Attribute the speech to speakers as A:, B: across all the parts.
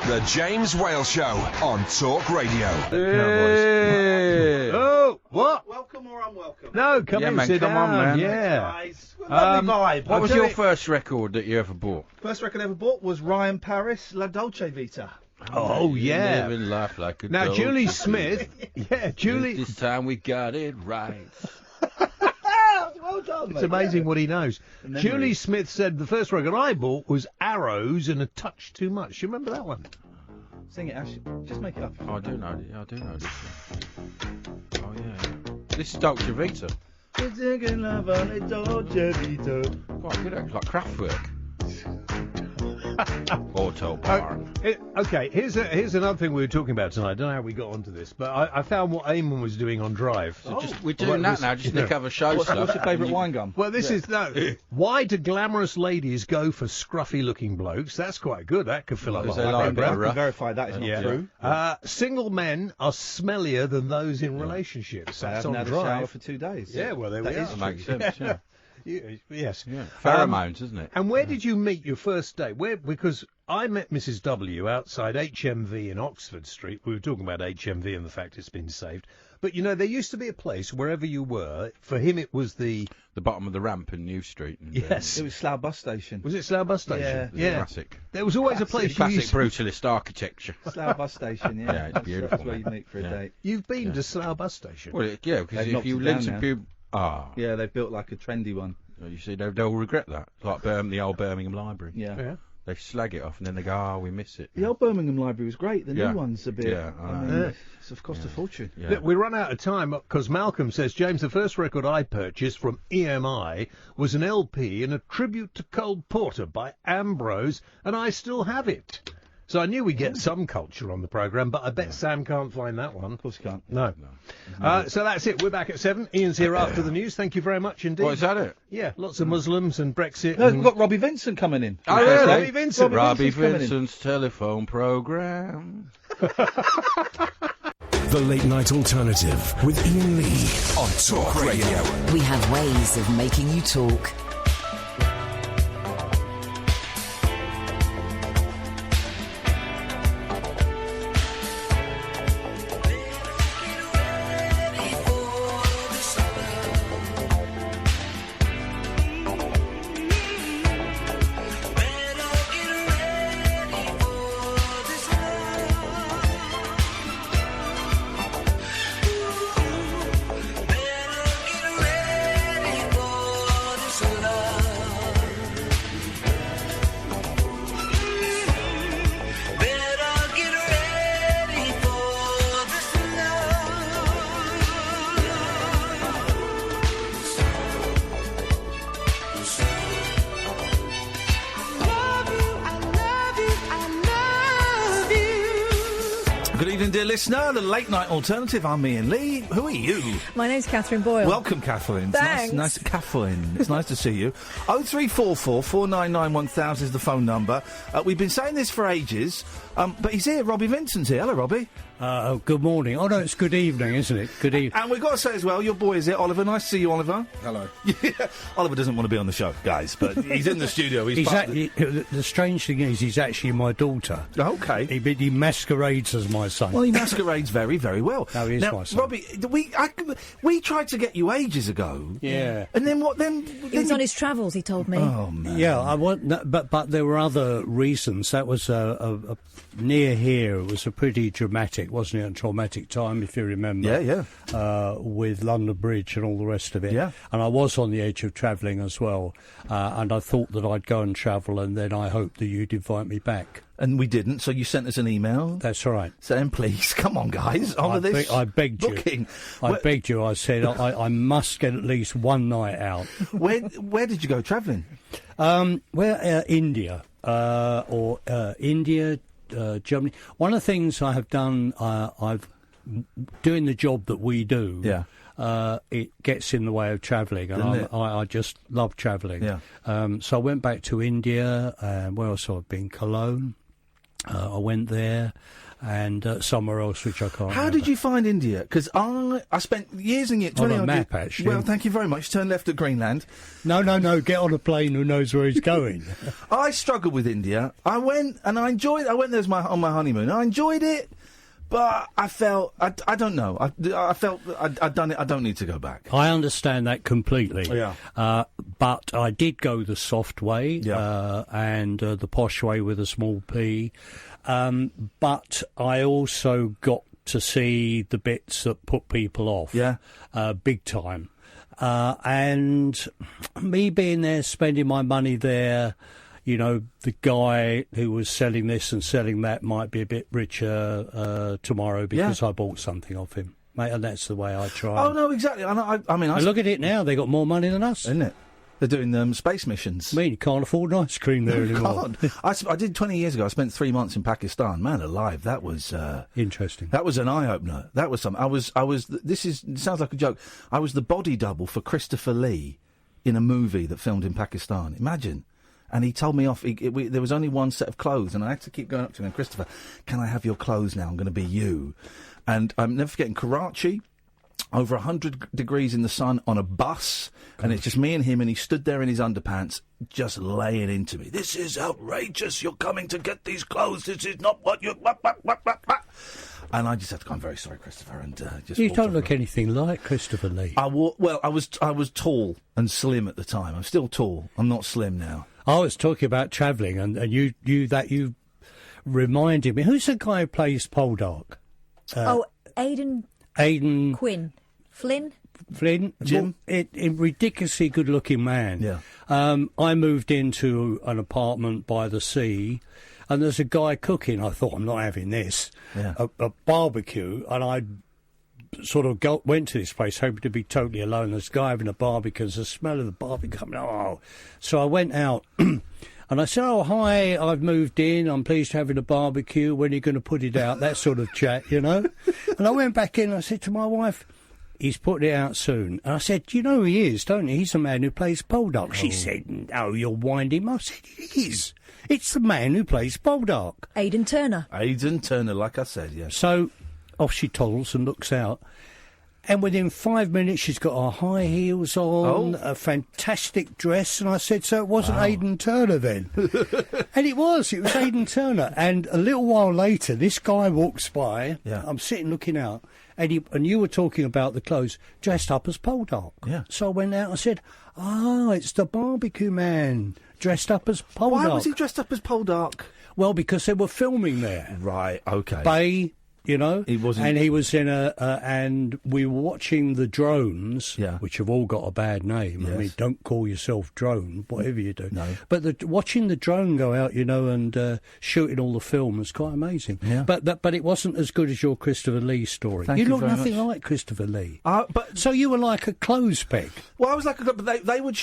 A: The James Whale Show on Talk Radio.
B: Hey.
C: Oh, what?
B: Welcome or unwelcome?
C: No, come in,
D: man,
C: sit
D: come
C: down.
D: on, man.
C: Yeah.
B: Guys, lovely vibe.
D: What was your first record that you ever bought?
B: First record I ever bought was Ryan Paris, La Dolce Vita.
C: Oh, yeah.
D: Living life like a
C: Now,
D: dog.
C: Julie Smith. Yeah, Julie.
D: This time we got it right.
B: Well done, mate.
C: It's amazing what he knows.
B: memory.
C: Julie Smith said the first record I bought was Arrows and a Touch Too Much. You remember that one?
B: Sing it, Ash. Just make it up.
D: Oh, I do know this one. Oh, yeah. This is Dolce Vita.
B: We're taking love on a Dolce Vita.
D: Quite good, actually, like Kraftwerk. Autobahn.
C: Okay, here's another thing we were talking about tonight. I don't know how we got onto this, but I found what Eamon was doing on Drive.
D: So we're doing that now, just to cover show stuff.
B: What's your favourite wine gum?
C: Well, this is why do glamorous ladies go for scruffy-looking blokes? That's quite good. That could fill up
D: Because
C: a
D: they
C: whole
D: like
C: program.
D: it rough.
B: Verify that is not true.
C: Single men are smellier than those in relationships.
B: I
C: That's
B: haven't
C: on
B: had a shower
C: Drive.
B: for 2 days.
C: Yeah, well, there
B: That
C: we are.
B: is
D: That makes sense, yeah.
C: Yes.
D: Yeah. Pheromones, isn't it?
C: And where did you meet your first date? Because I met Mrs. W outside HMV in Oxford Street. We were talking about HMV and the fact it's been saved. But, you know, there used to be a place, wherever you were, for him it was the
D: bottom of the ramp in New Street. And,
C: Yes.
B: It was Slough Bus Station.
C: Was it Slough Bus Station?
B: Yeah.
D: Classic.
C: There was always a place you
D: Classic
C: used to...
D: brutalist architecture.
B: Slough Bus Station, yeah.
D: Yeah, it's beautiful,
B: That's where
D: mate.
B: you meet for a
D: Yeah.
B: date.
C: You've been to Slough Bus Station?
D: Well, yeah, because
B: They've
D: if
B: knocked
D: you
B: it
D: live
B: down
D: to
B: now.
D: people...
B: Yeah, they built like a trendy one.
D: You see, they'll regret that. Like the old Birmingham Library.
B: Yeah.
D: They slag it off and then they go, we miss it.
B: The old Birmingham Library was great. The
D: Yeah.
B: new one's a bit...
D: Yeah, I
B: I
D: know.
B: mean, it's cost a fortune.
D: Yeah.
C: Look, we run out of time because Malcolm says, James, the first record I purchased from EMI was an LP and a tribute to Cole Porter by Ambrose, and I still have it. So I knew we'd get some culture on the programme, but I bet Sam can't find that one.
B: Of course you can't.
C: No. So that's it. We're back at 7. Ian's here after the news. Thank you very much indeed.
D: What, is that it?
C: Yeah, lots of Muslims and Brexit.
B: No,
C: and...
B: we've got Robbie Vincent coming in.
D: Oh, really?
C: Robbie Vincent.
D: Robbie
B: Vincent's coming in.
D: Vincent's telephone programme.
A: The Late Night Alternative with Iain Lee on Talk Radio.
E: We have ways of making you talk.
F: Good evening, dear listener. The Late Night Alternative. I'm Iain Lee. Who are you?
G: My name's Catherine Boyle.
F: Welcome, Kathleen. It's
G: Thanks.
F: nice, Kathleen. It's nice to see you. 0344 499 1000 is the phone number. We've been saying this for ages, but he's here. Robbie Vincent's here. Hello, Robbie.
H: Good morning. Oh, no, it's good evening, isn't it? Good evening.
F: And we've got to say as well, your boy is here, Oliver. Nice to see you, Oliver.
H: Hello.
F: Yeah. Oliver doesn't want to be on the show, guys, but he's in the studio. He's part of
H: The strange thing is, he's actually my daughter.
F: Okay.
H: He masquerades as my son.
F: Well, he masquerades very, very well.
H: No, he is
F: now,
H: my son.
F: Robbie, we tried to get you ages ago.
H: Yeah.
F: And then what? Then
G: He was on his travels, he told me.
F: Oh man.
H: Yeah, I want, no, but there were other reasons. That was a near here. It was a pretty dramatic, wasn't it? A traumatic time, if you remember.
F: Yeah.
H: With London Bridge and all the rest of it.
F: Yeah.
H: And I was on the edge of travelling as well. And I thought that I'd go and travel, and then I hoped that you'd invite me back.
F: And we didn't, so you sent us an email.
H: That's right.
F: Saying, please, come on, guys, honour this
H: I begged
F: booking.
H: you. I begged you. I said I must get at least one night out.
F: Where did you go travelling?
H: India India, Germany. One of the things I have done, I've doing the job that we do.
F: Yeah.
H: It gets in the way of travelling, and I just love travelling.
F: Yeah.
H: So I went back to India. Where else have I been? Cologne. I went there. and somewhere else which I can't
F: How
H: remember.
F: did you find India? Because I spent years and years...
H: On a
F: 20
H: map,
F: years,
H: actually.
F: Well, thank you very much. Turn left at Greenland.
H: No, get on a plane who knows where he's going.
F: I struggled with India. I went and I enjoyed... I went there on my honeymoon. I enjoyed it, but I felt... I don't know. I felt I'd done it. I don't need to go back.
H: I understand that completely.
F: Yeah.
H: But I did go the soft way and the posh way with a small p. But I also got to see the bits that put people off.
F: Yeah.
H: Big time. And me being there, spending my money there, you know, the guy who was selling this and selling that might be a bit richer tomorrow because I bought something off him. Mate, and that's the way I try.
F: Oh, no, exactly. I mean...
H: And look at it now. They got more money than us.
F: Isn't it? They're doing space missions.
H: I mean, you can't afford an ice cream there anymore.
F: I did 20 years ago. I spent 3 months in Pakistan. Man alive, that was...
H: interesting.
F: That was an eye-opener. That was something. It sounds like a joke. I was the body double for Christopher Lee in a movie that filmed in Pakistan. Imagine. And he told me off. There was only one set of clothes, and I had to keep going up to him. Christopher, can I have your clothes now? I'm going to be you. And I'm never forgetting Karachi, over 100 degrees in the sun on a bus, and it's just me and him, and he stood there in his underpants, just laying into me. This is outrageous. You're coming to get these clothes. This is not what you... And I just had to go, I'm very sorry, Christopher, and just...
H: You don't look anything like Christopher Lee.
F: I was tall and slim at the time. I'm still tall. I'm not slim now.
H: I was talking about travelling, and you reminded me. Who's the guy who plays Poldark?
G: Aidan Quinn. Flynn?
H: Jim? A ridiculously good-looking man.
F: Yeah.
H: I moved into an apartment by the sea, and there's a guy cooking. I thought, I'm not having this.
F: Yeah.
H: A barbecue, and I sort of went to this place hoping to be totally alone. There's a guy having a barbecue, there's the smell of the barbecue coming. So I went out and I said, oh, hi, I've moved in, I'm pleased to having a barbecue, when are you going to put it out? That sort of chat, you know. And I went back in and I said to my wife, he's putting it out soon. And I said, you know who he is, don't you? He's the man who plays Poldark. She said, no, you'll wind him. I said, it is. It's the man who plays Poldark.
G: Aidan Turner,
F: like I said, yes.
H: So off she toddles and looks out. And within 5 minutes, she's got her high heels on, a fantastic dress. And I said, so it wasn't Aidan Turner then? And it was Aidan Turner. And a little while later, this guy walks by.
F: Yeah.
H: I'm sitting looking out. And you were talking about the clothes, dressed up as Poldark.
F: Yeah.
H: So I went out and said, it's the barbecue man, dressed up as Poldark.
F: Why was he dressed up as Poldark?
H: Well, because they were filming there.
F: Right, okay.
H: Bay, you know,
F: he wasn't...
H: and he was in and we were watching the drones, which have all got a bad name.
F: Yes.
H: I mean, don't call yourself drone, whatever you do.
F: No.
H: But watching the drone go out, you know, and shooting all the film was quite amazing.
F: Yeah.
H: But it wasn't as good as your Christopher Lee story.
F: Thank you
H: look
F: very
H: nothing
F: much.
H: like Christopher Lee.
F: But
H: so you were like a clothes peg.
F: Well, I was like, but they would.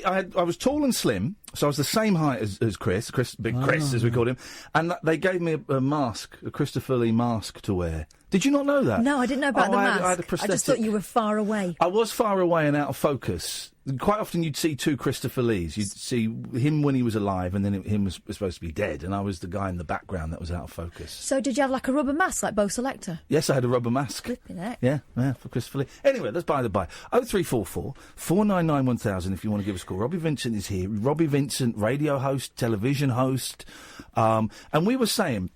F: I was tall and slim, so I was the same height as Chris, Big Chris, as we called him, and they gave me a mask, a Christopher Lee mask to wear. Did you not know that?
G: No, I didn't know about the mask.
F: I had a prosthetic.
G: I just thought you were far away.
F: I was far away and out of focus. Quite often you'd see two Christopher Lees. You'd see him when he was alive, and then him was supposed to be dead, and I was the guy in the background that was out of focus.
G: So did you have like a rubber mask like Bo Selector?
F: Yes, I had a rubber mask.
G: Flipping heck.
F: Yeah, for Christopher Lee. Anyway, that's by the by. 0344 499 1000 if you want to give us a call. Robbie Vincent is here. Robbie Vincent, radio host, television host. And we were saying,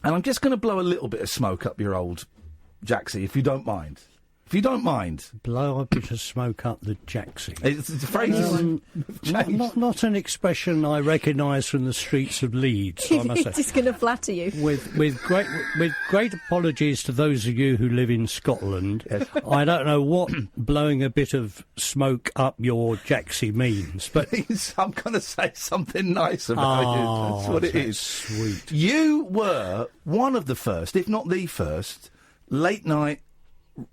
F: and I'm just going to blow a little bit of smoke up your old Jaxie, if you don't mind. If you don't mind.
H: Blow a bit of smoke up the Jaxie.
F: It's the phrase
H: not an expression I recognise from the streets of Leeds, I must say.
G: It's going to flatter you.
H: With great apologies to those of you who live in Scotland,
F: yes.
H: I don't know what blowing a bit of smoke up your Jaxie means, but
F: I'm going to say something nice about you. That's what it is.
H: Sweet.
F: You were one of the first, if not the first, late-night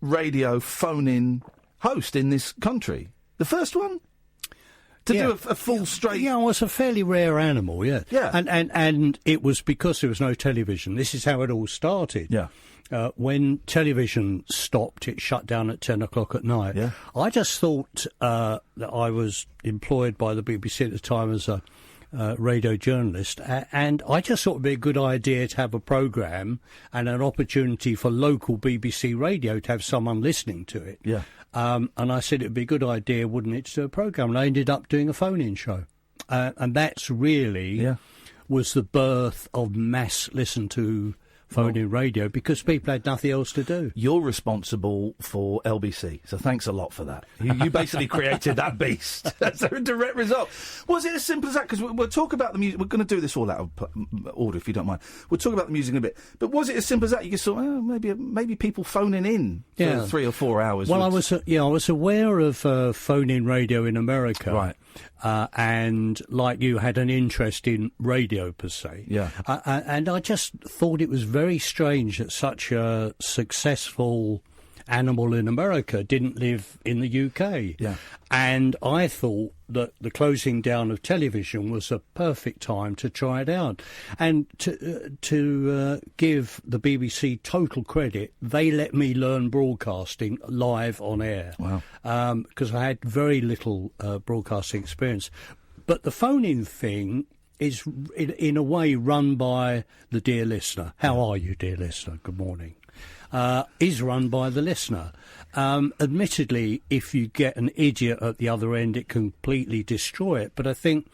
F: radio phone-in host in this country. The first one to do a full straight.
H: Yeah, well, it's a fairly rare animal. Yeah. And it was because there was no television. This is how it all started.
F: Yeah.
H: When television stopped, it shut down at 10 o'clock at night.
F: Yeah.
H: I just thought that I was employed by the BBC at the time as a radio journalist, and I just thought it'd be a good idea to have a programme and an opportunity for local BBC radio to have someone listening to it.
F: Yeah.
H: And I said it'd be a good idea, wouldn't it, to do a programme? And I ended up doing a phone-in show. And that's really was the birth of mass listen-to phone-in radio, because people had nothing else to do.
F: You're responsible for LBC, so thanks a lot for that. You basically created that beast. That's a direct result. Was it as simple as that? Because we'll talk about the music. We're going to do this all out of order, if you don't mind. We'll talk about the music in a bit. But was it as simple as that? You just thought, maybe people phoning in for 3 or 4 hours.
H: Well, I was aware of phone-in radio in America.
F: Right.
H: And like you, had an interest in radio per se.
F: Yeah.
H: And I just thought it was very strange that such a successful animal in America didn't live in the UK.
F: Yeah.
H: And I thought that the closing down of television was a perfect time to try it out. And to give the BBC total credit, they let me learn broadcasting live on air.
F: Wow.
H: Because I had very little broadcasting experience. But the phone-in thing is, in a way, run by the dear listener. How are you, dear listener? Good morning. Is run by the listener. Admittedly, if you get an idiot at the other end, it can completely destroy it. But I think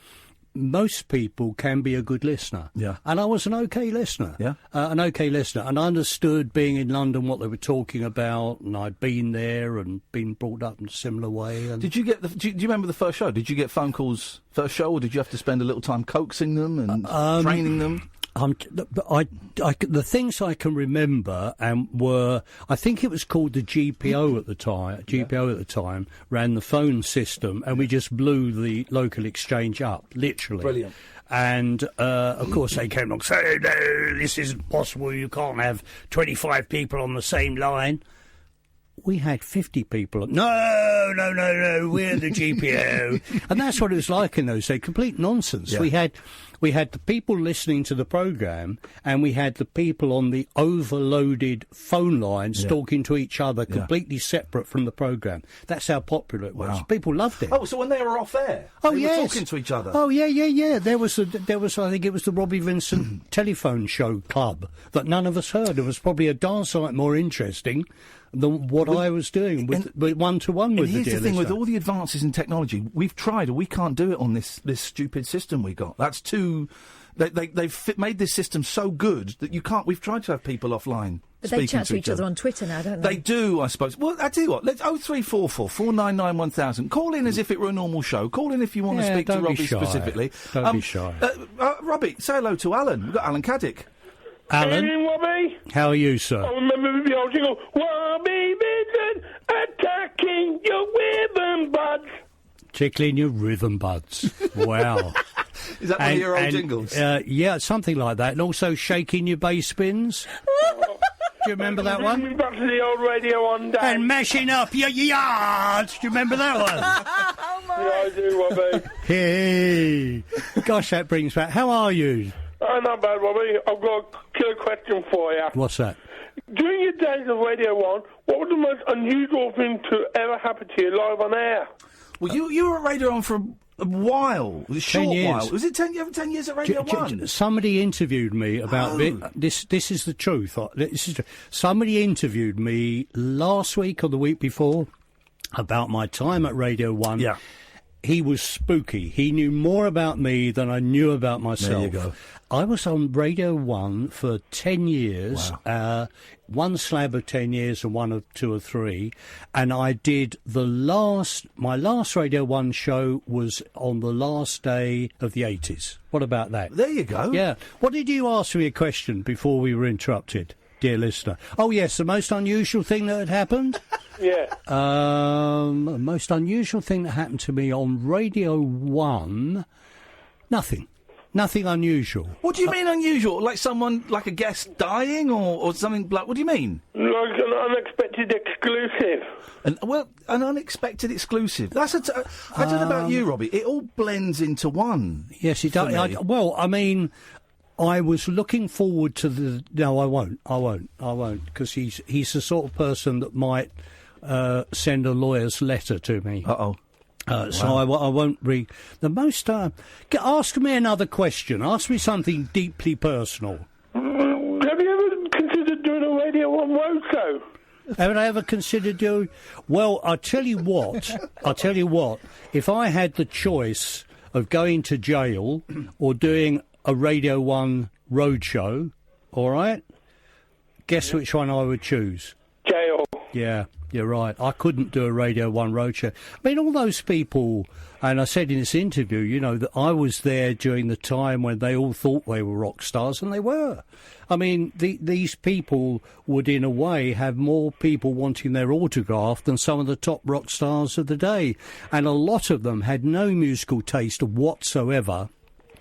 H: most people can be a good listener.
F: Yeah.
H: And I was an okay listener.
F: Yeah.
H: An okay listener. And I understood, being in London, what they were talking about, and I'd been there and been brought up in a similar way. And
F: Did you get do you remember the first show? Did you get phone calls first show, or did you have to spend a little time coaxing them and training them?
H: The things I can remember were, I think it was called the GPO at the time. GPO at the time ran the phone system, and we just blew the local exchange up, literally.
F: Brilliant.
H: And of course they came along saying, "No, this isn't possible. You can't have 25 people on the same line." We had 50 people. No, we're the GPO. And that's what it was like in those days. Complete nonsense.
F: Yeah.
H: We had the people listening to the programme, and we had the people on the overloaded phone lines talking to each other, completely separate from the programme. That's how popular it was.
F: Wow.
H: People loved it.
F: Oh, so when they were off air, they were talking to each other.
H: Oh, yeah. There was, I think it was the Robbie Vincent telephone show club that none of us heard. It was probably a darn sight more interesting than what I was doing with one-to-one with the
F: here's
H: dear
F: the thing,
H: listener.
F: with all the advances in technology, we've tried, we can't do it on this stupid system we got. That's too... They've made this system so good that you can't... We've tried to have people offline.
G: But they chat to each other on Twitter now, don't they?
F: They do, I suppose. Well, I tell you what, let's 0344 499 1000. Call in as if it were a normal show. Call in if you want to speak to Robbie specifically.
H: Don't be shy.
F: Robbie, say hello to Alan. We've got Alan Caddick.
H: Alan,
B: Robbie?
H: how are you, sir?
B: I remember the old jingle, Robbie Vincent attacking your rhythm buds.
H: Tickling your rhythm buds. Wow.
F: Is that one of your old jingles?
H: Yeah, something like that. And also shaking your bass spins. Do you remember that one?
B: Bring me back to the old radio on day.
H: And mashing up your yard. Do you remember that one?
B: Yeah, I do, Robbie.
H: Hey. Gosh, that brings back... How are you?
B: Not bad, Robbie. I've got a killer question for you.
H: What's that?
B: During your days of Radio 1, what was the most unusual thing to ever happen to you live on air?
F: Well, you were at Radio 1 for a while. A short
H: 10 years.
F: while. Was it 10 years at Radio 1?
H: Somebody interviewed me about this. This is the truth. This is true. Somebody interviewed me last week or the week before about my time at Radio 1.
F: Yeah.
H: He was spooky. He knew more about me than I knew about myself.
F: There you go.
H: I was on Radio 1 for 10 years,
F: Wow.
H: one slab of 10 years and one of 2 or 3, and I did my last Radio 1 show was on the last day of the 80s. What about that?
F: There you go.
H: Yeah. What did you ask me a question before we were interrupted, dear listener? Oh, yes, the most unusual thing that had happened?
B: Yeah.
H: Most unusual thing that happened to me on Radio 1, nothing. Nothing unusual.
F: What do you mean unusual? Like someone, like a guest dying or something like... What do you mean?
B: Like an unexpected exclusive.
F: An unexpected exclusive. That's I don't know about you, Robbie. It all blends into one.
H: Yes, it does. I was looking forward to the... No, I won't, because he's the sort of person that might send a lawyer's letter to me.
F: Uh-oh.
H: So I won't read. The most... ask me another question. Ask me something deeply personal.
B: Have you ever considered doing a Radio 1 roadshow?
H: Have I ever considered doing... Well, I'll tell you what. If I had the choice of going to jail or doing a Radio 1 roadshow, all right, guess which one I would choose?
B: Jail.
H: Yeah, you're right. I couldn't do a Radio 1 roadshow. I mean, all those people, and I said in this interview, you know, that I was there during the time when they all thought they were rock stars, and they were. I mean, these people would, in a way, have more people wanting their autograph than some of the top rock stars of the day. And a lot of them had no musical taste whatsoever,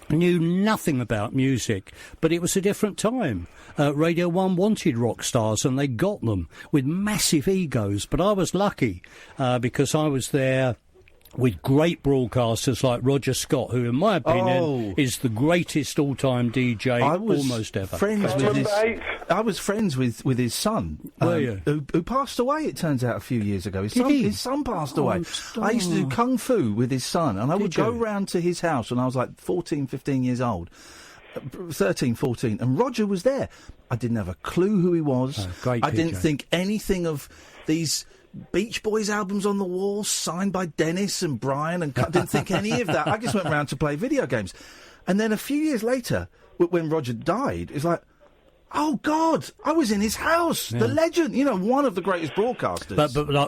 H: knew nothing about music, but it was a different time. Radio 1 wanted rock stars, and they got them with massive egos. But I was lucky because I was there with great broadcasters like Roger Scott, who, in my opinion, is the greatest all-time DJ almost ever.
F: I was friends with his son, who passed away, it turns out, a few years ago. His son passed away. I used to do kung fu with his son, and I would go round to his house when I was like 14, 15 years old. 13, 14, and Roger was there. I didn't have a clue who he was. I didn't think anything of these Beach Boys albums on the wall, signed by Dennis and Brian, and didn't think any of that. I just went round to play video games. And then a few years later, when Roger died, it's like, oh, God, I was in his house. The legend, you know, one of the greatest broadcasters.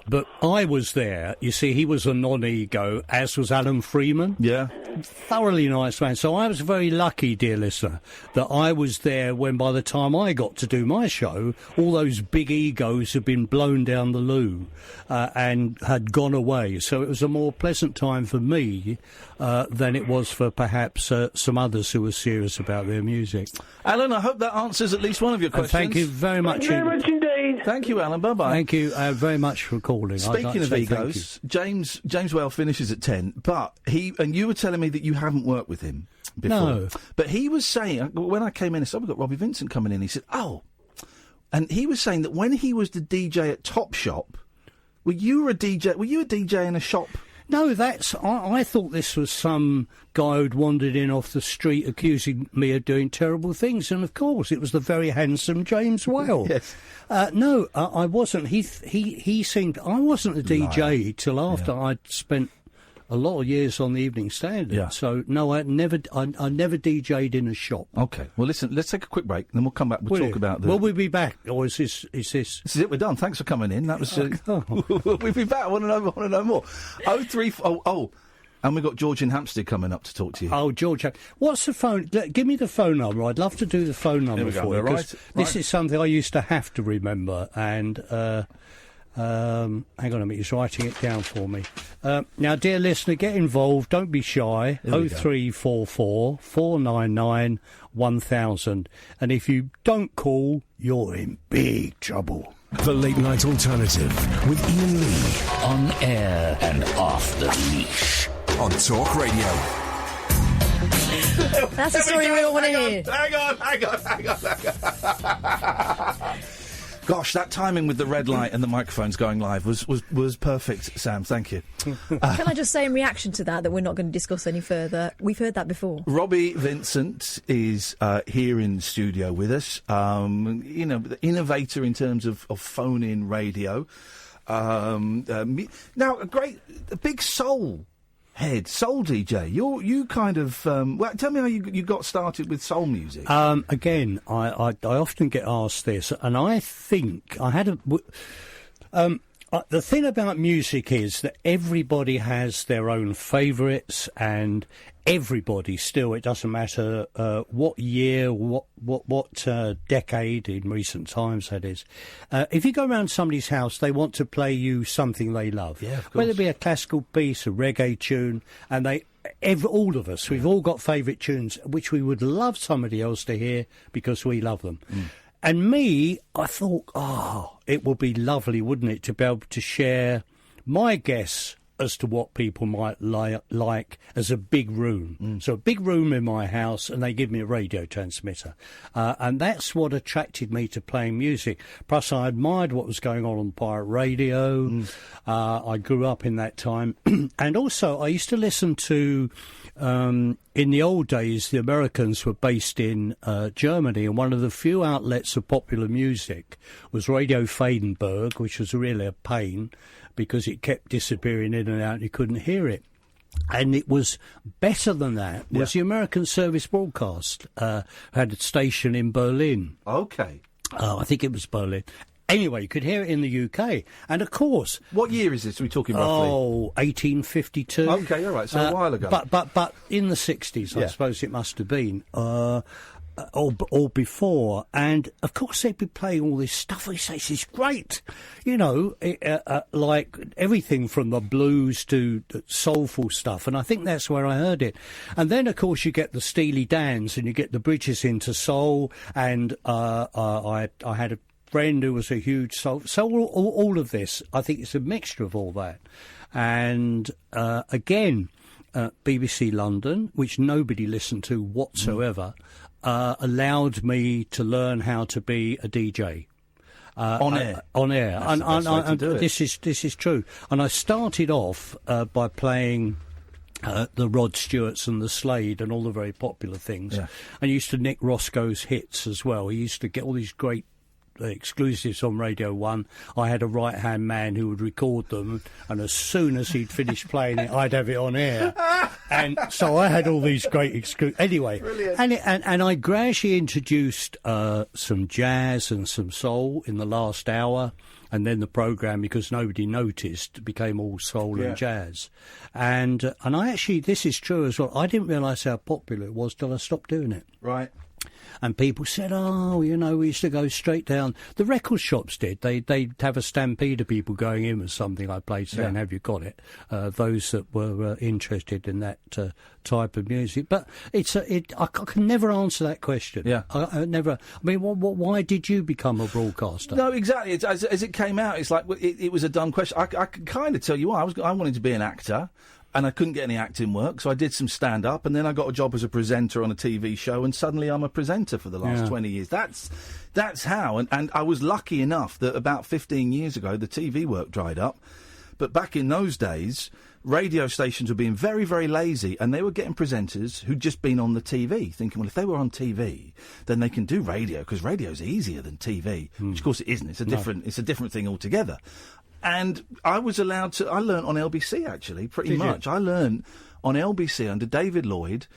H: But I was there. You see, he was a non-ego, as was Alan Freeman.
F: Yeah.
H: Thoroughly nice man. So I was very lucky, dear listener, that I was there when, by the time I got to do my show, all those big egos had been blown down the loo and had gone away. So it was a more pleasant time for me than it was for perhaps some others who were serious about their music.
F: Alan, I hope that answers at least one of your questions.
H: Thank you very much.
B: Thank you very much indeed.
F: Thank you, Alan. Bye-bye.
H: Thank you very much for calling.
F: Speaking of egos, James Whale finishes at 10, but you were telling me that you haven't worked with him before.
H: No.
F: But he was saying, when I came in, I said, we've got Robbie Vincent coming in. He said, and he was saying that when he was the DJ at Top Shop, were you a DJ in a shop?
H: No, I thought this was some guy who'd wandered in off the street accusing me of doing terrible things, and of course it was the very handsome James Whale.
F: Yes.
H: No, I wasn't. He seemed... I wasn't a DJ till after I'd spent a lot of years on the Evening Standard.
F: Yeah.
H: So, no, I never DJ'd in a shop.
F: OK. Well, listen, let's take a quick break, and then we'll come back. We'll talk about the...
H: Will we be back, or is this...
F: This is it, we're done. Thanks for coming in. That was... we'll be back. I want to know more. And we've got George in Hampstead coming up to talk to you.
H: Oh, George. What's the phone? Give me the phone number. I'd love to do the phone number for you.
F: Right.
H: This is something I used to have to remember. And hang on a minute. He's writing it down for me. Now, dear listener, get involved. Don't be shy. 0344 499 1000. And if you don't call, you're in big trouble.
A: The Late Night Alternative with Iain Lee.
E: On air and off the leash.
A: On Talk Radio.
G: That's the story we all want to hear.
F: Hang on. Gosh, that timing with the red light and the microphones going live was perfect, Sam. Thank you.
G: Can I just say in reaction to that we're not going to discuss any further? We've heard that before.
F: Robbie Vincent is here in the studio with us. The innovator in terms of phone-in radio. Now, a big soul DJ. You kind of tell me how you got started with soul music.
H: Again, I often get asked this, and I think I had the thing about music is that everybody has their own favourites, and everybody still, it doesn't matter what year, what decade in recent times that is. If you go around somebody's house, they want to play you something they love.
F: Yeah, of course.
H: Whether it be a classical piece, a reggae tune, and all of us, we've all got favourite tunes which we would love somebody else to hear because we love them. And me, I thought, it would be lovely, wouldn't it, to be able to share my guess as to what people might like as a big room. So a big room in my house, and they give me a radio transmitter. And that's what attracted me to playing music. Plus, I admired what was going on pirate radio. I grew up in that time. And also, I used to listen to... in the old days, the Americans were based in Germany, and one of the few outlets of popular music was Radio Freidenberg, which was really a pain because it kept disappearing in and out and you couldn't hear it. And it was better than that was the American Service Broadcast, had a station in Berlin.
F: Okay.
H: I think it was Berlin. Anyway, you could hear it in the UK. And, of course...
F: What year is this? Are we talking roughly?
H: 1852.
F: Okay, all right, so a while ago.
H: But in the 60s, I suppose it must have been, or before. And, of course, they'd be playing all this stuff. They say, this is great. You know, like everything from the blues to soulful stuff. And I think that's where I heard it. And then, of course, you get the Steely Dans and you get the bridges into soul. And I had a friend who was a huge soul. So all of this, I think it's a mixture of all that. And again, BBC London, which nobody listened to whatsoever, allowed me to learn how to be a DJ.
F: On air.
H: That's
F: the best way to do it.
H: This is true. And I started off by playing the Rod Stewarts and the Slade and all the very popular things. Yeah. And used to nick Roscoe's hits as well. He used to get all these great exclusives on Radio 1. I had a right-hand man who would record them, and as soon as he'd finished playing it, I'd have it on air. And so I had all these great exclusives. Anyway, and I gradually introduced some jazz and some soul in the last hour, and then the programme, because nobody noticed, became all soul and jazz. And I actually, this is true as well, I didn't realise how popular it was till I stopped doing it.
F: Right.
H: And people said, oh, you know, we used to go straight down. The record shops did. They'd have a stampede of people going in with something I played, saying, have you got it? Those that were interested in that type of music. But I can never answer that question.
F: Yeah.
H: I never. I mean, why did you become a broadcaster?
F: No, exactly. As it came out, it's like it was a dumb question. I can kind of tell you why. I wanted to be an actor. And I couldn't get any acting work, so I did some stand-up, and then I got a job as a presenter on a TV show, and suddenly I'm a presenter for the last 20 years. That's how, and I was lucky enough that about 15 years ago, the TV work dried up. But back in those days, radio stations were being very, very lazy, and they were getting presenters who'd just been on the TV, thinking, well, if they were on TV, then they can do radio, because radio's easier than TV, which, of course, it isn't. It's a different thing altogether. And I was allowed to... I learnt on LBC, actually, pretty much. I learnt on LBC under David Lloyd.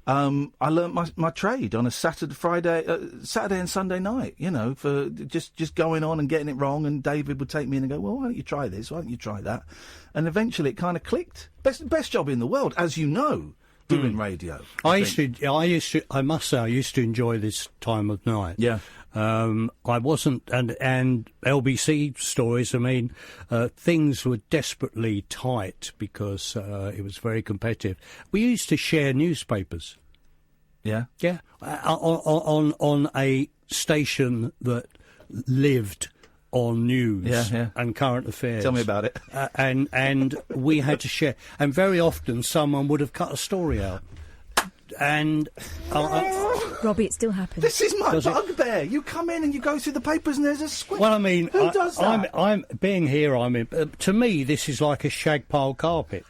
F: I learnt my trade on a Saturday and Sunday night, you know, for just going on and getting it wrong. And David would take me in and go, well, why don't you try this? Why don't you try that? And eventually it kind of clicked. Best job in the world, as you know, doing radio. I must say, I used to enjoy this time of night. Yeah.
H: I wasn't, and LBC stories, I mean, things were desperately tight because it was very competitive. We used to share newspapers.
F: Yeah?
H: Yeah. On a station that lived on news and current affairs.
F: Tell me about it.
H: And we had to share. And very often someone would have cut a story out. And
G: Robbie, it still happens.
F: This is my bugbear. You come in and you go through the papers and there's a squib.
H: Well, I mean,
F: who does that?
H: I'm being here. To me, this is like a shag pile carpet.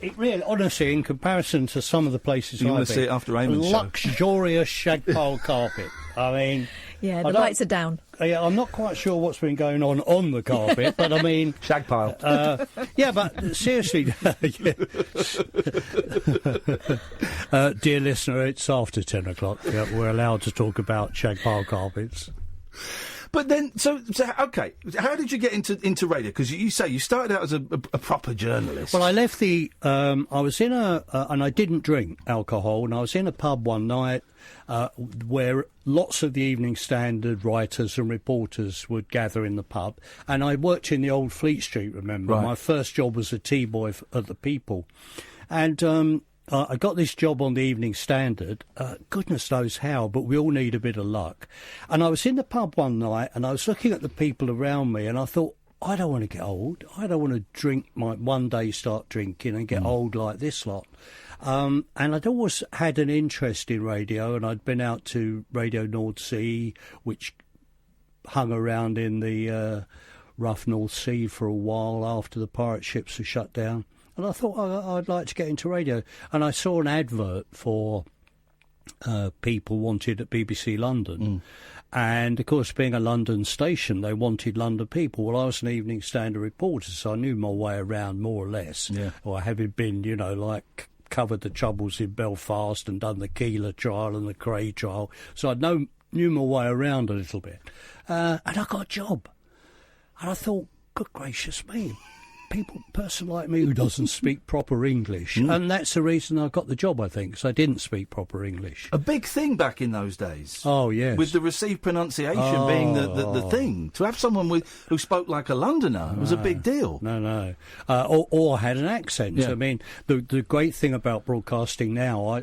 H: It really, honestly, in comparison to some of the places
F: you want to see it after Eamon's show.
H: Luxurious shag pile carpet. I mean,
G: yeah, the lights are down.
H: Yeah, I'm not quite sure what's been going on the carpet, but I mean...
F: Shag pile.
H: Yeah, but seriously... dear listener, it's after 10 o'clock. We're allowed to talk about shag pile carpets.
F: But then, so okay, how did you get into radio? Because you say you started out as a proper journalist.
H: Well, I left I was in and I didn't drink alcohol, and I was in a pub one night where lots of the Evening Standard writers and reporters would gather in the pub, and I worked in the old Fleet Street, remember? Right. My first job was a tea boy at the People, and... I got this job on the Evening Standard, goodness knows how, but we all need a bit of luck. And I was in the pub one night, and I was looking at the people around me, and I thought, I don't want to get old. I don't want to drink one day start drinking and get old like this lot. And I'd always had an interest in radio, and I'd been out to Radio North Sea, which hung around in the rough North Sea for a while after the pirate ships were shut down. And I thought I'd like to get into radio. And I saw an advert for people wanted at BBC London. And, of course, being a London station, they wanted London people. Well, I was an Evening Standard reporter, so I knew my way around more or less. Yeah. Or having been, covered the troubles in Belfast and done the Keeler trial and the Cray trial. So I knew my way around a little bit. And I got a job. And I thought, good gracious me. Person like me who doesn't speak proper English. And that's the reason I got the job, I think, because I didn't speak proper English.
F: A big thing back in those days.
H: Oh, yes.
F: With the received pronunciation being the thing. To have someone who spoke like a Londoner was a big deal.
H: No. Or had an accent.
F: Yeah.
H: I mean, the great thing about broadcasting now,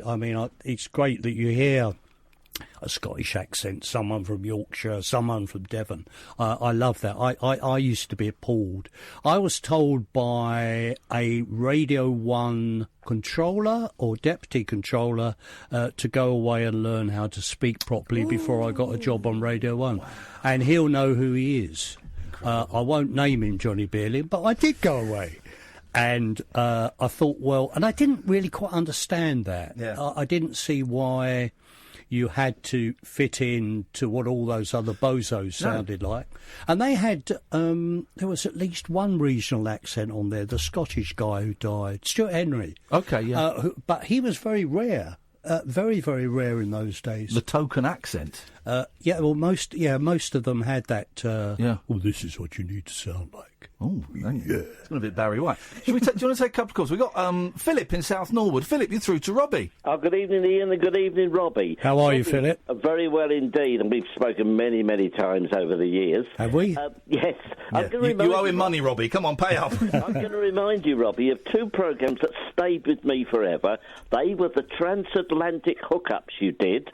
H: it's great that you hear a Scottish accent, someone from Yorkshire, someone from Devon. I love that. I used to be appalled. I was told by a Radio 1 controller or deputy controller to go away and learn how to speak properly before I got a job on Radio 1. Wow. And he'll know who he is. I won't name him Johnny Beerling, but I did go away. And I thought, well, and I didn't really quite understand that. Yeah. I didn't see why you had to fit in to what all those other bozos sounded like. And they had, there was at least one regional accent on there, the Scottish guy who died, Stuart Henry.
F: Okay, yeah.
H: But he was very rare, very, very rare in those days.
F: The token accent?
H: Most of them had that,
F: well,
H: this is what you need to sound like.
F: Oh, yeah. It's going to be Barry White. Do you want to take a couple of calls? We've got Philip in South Norwood. Philip, you're through to Robbie.
I: Good evening, Ian, and good evening, Robbie.
H: How are you, Philip?
I: Very well indeed, and we've spoken many, many times over the years.
H: Have we?
I: Yes.
F: Yeah. You owe him money, Robbie. Come on, pay up.
I: I'm going to remind you, Robbie, of two programmes that stayed with me forever. They were the transatlantic hookups you did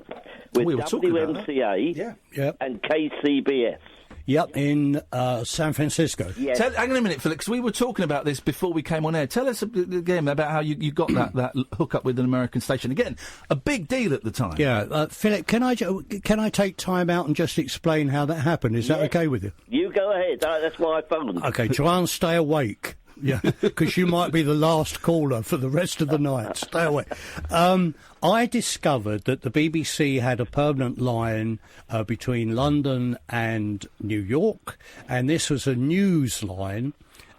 I: with WMCA and KCBS.
H: Yep, in San Francisco.
I: Yes.
F: Hang on a minute, Philip, because we were talking about this before we came on air. Tell us again about how you got that hookup with an American station. Again, a big deal at the time.
H: Yeah, Philip, can I take time out and just explain how that happened? Is that okay with you?
I: You go ahead. That's why I phoned.
H: Okay, try and stay awake. Yeah, because you might be the last caller for the rest of the night. Stay away. I discovered that the BBC had a permanent line between London and New York, and this was a news line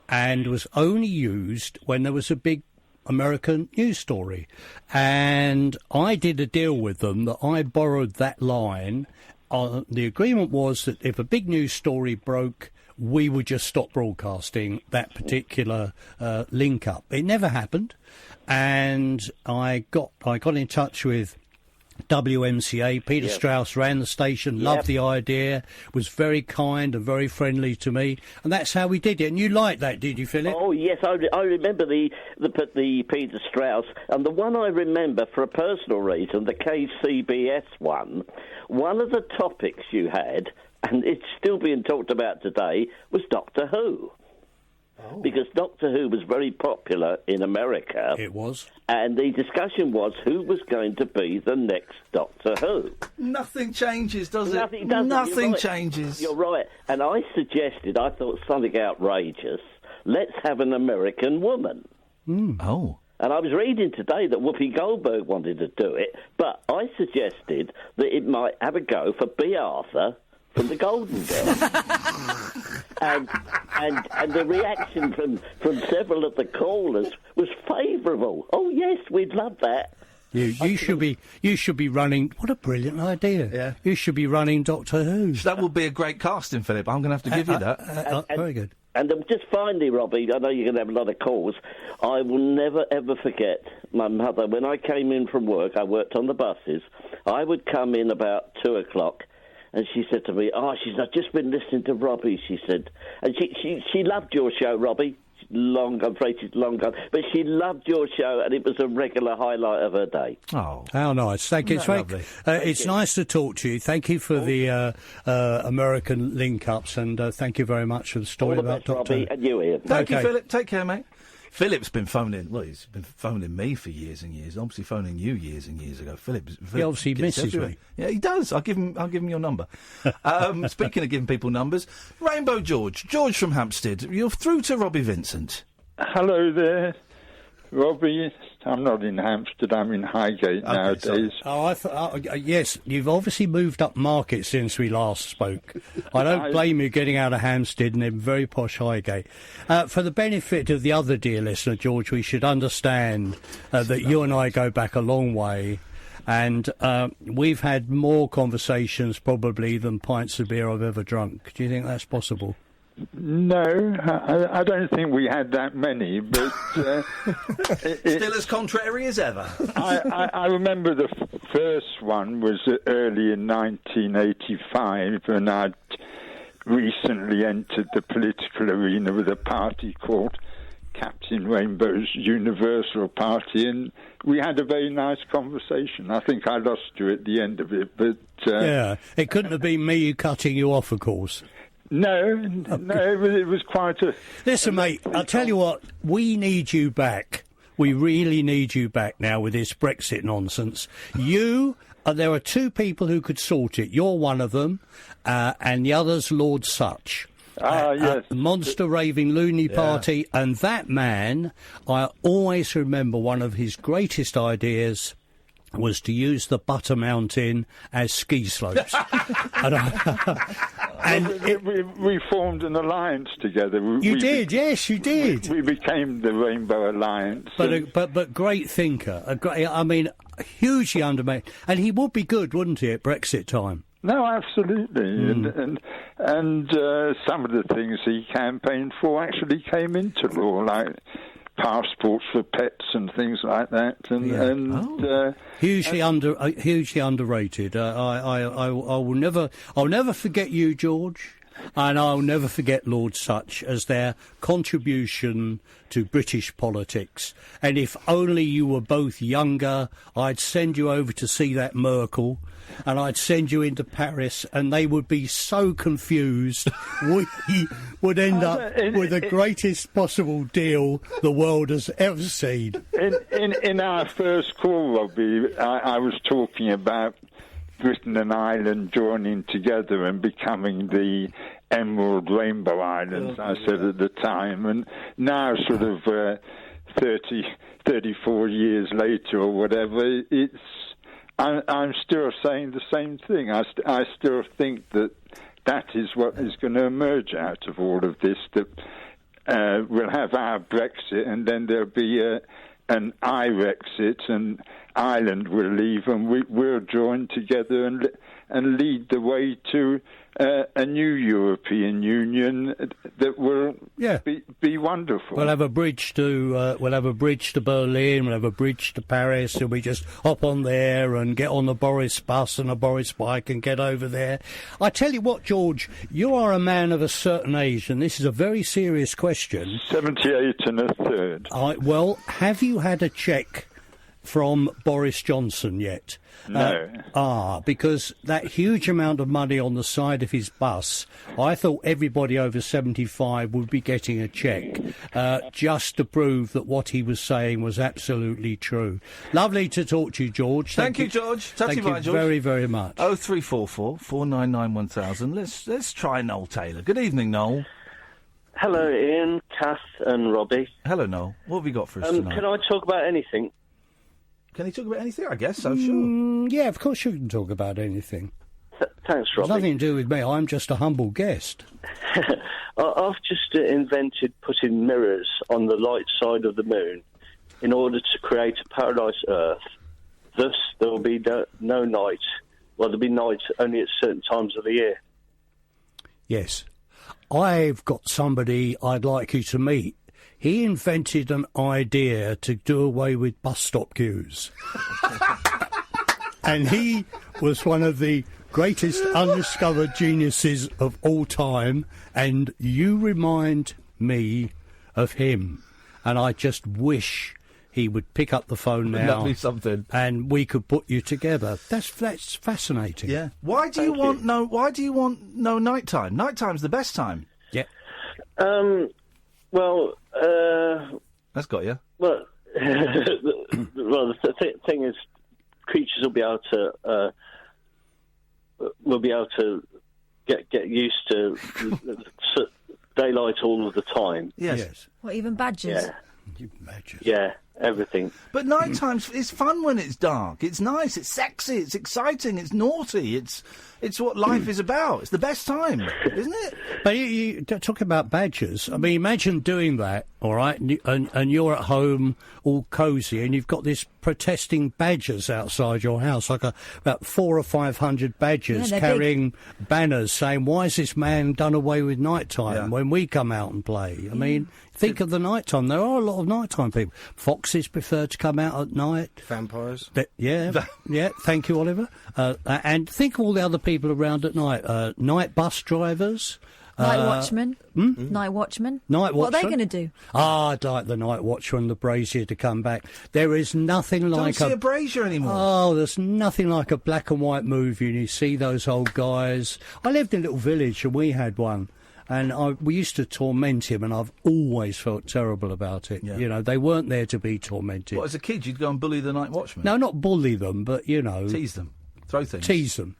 H: and was only used when there was a big American news story. And I did a deal with them that I borrowed that line. The agreement was that if a big news story broke, we would just stop broadcasting that particular link-up. It never happened, and I got in touch with WMCA. Peter Strauss ran the station, loved the idea, was very kind and very friendly to me, and that's how we did it. And you liked that, did you, Philip?
I: Oh, yes, I remember the Peter Strauss, and the one I remember for a personal reason, the KCBS one of the topics you had, and it's still being talked about today, was Doctor Who. Oh. Because Doctor Who was very popular in America.
H: It was.
I: And the discussion was who was going to be the next Doctor Who.
F: Nothing changes, does it?
I: Nothing
F: changes.
I: You're right. And I thought something outrageous. Let's have an American woman.
F: Oh.
I: And I was reading today that Whoopi Goldberg wanted to do it, but I suggested that it might have a go for B. Arthur from the Golden Girls. and the reaction from several of the callers was favourable. Oh yes, we'd love that.
H: You should be running. What a brilliant idea! Yeah, you should be running Doctor Who.
F: That will be a great casting, Philip. I'm going to have to give you that.
H: Very good.
I: And just finally, Robbie, I know you're going to have a lot of calls. I will never, ever forget my mother. When I came in from work, I worked on the buses. I would come in about 2 o'clock, and she said to me, I've just been listening to Robbie, she said. And she loved your show, Robbie. long gone, but she loved your show, and it was a regular highlight of her day.
F: Oh,
H: how nice! Thank you. It's
F: lovely?
H: It's nice to talk to you. Thank you for the American link-ups, and thank you very much for the story
I: All the
H: about
I: best,
H: Dr.
I: Robbie, and you, Ian.
F: Thank you, Philip. Take care, mate. Philip's been phoning. Well, he's been phoning me for years and years. Obviously, phoning you years and years ago. Philip
H: He obviously
F: gets
H: misses
F: everywhere.
H: me.
F: Yeah, he does. I'll give him your number. Speaking of giving people numbers, Rainbow George from Hampstead. You're through to Robbie Vincent.
J: Hello there, Robbie. I'm not in Hampstead. I'm in Highgate nowadays.
H: Yes, you've obviously moved up market since we last spoke. I don't blame you getting out of Hampstead and in very posh Highgate. For the benefit of the other dear listener, George, we should understand that you and I go back a long way, and we've had more conversations probably than pints of beer I've ever drunk. Do you think that's possible?
J: No, I don't think we had that many, but...
F: Still as contrary as ever.
J: I remember the first one was early in 1985, and I'd recently entered the political arena with a party called Captain Rainbow's Universal Party, and we had a very nice conversation. I think I lost you at the end of it, but...
H: yeah, it couldn't have been me cutting you off, of course.
J: No, it was quite a...
H: Listen, mate, I'll tell you what, we need you back. We really need you back now with this Brexit nonsense. There are two people who could sort it. You're one of them, and the other's Lord Such.
J: Yes.
H: Monster raving loony party, and that man, I always remember one of his greatest ideas was to use the Butter Mountain as ski slopes.
J: We formed an alliance together.
H: Yes, you did.
J: We became the Rainbow Alliance.
H: But great thinker. Hugely undermade. And he would be good, wouldn't he, at Brexit time?
J: No, absolutely. And some of the things he campaigned for actually came into law, like passports for pets and things like that,
H: hugely underrated. I'll never forget you, George, and I'll never forget Lord Such as their contribution to British politics. And if only you were both younger, I'd send you over to see that Merkel, and I'd send you into Paris, and they would be so confused. We would end up with the greatest possible deal the world has ever seen.
J: In our first call, Robbie, I was talking about Britain and Ireland joining together and becoming the Emerald Rainbow Islands, I said at the time. And now, sort of 34 years later or whatever, I'm still saying the same thing. I still think that is what is going to emerge out of all of this, that we'll have our Brexit, and then there'll be an Irexit, and Ireland will leave, and we'll join together and lead the way to a new European Union that will be wonderful.
H: We'll have a bridge to Berlin. We'll have a bridge to Paris, and we just hop on there and get on the Boris bus and a Boris bike and get over there. I tell you what, George, you are a man of a certain age, and this is a very serious question.
J: 78 and a third.
H: Well, have you had a cheque from Boris Johnson yet?
J: No.
H: Because that huge amount of money on the side of his bus, I thought everybody over 75 would be getting a cheque just to prove that what he was saying was absolutely true. Lovely to talk to you, George.
F: Thank you, George.
H: Thank you very, very much.
F: 0344 499 1000. Let's try Noel Taylor. Good evening, Noel.
K: Hello, Ian, Kath and Robbie.
F: Hello, Noel. What have you got for us tonight?
K: Can I talk about anything?
F: Can he talk about anything? I guess so, sure.
H: Yeah, of course you can talk about anything.
K: Thanks, Robbie.
H: It's nothing to do with me. I'm just a humble guest.
K: I've just invented putting mirrors on the light side of the moon in order to create a paradise Earth. Thus, there will be no night. Well, there'll be night only at certain times of the year.
H: Yes. I've got somebody I'd like you to meet. He invented an idea to do away with bus stop queues. And he was one of the greatest undiscovered geniuses of all time. And you remind me of him, and I just wish he would pick up the phone now.
F: That'd be something.
H: And we could put you together. That's fascinating.
F: Yeah. Why do you want no nighttime? Nighttime's the best time.
H: Yeah.
K: Well,
F: that's got you.
K: Well, the thing is, creatures will be able to get used to daylight all of the time.
F: Yes.
G: What, even badgers?
K: Yeah. Yeah, everything.
F: But nighttime is fun when it's dark. It's nice. It's sexy. It's exciting. It's naughty. It's what life is about. It's the best time, isn't it?
H: But you talk about badgers. I mean, imagine doing that, all right, and you're at home all cosy, and you've got this protesting badgers outside your house, like about 400 or 500 badgers carrying banners saying, "Why has this man done away with nighttime when we come out and play?" I mean, think of the nighttime. There are a lot of nighttime people. Foxes prefer to come out at night.
D: Vampires.
H: Yeah. Thank you, Oliver. And think of all the other people around at night. Night bus drivers.
G: Night watchmen. Night watchmen.
H: Night watchmen.
G: What are they going to do?
H: I'd like the night watchman, the brazier, to come back. There is nothing like
F: Don't see a brazier anymore.
H: Oh, there's nothing like a black and white movie, and you see those old guys. I lived in a little village, and we had one. And we used to torment him, and I've always felt terrible about it. Yeah. You know, they weren't there to be tormented.
F: What, as a kid, you'd go and bully the night watchman?
H: No, not bully them, but, you know...
F: Tease them. Throw things.
H: Tease them.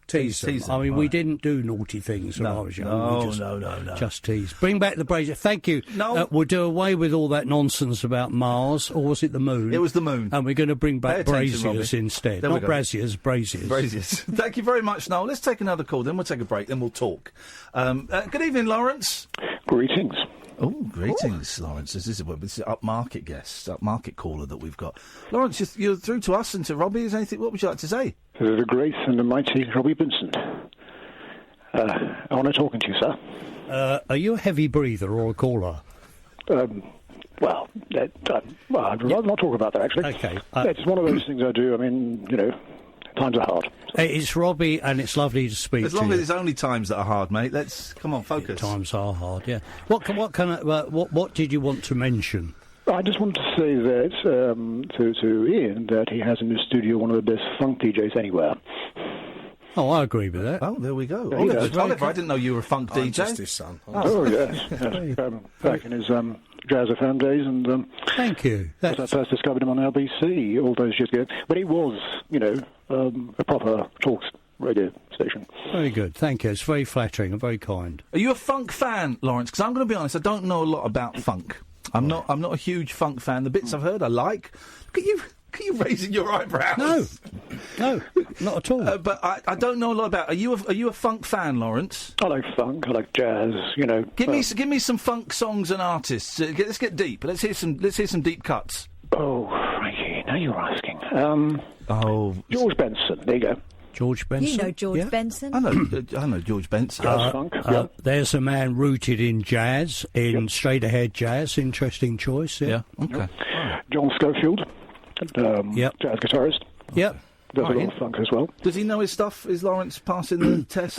H: I mean, we didn't do naughty things when I was young.
F: No.
H: Just tease. Bring back the brazier. Thank you.
F: No.
H: We'll do away with all that nonsense about Mars, or was it the moon?
F: It was the moon.
H: And we're going to bring back braziers
F: Robbie.
H: instead.
F: There
H: Not braziers, braziers.
F: Braziers. Thank you very much, Noel. Let's take another call, then we'll take a break, then we'll talk. Good evening, Lawrence.
L: Greetings.
F: Oh, greetings, Lawrence. This is an upmarket guest, upmarket caller that we've got. Lawrence, you're through to us and to Robbie. Is anything? What would you like to say?
L: The great and the mighty Robbie Vincent. I want to talk to you, sir.
H: Are you a heavy breather or a caller?
L: Well, I'd rather not talk about that, actually.
H: Okay.
L: It's one of those things I do. I mean, you know, times are hard.
H: It's Robbie, and it's lovely to speak to you.
F: As long as it's only times that are hard, mate. Come on, focus.
H: Times are hard, yeah. What did you want to mention?
L: I just wanted to say that to Ian that he has in his studio one of the best funk DJs anywhere.
H: Oh, I agree with that.
F: Oh, there we go.
L: Yeah,
F: Oliver, I didn't know you were a funk DJ.
D: I'm just his son.
L: Oh, yes. Back in his Jazz FM days, and
H: thank you.
L: I first discovered him on LBC all those years ago. But he was, you know, a proper talk radio station.
H: Very good, thank you. It's very flattering and very kind.
F: Are you a funk fan, Lawrence? Because I'm going to be honest, I don't know a lot about funk. I'm not a huge funk fan. The bits I've heard, I like. Look at you raising your eyebrows.
H: No, not at all.
F: But I don't know a lot about. Are you a funk fan, Lawrence?
L: I like funk. I like jazz. You know.
F: Give me some funk songs and artists. Let's get deep. Let's hear some deep cuts.
L: Oh, Frankie, now you're asking. George Benson. There you go.
H: George Benson.
G: You know George Benson.
F: I know George Benson.
L: Jazz funk.
H: There's a man rooted in jazz, straight ahead jazz. Interesting choice. Yeah.
F: Okay.
L: John Scofield. Jazz guitarist.
H: Yep.
L: Does a lot of funk as well.
F: Does he know his stuff? Is Lawrence passing the test?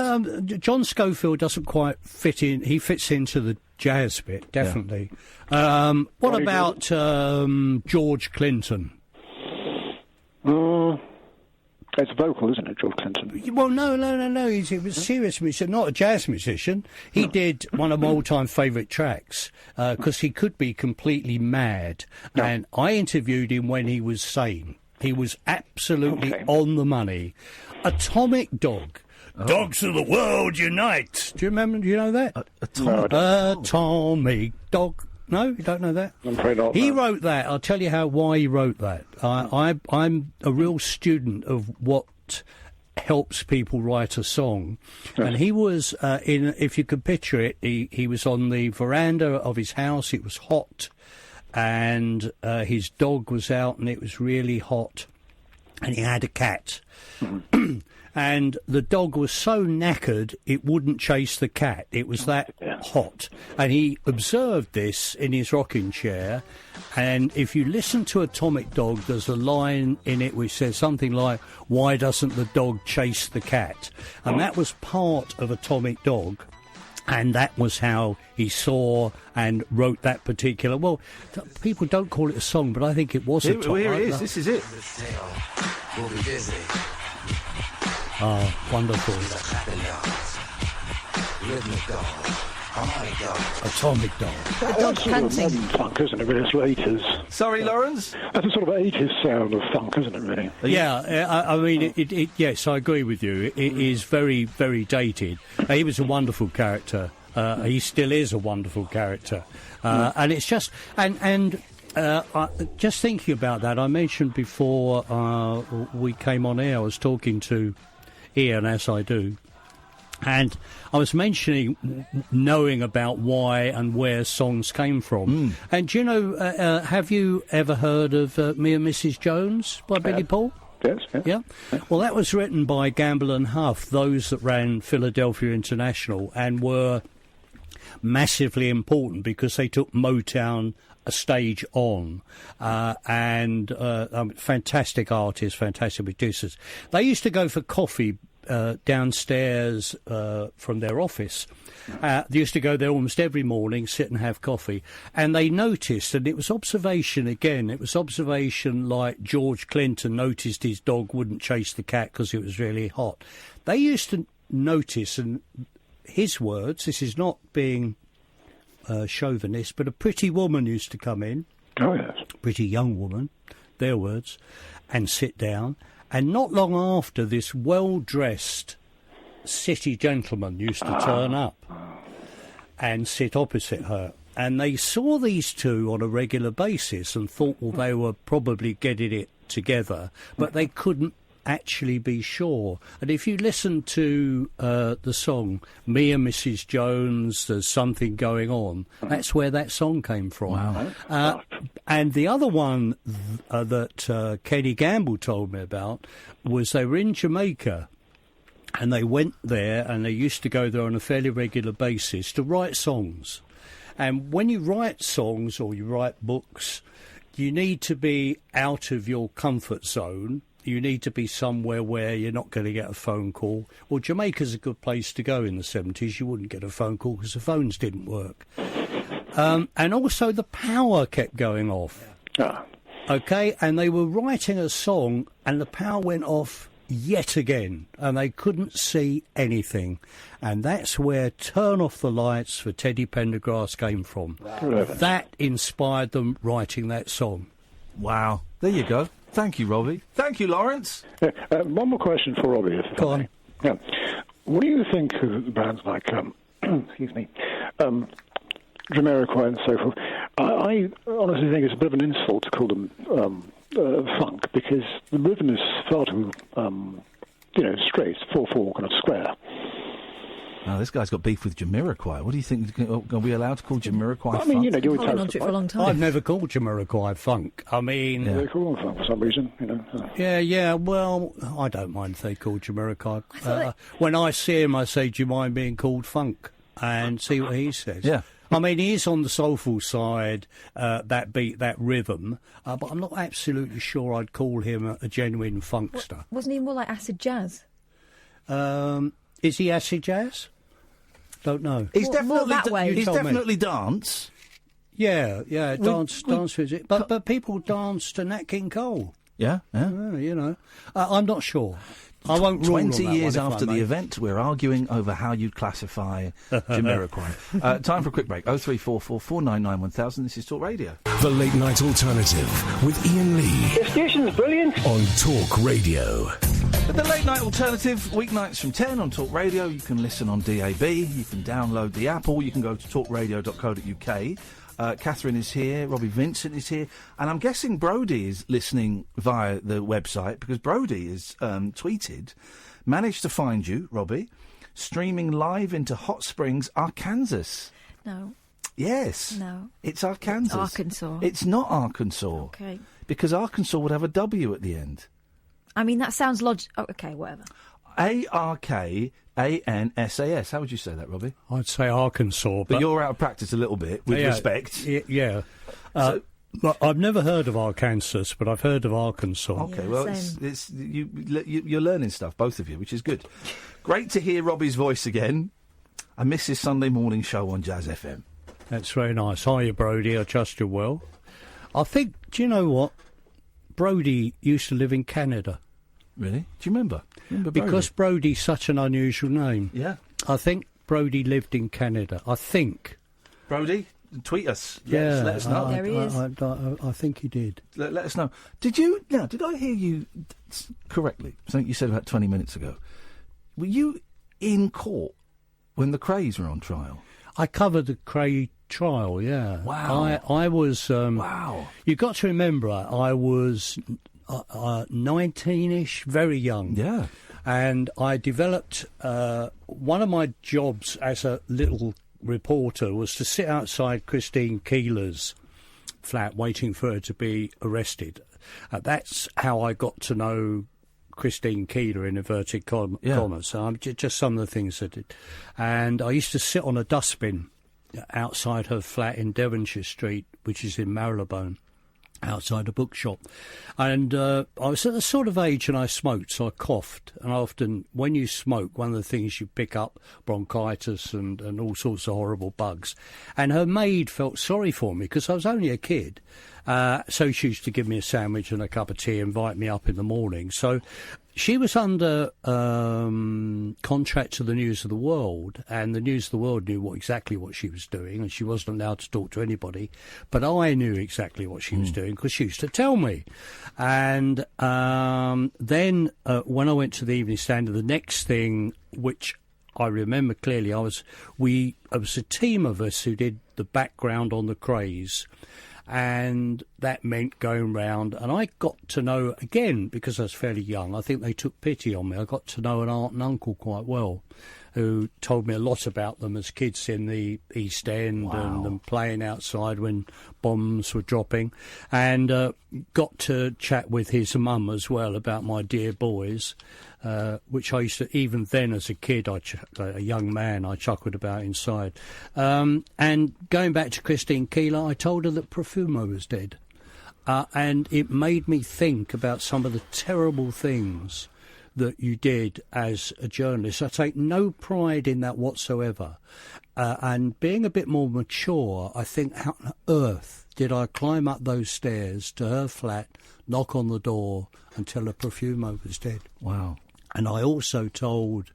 H: John Scofield doesn't quite fit in. He fits into the jazz bit, definitely. Yeah. What about George Clinton?
L: It's vocal, isn't it, George Clinton?
H: Well, no. He was a serious musician, not a jazz musician. He did one of my all-time favourite tracks, because he could be completely mad. No. And I interviewed him when he was sane. He was absolutely on the money. Atomic Dog. Oh. Dogs of the world unite. Do you remember? Do you know that? Atomic Dog. No, you don't know that?
L: I'm afraid not.
H: He wrote that. I'll tell you why he wrote that. I'm a real student of what helps people write a song. Yes. And he was, if you could picture it, he was on the veranda of his house. It was hot. And his dog was out, and it was really hot. And he had a cat. Mm-hmm. And the dog was so knackered it wouldn't chase the cat. It was that hot. And he observed this in his rocking chair. And if you listen to Atomic Dog, there's a line in it which says something like, "Why doesn't the dog chase the cat?" And that was part of Atomic Dog. And that was how he saw and wrote that particular... Well, people don't call it a song, but I think it was a top.
F: Here it is. This is it.
A: We'll be busy.
H: Oh, wonderful.
A: Rhythmic dog. Harmonic dog.
H: Atomic dog.
L: That's sort of modern funk, isn't it? Really, it's 80s.
F: Sorry, Lawrence?
L: That's a sort of 80s sound of funk, isn't it, really?
H: Yeah, I mean, yes, I agree with you. It is very, very dated. He was a wonderful character. He still is a wonderful character. And it's just... And just thinking about that, I mentioned before we came on air, I was talking to Iain, as I do, and I was mentioning knowing about why and where songs came from. And do you know, have you ever heard of Me and Mrs. Jones by Billy Paul?
L: Yes.
H: Yeah. Well, that was written by Gamble and Huff, those that ran Philadelphia International, and were massively important because they took Motown a stage on, and fantastic artists, fantastic producers. They used to go for coffee downstairs from their office. They used to go there almost every morning, sit and have coffee, and they noticed, and it was observation again, it was observation like George Clinton noticed his dog wouldn't chase the cat because it was really hot. They used to notice, and his words, this is not being chauvinist, but a pretty woman used to come in, pretty young woman, their words, and sit down. And not long after, this well-dressed city gentleman used to turn up and sit opposite her. And they saw these two on a regular basis and thought, well, they were probably getting it together, but they couldn't actually be sure. And if you listen to the song Me and Mrs. Jones, There's Something Going On, that's where that song came from. Wow. And the other one that Kenny Gamble told me about was they were in Jamaica, and they went there, and they used to go there on a fairly regular basis to write songs. And when you write songs or you write books, you need to be out of your comfort zone. You need to be somewhere where you're not going to get a phone call. Well, Jamaica's a good place to go in the 70s. You wouldn't get a phone call because the phones didn't work. And also the power kept going off. OK, and they were writing a song and the power went off yet again, and they couldn't see anything. And that's where Turn Off the Lights for Teddy Pendergrass came from. Wow. That inspired them writing that song.
F: Wow. There you go. Thank you, Robbie. Thank you, Lawrence.
L: One more question for Robbie.
H: Go on.
L: Yeah. What do you think of bands like, excuse me, Jamiroquai and so forth? I honestly think it's a bit of an insult to call them funk, because the rhythm is far too, straight, 4/4 kind of square.
F: Oh, this guy's got beef with Jamiroquai. What do you think? Are we allowed to call Jamiroquai funk?
G: You're holding on to it for a long time.
H: I've never called Jamiroquai funk. I mean...
L: They call them funk for some reason,
H: Yeah, well, I don't mind if they call Jamiroquai. When I see him, I say, do you mind being called funk? And see what he says.
F: Yeah.
H: I mean, he is on the soulful side, that beat, that rhythm, but I'm not absolutely sure I'd call him a genuine funkster.
G: Wasn't he more like acid jazz?
H: Is he acid jazz? Don't know.
F: He's
G: more that way.
F: He's definitely dance.
H: Yeah, dance music. But people dance to Nat King Cole.
F: Yeah.
H: I'm not sure. I won't rule
F: 20
H: on that
F: years
H: one,
F: after the event, we're arguing over how you'd classify Jamiroquai. Time for a quick break. 0344 499 1000. This is Talk Radio.
A: The Late Night Alternative with Iain Lee.
B: The station's brilliant.
A: On Talk Radio.
F: The Late Night Alternative, weeknights from 10 on Talk Radio. You can listen on DAB, you can download the app, or you can go to talkradio.co.uk. Catherine is here, Robbie Vincent is here, and I'm guessing Brodie is listening via the website, because Brodie has tweeted, managed to find you, Robbie, streaming live into Hot Springs, Arkansas.
G: No.
F: Yes.
G: No.
F: It's Arkansas.
G: It's Arkansas.
F: It's not Arkansas.
G: Okay.
F: Because Arkansas would have a W at the end.
G: I mean, that sounds logical. Oh, okay, whatever.
F: Arkansas. How would you say that, Robbie?
H: I'd say Arkansas.
F: But you're out of practice a little bit, with respect.
H: Yeah. I've never heard of Arkansas, but I've heard of Arkansas.
F: Okay, well, you're learning stuff, both of you, which is good. Great to hear Robbie's voice again. I miss his Sunday morning show on Jazz FM.
H: That's very nice. Hiya, Brodie. I trust you're well. I think, do you know what? Brodie used to live in Canada.
F: Really? Do you remember?
H: Because Brodie's such an unusual name.
F: Yeah.
H: I think Brodie lived in Canada. I think.
F: Brodie, tweet us.
H: Yeah,
F: Yes, let us know.
G: There he is.
H: I think he did.
F: Let us know. Did I hear you correctly? Something you said about 20 minutes ago. Were you in court when the Crays were on trial?
H: I covered the Cray trial, yeah.
F: Wow.
H: I was...
F: wow.
H: You've got to remember, I was 19-ish, very young.
F: Yeah.
H: And I developed... one of my jobs as a little reporter was to sit outside Christine Keeler's flat waiting for her to be arrested. That's how I got to know Christine Keeler, in inverted commas. Just some of the things I did. And I used to sit on a dustbin outside her flat in Devonshire Street, which is in Marylebone, outside a bookshop. And I was at the sort of age and I smoked, so I coughed. And often, when you smoke, one of the things you pick up bronchitis and all sorts of horrible bugs. And her maid felt sorry for me because I was only a kid. So she used to give me a sandwich and a cup of tea, invite me up in the morning. So she was under contract to the News of the World, and the News of the World knew exactly what she was doing, and she wasn't allowed to talk to anybody. But I knew exactly what she was doing because she used to tell me. And then when I went to the Evening Standard, the next thing, which I remember clearly, it was a team of us who did the background on the Crays. And that meant going round, and I got to know, again, because I was fairly young, I think they took pity on me. I got to know an aunt and uncle quite well, who told me a lot about them as kids in the East End and them playing outside when bombs were dropping, and got to chat with his mum as well about my dear boys, which I used to, even then as a kid, a young man, I chuckled about inside. And going back to Christine Keeler, I told her that Profumo was dead. And it made me think about some of the terrible things that you did as a journalist. I take no pride in that whatsoever. And being a bit more mature, I think, how on earth did I climb up those stairs to her flat, knock on the door, and tell her Profumo was dead?
F: Wow.
H: And I also told,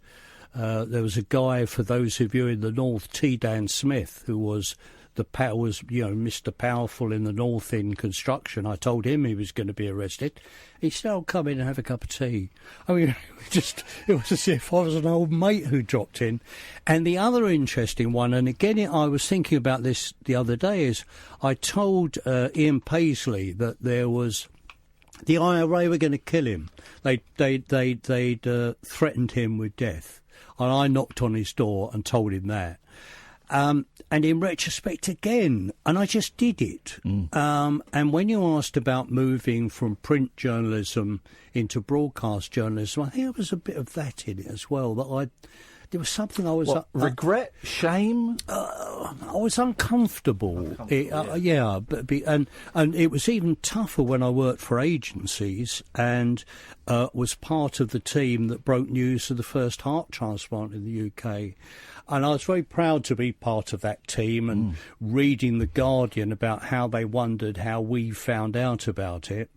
H: there was a guy, for those of you in the North, T. Dan Smith, who was Mr. Powerful in the North in construction. I told him he was going to be arrested. He said, "I'll come in and have a cup of tea." I mean, it was as if I was an old mate who dropped in. And the other interesting one, and again, I was thinking about this the other day, is I told Ian Paisley that there was... the IRA were going to kill him. They'd threatened him with death. And I knocked on his door and told him that. And in retrospect again, and I just did it. And when you asked about moving from print journalism into broadcast journalism, I think there was a bit of that in it as well. There was something I was...
F: regret? Shame?
H: I was uncomfortable. And it was even tougher when I worked for agencies and was part of the team that broke news of the first heart transplant in the UK. And I was very proud to be part of that team and reading The Guardian about how they wondered how we found out about it,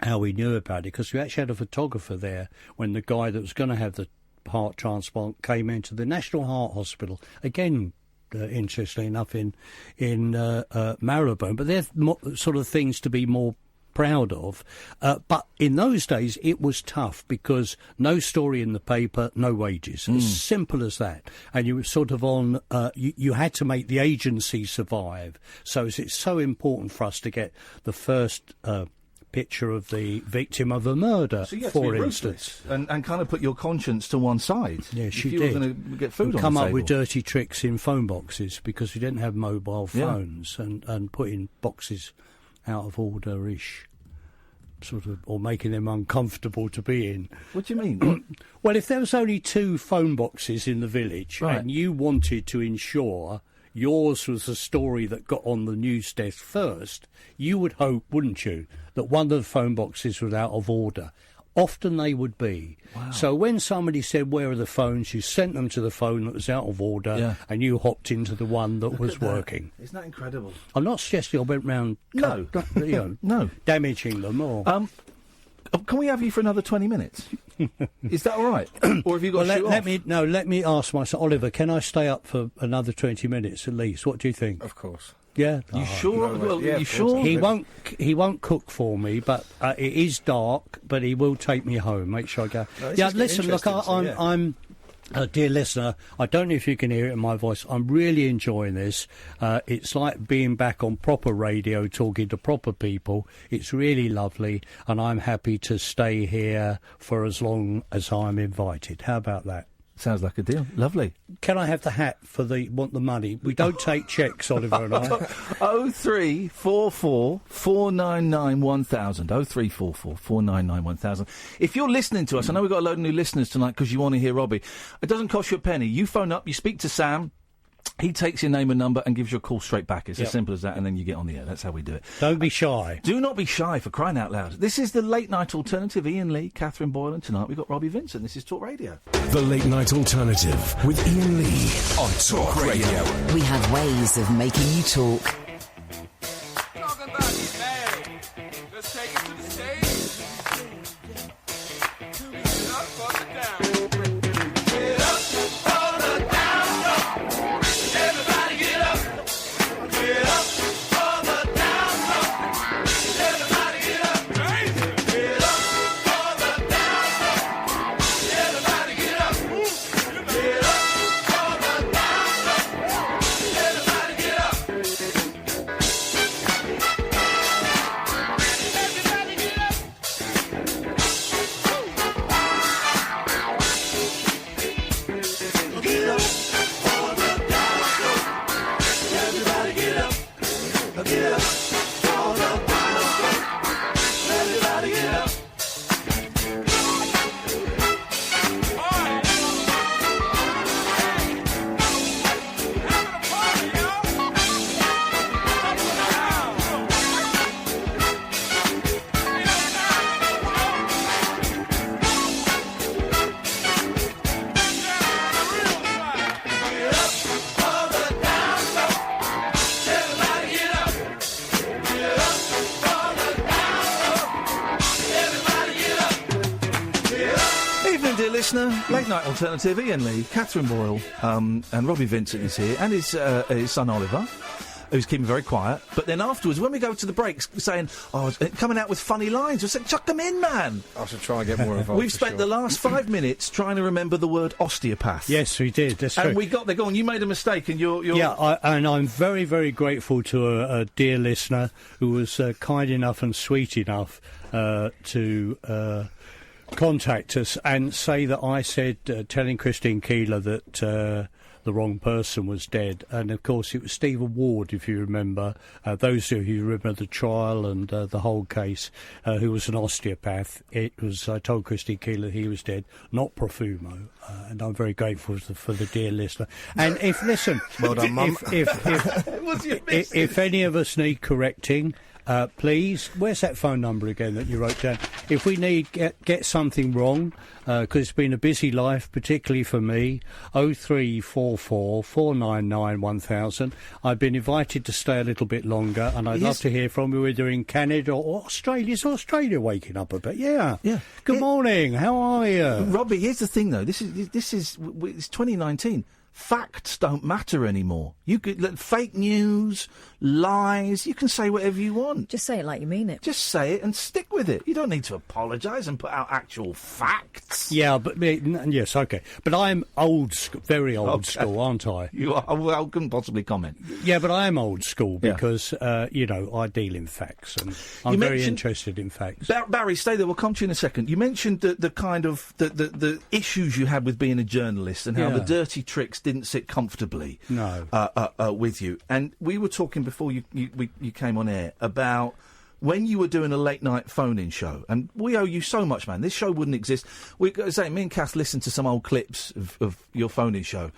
H: how we knew about it, because we actually had a photographer there when the guy that was going to have the heart transplant came into the National Heart Hospital. Again, interestingly enough, in Marylebone. But they're sort of things to be more proud of. But in those days, it was tough because no story in the paper, no wages. As simple as that. And you were sort of on... you had to make the agency survive. So it's so important for us to get the first... picture of the victim of a murder,
F: so
H: for instance,
F: and kind of put your conscience to one side.
H: Yes,
F: you
H: did.
F: Were going to get food on
H: come
F: the
H: up
F: table.
H: with dirty tricks in phone boxes because we didn't have mobile phones, and putting boxes out of order-ish, sort of, or making them uncomfortable to be in.
F: What do you mean?
H: Well, if there was only 2 phone boxes in the village,
F: right,
H: and you wanted to ensure yours was the story that got on the news desk first, you would hope, wouldn't you, that one of the phone boxes was out of order. Often they would be.
F: Wow.
H: So when somebody said, where are the phones, you sent them to the phone that was out of order, and you hopped into the one that was working.
F: Isn't that incredible?
H: I'm not suggesting I went round
F: No.
H: damaging them or...
F: Can we have you for another 20 minutes? Is that all right? Or have you got to shoot off?
H: Let me ask myself, Oliver, can I stay up for another 20 minutes at least? What do you think?
D: Of course.
H: Yeah,
F: you sure? You sure?
H: He won't cook for me, but it is dark. But he will take me home. Make sure I go. Listen, look, I'm. Dear listener, I don't know if you can hear it in my voice. I'm really enjoying this. It's like being back on proper radio, talking to proper people. It's really lovely, and I'm happy to stay here for as long as I'm invited. How about that?
F: Sounds like a deal. Lovely.
H: Can I have the hat for want the money? We don't take cheques, Oliver and I.
F: 0344 499 1000. 0344 499 1000. If you're listening to us, I know we've got a load of new listeners tonight because you want to hear Robbie. It doesn't cost you a penny. You phone up, you speak to Sam. He takes your name and number and gives you a call straight back. It's as simple as that, and then you get on the air. That's how we do it.
H: Don't be shy.
F: Do not be shy, for crying out loud. This is the Late Night Alternative. Iain Lee, Catherine Boyle, and tonight we've got Robbie Vincent. This is Talk Radio.
A: The Late Night Alternative with Iain Lee on Talk Radio.
M: We have ways of making you talk.
N: Talking about getting married. Let's take it to the stage. Get up for the down. Get up for the down low. Everybody get up. Get up for the down low. Everybody get up. Get up for the down low. Everybody get up. Get up for the down low. Everybody get up. Everybody get up. Get up for the down low. Everybody get up. Get up for the down low. Everybody get up.
F: Evening, dear listener. Late Night Alternative. Iain Lee, Catherine Boyle, and Robbie Vincent is here, and his son Oliver, who's keeping very quiet. But then afterwards, when we go to the breaks, saying, coming out with funny lines, we said, chuck them in, man.
D: I should try and get more involved.
F: We've spent the last 5 minutes trying to remember the word osteopath.
H: Yes, we did. That's
F: and
H: true.
F: we got there. Go on, you made a mistake, and you're...
H: Yeah, and I'm very, very grateful to a dear listener who was kind enough and sweet enough to contact us and say that I said, telling Christine Keeler that the wrong person was dead. And, of course, it was Stephen Ward, if you remember, those of you who remember the trial and the whole case, who was an osteopath. I told Christine Keeler he was dead, not Profumo. And I'm very grateful for the dear listener. And
D: Well done, Mum.
H: If any of us need correcting, please, where's that phone number again that you wrote down? If we need get something wrong, because it's been a busy life, particularly for me, 0344 499 1000. I've been invited to stay a little bit longer, and I'd love to hear from you, either in Canada or Australia. Is Australia waking up a bit? Yeah. Good morning. How are you?
F: Robbie, here's the thing, though. It's 2019. Facts don't matter anymore. You could fake news, lies. You can say whatever you want.
G: Just say it like you mean it.
F: Just say it and stick with it. You don't need to apologise and put out actual facts.
H: Yeah, but yes, okay. But I'm old, very old school, aren't I?
F: You are. Well, I couldn't possibly comment.
H: Yeah, but I am old school because I deal in facts, and I'm very interested in facts.
F: Barry, stay there. We'll come to you in a second. You mentioned the kind of the issues you had with being a journalist and how the dirty tricks didn't sit comfortably with you. And we were talking before you came on air about when you were doing a late night phone-in show, and we owe you so much, man. This show wouldn't exist. Me and Kath listened to some old clips of your phone-in show.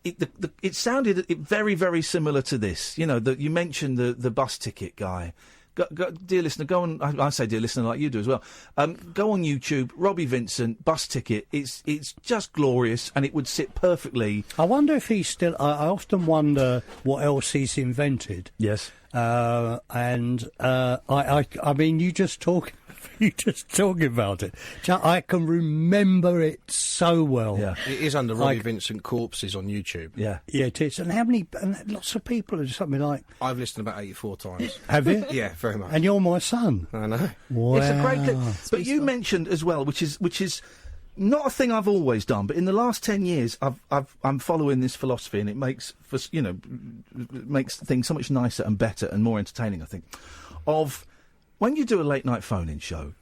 F: It sounded very, very similar to this. You know, you mentioned the bus ticket guy dear listener, go on. I say dear listener like you do as well. Go on YouTube, Robbie Vincent, Bus Ticket. It's just glorious, and it would sit perfectly.
H: I wonder if he's still. I often wonder what else he's invented.
F: Yes.
H: I mean, you just talking about it. I can remember it so well.
O: Yeah. It is under Robbie Vincent Corpses on YouTube.
F: Yeah.
H: Yeah, it is. And how many? And lots of people are something like.
O: I've listened about 84 times.
H: Have you?
O: Yeah, very much.
H: And you're my son.
O: I know.
H: Wow.
F: It's a great clip. But you mentioned as well, which is not a thing I've always done, but in the last 10 years, I'm following this philosophy, and it makes things so much nicer and better and more entertaining, I think. Of when you do a late night phone-in show,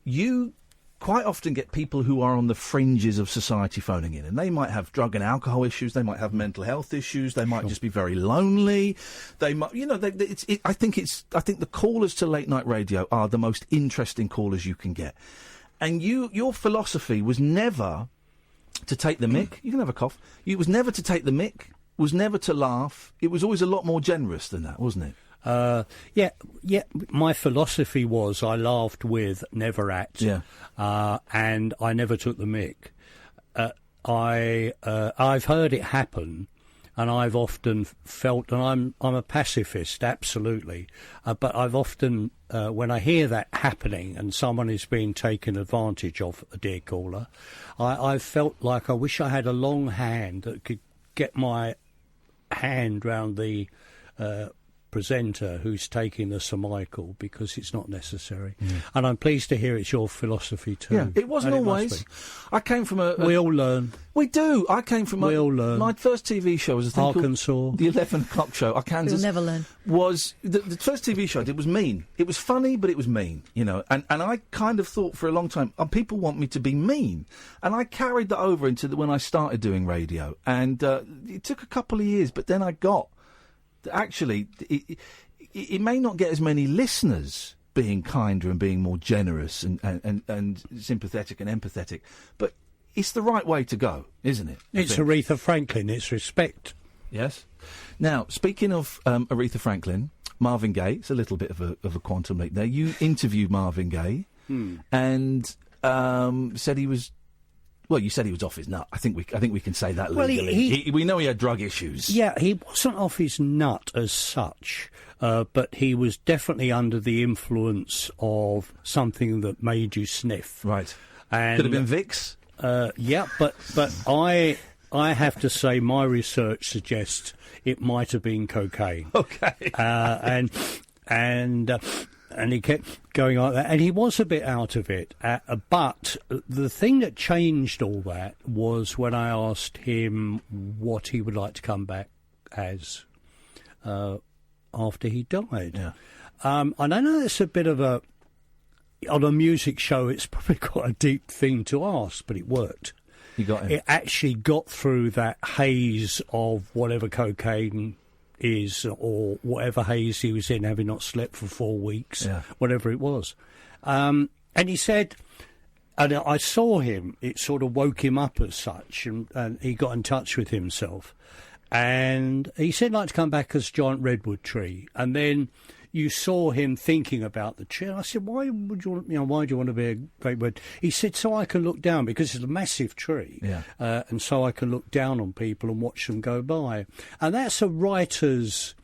F: you quite often get people who are on the fringes of society phoning in, and they might have drug and alcohol issues, they might have mental health issues, they might just be very lonely. They might, I think the callers to late night radio are the most interesting callers you can get. And your philosophy was never to take the mick. You can have a cough. It was never to take the mick. Was never to laugh. It was always a lot more generous than that, wasn't it?
H: Yeah. My philosophy was I laughed with, never at.
F: Yeah.
H: And I never took the mick. I've heard it happen, and I've often felt, and I'm a pacifist, absolutely. But I've often, when I hear that happening and someone is being taken advantage of, a dear caller, I've felt like I wish I had a long hand that could get my hand round the presenter who's taking the Sir Michael, because it's not necessary. And I'm pleased to hear it's your philosophy too.
F: Yeah, it wasn't always. I came from a...
H: We all learn.
F: We do. I came from...
H: We all learn.
F: My first TV show was a thing
H: Arkansas.
F: called the 11 o'clock show. Arkansas.
G: You'll never learn.
F: Was the first TV show I did was mean. It was funny, but it was mean, and I kind of thought for a long time, people want me to be mean. And I carried that over into when I started doing radio. And it took a couple of years, but then I got... Actually, it may not get as many listeners being kinder and being more generous and sympathetic and empathetic, but it's the right way to go, isn't it?
H: It's Aretha Franklin, it's respect.
F: Yes. Now, speaking of Aretha Franklin, Marvin Gaye, it's a little bit of a quantum leap there. You interviewed Marvin Gaye and said he was... Well, you said he was off his nut. I think we can say that legally. We know he had drug issues.
H: Yeah, he wasn't off his nut as such, but he was definitely under the influence of something that made you sniff.
F: Right.
H: And,
F: could have been Vicks.
H: Yeah, but I have to say my research suggests it might have been cocaine.
F: Okay.
H: And he kept going like that, and he was a bit out of it. But the thing that changed all that was when I asked him what he would like to come back as after he died.
F: Yeah.
H: And I know it's a bit of a... On a music show, it's probably quite a deep thing to ask, but it worked.
F: You got him.
H: It actually got through that haze of whatever cocaine is, or whatever haze he was in, having not slept for 4 weeks, whatever it was. And he said, and I saw him, it sort of woke him up as such, and he got in touch with himself. And he said, I'd like to come back as Giant Redwood Tree. And then you saw him thinking about the tree. I said, why would you want, why do you want to be a great bird? He said, so I can look down, because it's a massive tree.
F: Yeah.
H: And so I can look down on people and watch them go by. And that's a writer's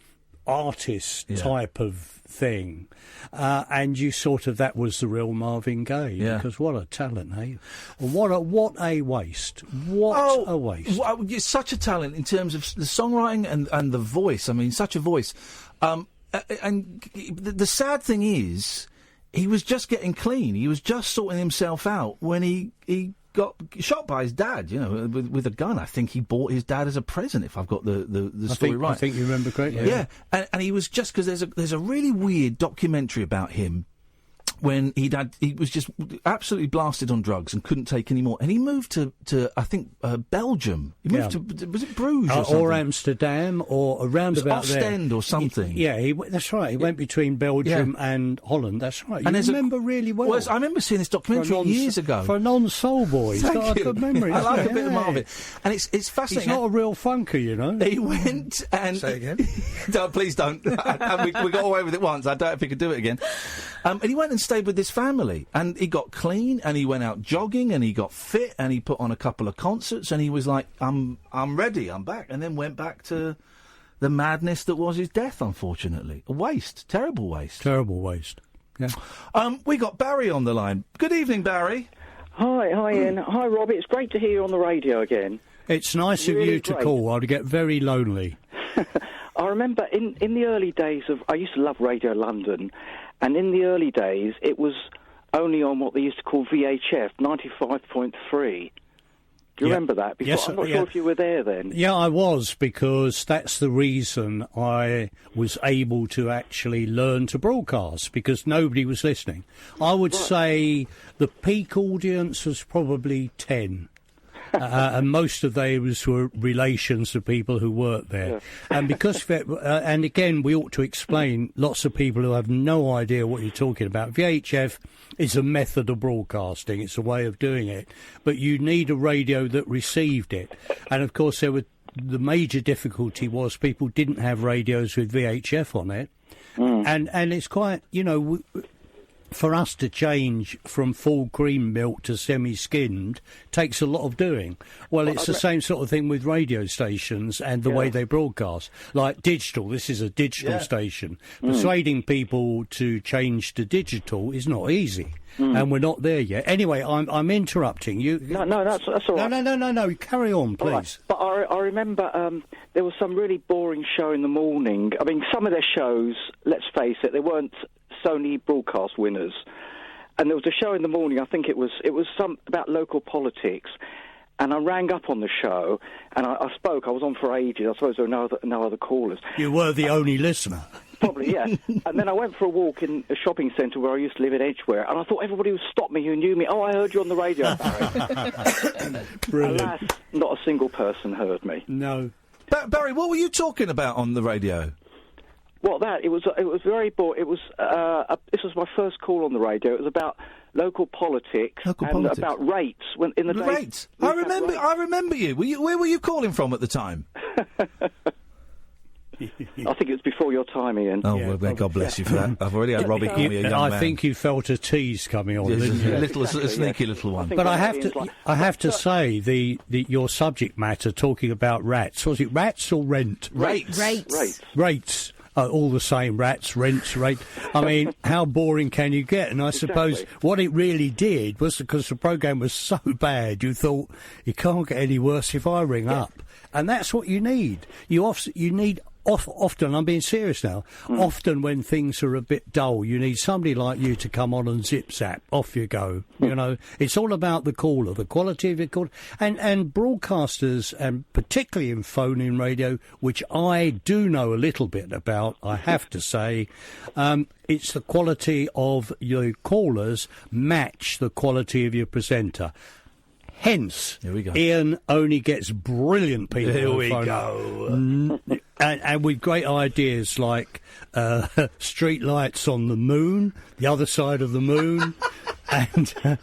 H: artist type of thing. And you sort of, that was the real Marvin Gaye. Because what a talent, hey? What a waste. What a waste.
F: Well, such a talent in terms of the songwriting and the voice. I mean, such a voice. And the sad thing is, he was just getting clean. He was just sorting himself out when he got shot by his dad, with a gun. I think he bought his dad as a present, if I've got the story right.
H: I think you remember correctly.
F: Yeah. And he was just... Because there's a really weird documentary about him when he was just absolutely blasted on drugs and couldn't take any more. And he moved to I think, Belgium. He moved to, was it Bruges or something?
H: Or Amsterdam, or around about there.
F: Ostend or something.
H: That's right. He went between Belgium and Holland. That's right. You remember really well.
F: I remember seeing this documentary years ago.
H: For a non-soul boy. He's got a good memory.
F: I like a bit of Marvin. And it's fascinating.
H: He's not a real funker, you know.
F: He went and...
O: Say again?
F: No, please don't. And we got away with it once. I doubt if he could do it again. And he went and stayed with this family, and he got clean, and he went out jogging, and he got fit, and he put on a couple of concerts, and he was like, I'm ready, I'm back, and then went back to the madness that was his death, unfortunately. A waste. Terrible waste.
H: Terrible waste. Yeah.
F: We got Barry on the line. Good evening, Barry.
P: Hi, Ian. Hi, Robbie. It's great to hear you on the radio again.
H: It's nice of you to call. I'd get very lonely.
P: I remember in the early days I used to love Radio London, and in the early days it was only on what they used to call VHF, 95.3. Do you remember that?
H: Yes,
P: I'm not sure if you were there then.
H: Yeah, I was, because that's the reason I was able to actually learn to broadcast, because nobody was listening. I would say the peak audience was probably 10. And most of those were relations to people who worked there. Yeah. And because, and again, we ought to explain, lots of people who have no idea what you're talking about. VHF is a method of broadcasting. It's a way of doing it. But you need a radio that received it. And, of course, the major difficulty was people didn't have radios with VHF on it. And it's quite, for us to change from full cream milk to semi-skimmed takes a lot of doing. Well, it's the same sort of thing with radio stations and the way they broadcast. Like digital, this is a digital station. Persuading people to change to digital is not easy. And we're not there yet. Anyway, I'm interrupting you.
P: No, that's all right.
H: No. Carry on, please.
P: Right. But I remember there was some really boring show in the morning. I mean, some of their shows, let's face it, they weren't Sony broadcast winners. And there was a show in the morning, I think it was some about local politics. And I rang up on the show, and I spoke. I was on for ages. I suppose there were no other callers.
H: You were the only listener.
P: Probably, yeah. And then I went for a walk in a shopping centre where I used to live in Edgware, and I thought everybody would stop me who knew me. Oh, I heard you on the radio, Barry.
H: Brilliant.
P: Alas, not a single person heard me.
H: No.
F: Barry, what were you talking about on the radio?
P: Well, it was very boring. It was this was my first call on the radio. It was about local politics and about rates. In the
F: rates. I remember you. Where were you calling from at the time?
P: I think it was before your time, Ian.
F: Oh, well, God bless you for that. I've already had Robbie call me a young man.
H: I think you felt a tease coming on, didn't you?
F: A sneaky little one.
H: But I have to say, your subject matter, talking about rats, was it rats or rent? Rates. All the same, rats, rents, rate. I mean, how boring can you get? And I suppose what it really did was, because the programme was so bad, you thought, it can't get any worse if I ring up. And that's what you need. You need... Often, I'm being serious now, often when things are a bit dull, you need somebody like you to come on and zip-zap, off you go. It's all about the caller, the quality of your caller. And broadcasters, and particularly in phone-in radio, which I do know a little bit about, I have to say, it's the quality of your callers match the quality of your presenter. Hence,
F: here we go.
H: Iain only gets brilliant people.
F: Here we go.
H: And with great ideas like street lights on the moon, the other side of the moon, and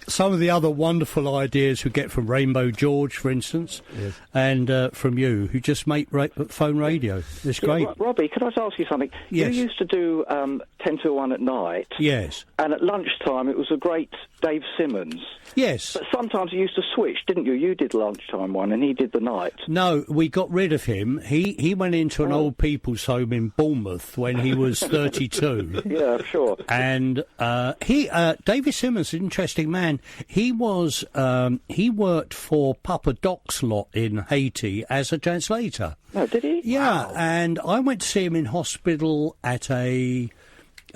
H: some of the other wonderful ideas we get from Rainbow George, for instance, and from you, who just make phone radio. It's great.
P: Robbie, could I just ask you something?
H: Yes.
P: You used to do 10 to 1 at night.
H: Yes.
P: And at lunchtime, it was a great Dave Simmons.
H: Yes.
P: But sometimes you used to switch, didn't you? You did the lunchtime one, and he did the night.
H: No, we got rid of him. He went into an old people's home in Bournemouth when he was 32.
P: Yeah, sure.
H: And David Simmons, an interesting man. He worked for Papa Doc's lot in Haiti as a translator.
P: Oh, did he?
H: Yeah,
P: wow.
H: And I went to see him in hospital at a...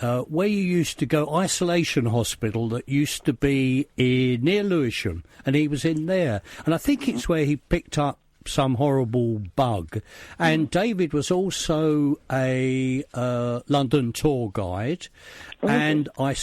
H: where you used to go, isolation hospital that used to be near Lewisham, and he was in there. And I think it's where he picked up some horrible bug. And David was also a London tour guide, and I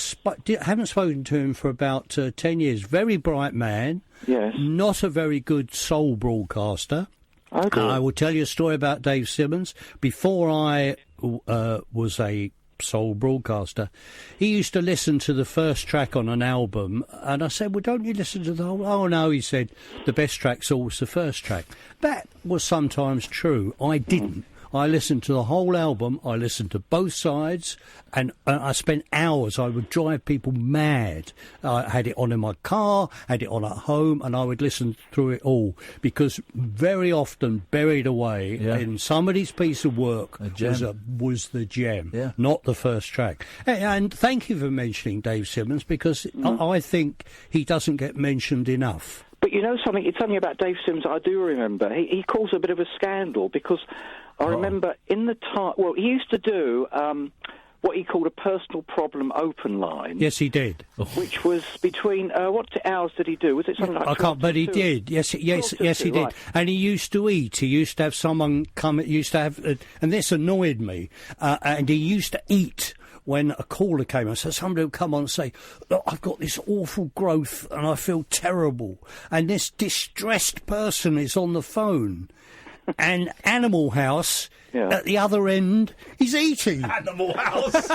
H: haven't spoken to him for about 10 years. Very bright man.
P: Yes.
H: Not a very good soul broadcaster.
P: Okay.
H: I will tell you a story about Dave Simmons. Before I was a soul broadcaster, he used to listen to the first track on an album, and I said, well, don't you listen to the whole... Oh, no, he said, the best track's always the first track. That was sometimes true. I didn't. I listened to the whole album, I listened to both sides, and I spent hours. I would drive people mad. I had it on in my car, had it on at home, and I would listen through it all, because very often buried away in somebody's piece of work was the gem, not the first track. And thank you for mentioning Dave Simmons, because I think he doesn't get mentioned enough.
P: But you know something? It's something about Dave Simmons I do remember. He caused a bit of a scandal, because I remember in the time... Well, he used to do what he called a personal problem open line.
H: Yes, he did.
P: Which was between... what hours did he do? Was it something like...
H: I can't... But he did. Yes, he did.
P: Right.
H: And he used to eat. He used to have someone come... He used to have... and this annoyed me. And he used to eat... When a caller came on, so somebody would come on and say, look, I've got this awful growth and I feel terrible. And this distressed person is on the phone. And Animal House, at the other end, is eating.
F: Animal House.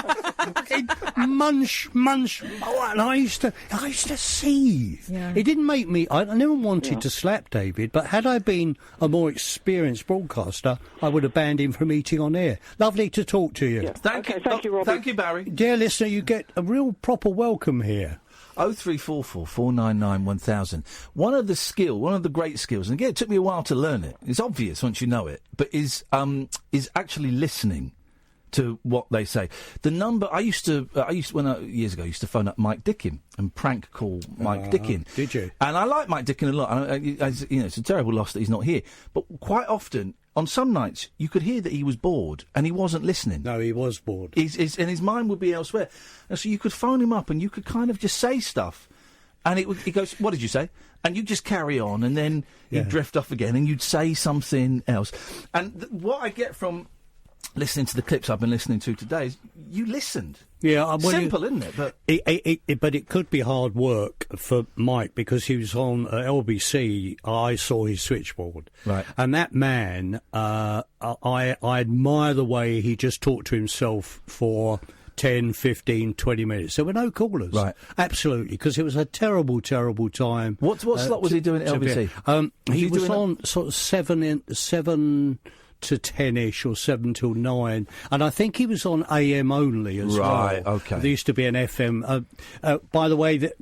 H: munch. And I used to seethe.
G: Yeah.
H: It didn't make me... I never wanted to slap David, but had I been a more experienced broadcaster, I would have banned him from eating on air. Lovely to talk to you.
P: Yeah. Thank you, Robbie.
F: Thank you, Barry.
H: Dear listener, you get a real proper welcome here.
F: 0344 499 1000. One of the great skills, and again, it took me a while to learn it. It's obvious once you know it, but is actually listening to what they say. The number years ago, I used to phone up Mike Dickin and prank call Mike Dickin.
H: Did you?
F: And I like Mike Dickin a lot. It's a terrible loss that he's not here. But quite often, on some nights, you could hear that he was bored and he wasn't listening.
H: No, he was bored.
F: And his mind would be elsewhere. And so you could phone him up and you could kind of just say stuff. And he goes, what did you say? And you just carry on, and then you'd drift off again and you'd say something else. And what I get from listening to the clips I've been listening to today is you listened.
H: Yeah,
F: simple, isn't it?
H: But it could be hard work for Mike, because he was on LBC. I saw his switchboard,
F: right?
H: And that man, I admire the way he just talked to himself for 10, 15, 20 minutes. There were no callers,
F: right?
H: Absolutely, because it was a terrible, terrible time.
F: What slot was he doing at LBC?
H: He was on sort of 7 to 10-ish or 7 till 9, and I think he was on AM only as well.
F: Right, okay.
H: There used to be an FM. By the way, the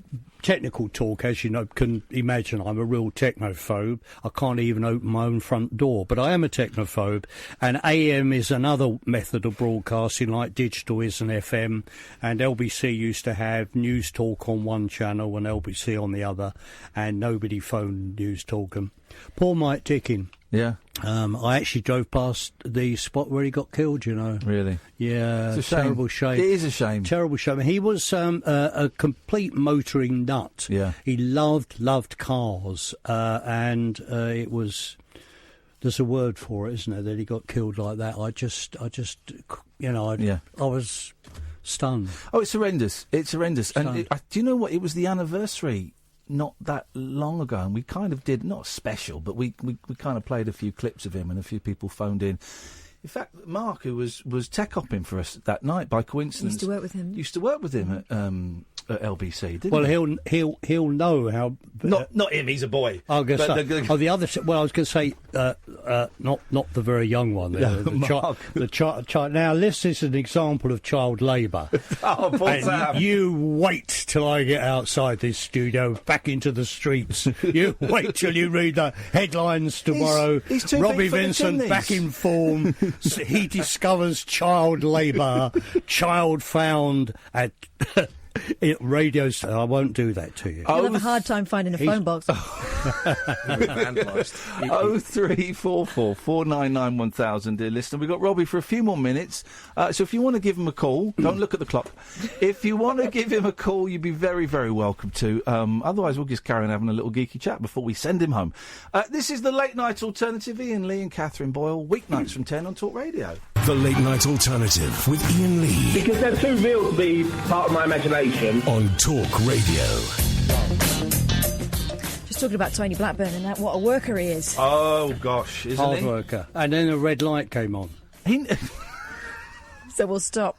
H: technical talk, as you know, can imagine, I'm a real technophobe. I can't even open my own front door, but I am a technophobe. And AM is another method of broadcasting, like digital is an FM. And LBC used to have news talk on one channel and LBC on the other, and nobody phoned news talk. And poor Mike Dickin.
F: Yeah.
H: I actually drove past the spot where he got killed, you know.
F: Really?
H: Yeah,
F: it's a shame.
H: Terrible shame.
F: It is a shame.
H: Terrible shame. He was a complete motoring nut.
F: Yeah.
H: He loved cars, and it was... There's a word for it, isn't there, that he got killed like that. I was stunned.
F: Oh, it's horrendous. It's horrendous. And do you know what? It was the anniversary not that long ago, and we kind of did, not special, but we kind of played a few clips of him, and a few people phoned in. In fact, Mark, who was tech opping for us that night by coincidence,
G: Used to work with him
F: at LBC, didn't he?
H: Well, he'll know how.
F: Not him. He's a boy.
H: I was going to say. The other. Well, I was going to say not the very young one. There, the child. Now, this is an example of child labour.
F: Oh, poor Sam.
H: You wait till I get outside this studio, back into the streets. You wait till you read the headlines tomorrow.
F: He's too
H: Robbie
F: big for
H: Vincent
F: the
H: back in form. He discovers child labour. Child found at Radios, I won't do that to you.
G: You'll have a hard time finding a phone box.
F: 0344 499 1000, dear listener. We've got Robbie for a few more minutes. So if you want to give him a call, don't look at the clock. If you want to give him a call, you'd be very, very welcome to. Otherwise, we'll just carry on having a little geeky chat before we send him home. This is the Late Night Alternative. Ian Lee and Catherine Boyle, weeknights from 10 on Talk Radio.
A: The Late Night Alternative with Iain Lee.
Q: Because they're too real to be part of my imagination.
A: On Talk Radio.
G: Just talking about Tony Blackburn and that, what a worker he is.
F: Oh, gosh, isn't
H: Hard
F: he?
H: worker. And then a red light came on.
G: So we'll stop.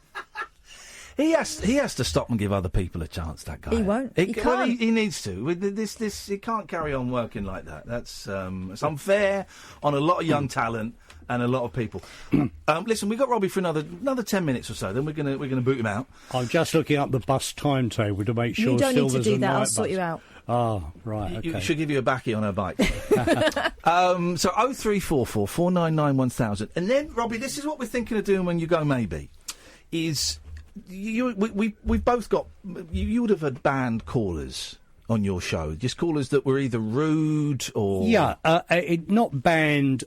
F: He has to stop and give other people a chance, that guy.
G: He won't. He
F: Well,
G: can't.
F: he needs to. With this, he can't carry on working like that. That's it's unfair on a lot of young talent and a lot of people. Listen, we've got Robbie for another 10 minutes or so. Then we're gonna boot him out.
H: I'm just looking up the bus timetable to make sure.
G: You don't need to
H: Silver's
G: do
H: a
G: that. I'll
H: night
G: sort
H: bus.
G: you out.
H: Oh, right. Okay.
F: You should give you a backie on her bike. So 0344 499 1000. And then, Robbie, this is what we're thinking of doing when you go. Maybe is. We've both got. You would have had banned callers on your show, just callers that were either rude or
H: not banned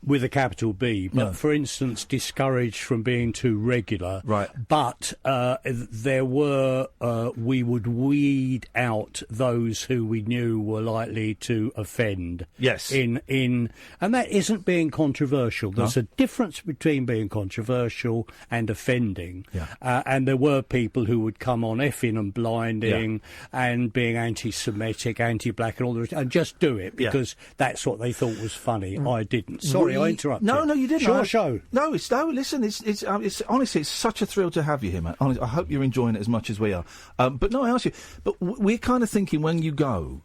H: with a capital B, but
F: No.
H: for instance, discouraged from being too regular.
F: Right.
H: But there were we would weed out those who we knew were likely to offend.
F: Yes.
H: And that isn't being controversial. There's a difference between being controversial and offending.
F: Yeah.
H: And there were people who would come on effing and blinding and being anti-Semitic, anti-black, and all the rest, and just do it because that's what they thought was funny. I didn't. Sorry, I interrupted.
F: No, you didn't.
H: Your show.
F: No, listen, it's honestly, it's such a thrill to have you here, man. Honestly, I hope you're enjoying it as much as we are. But no, I ask you, but we're kind of thinking when you go,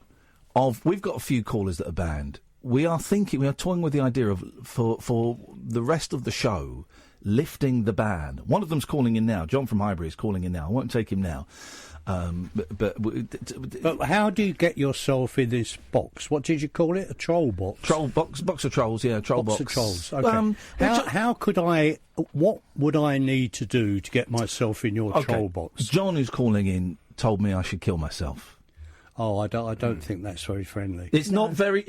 F: we've got a few callers that are banned. We are toying with the idea of for the rest of the show lifting the ban. One of them's calling in now. John from Highbury is calling in now. I won't take him now.
H: But how do you get yourself in this box? What did you call it? A troll box?
F: Troll box of trolls, yeah, troll box.
H: Box of trolls, okay. How could I... What would I need to do to get myself in your troll box?
F: John, who's calling in, told me I should kill myself.
H: Oh, I don't think that's very friendly.
F: It's not very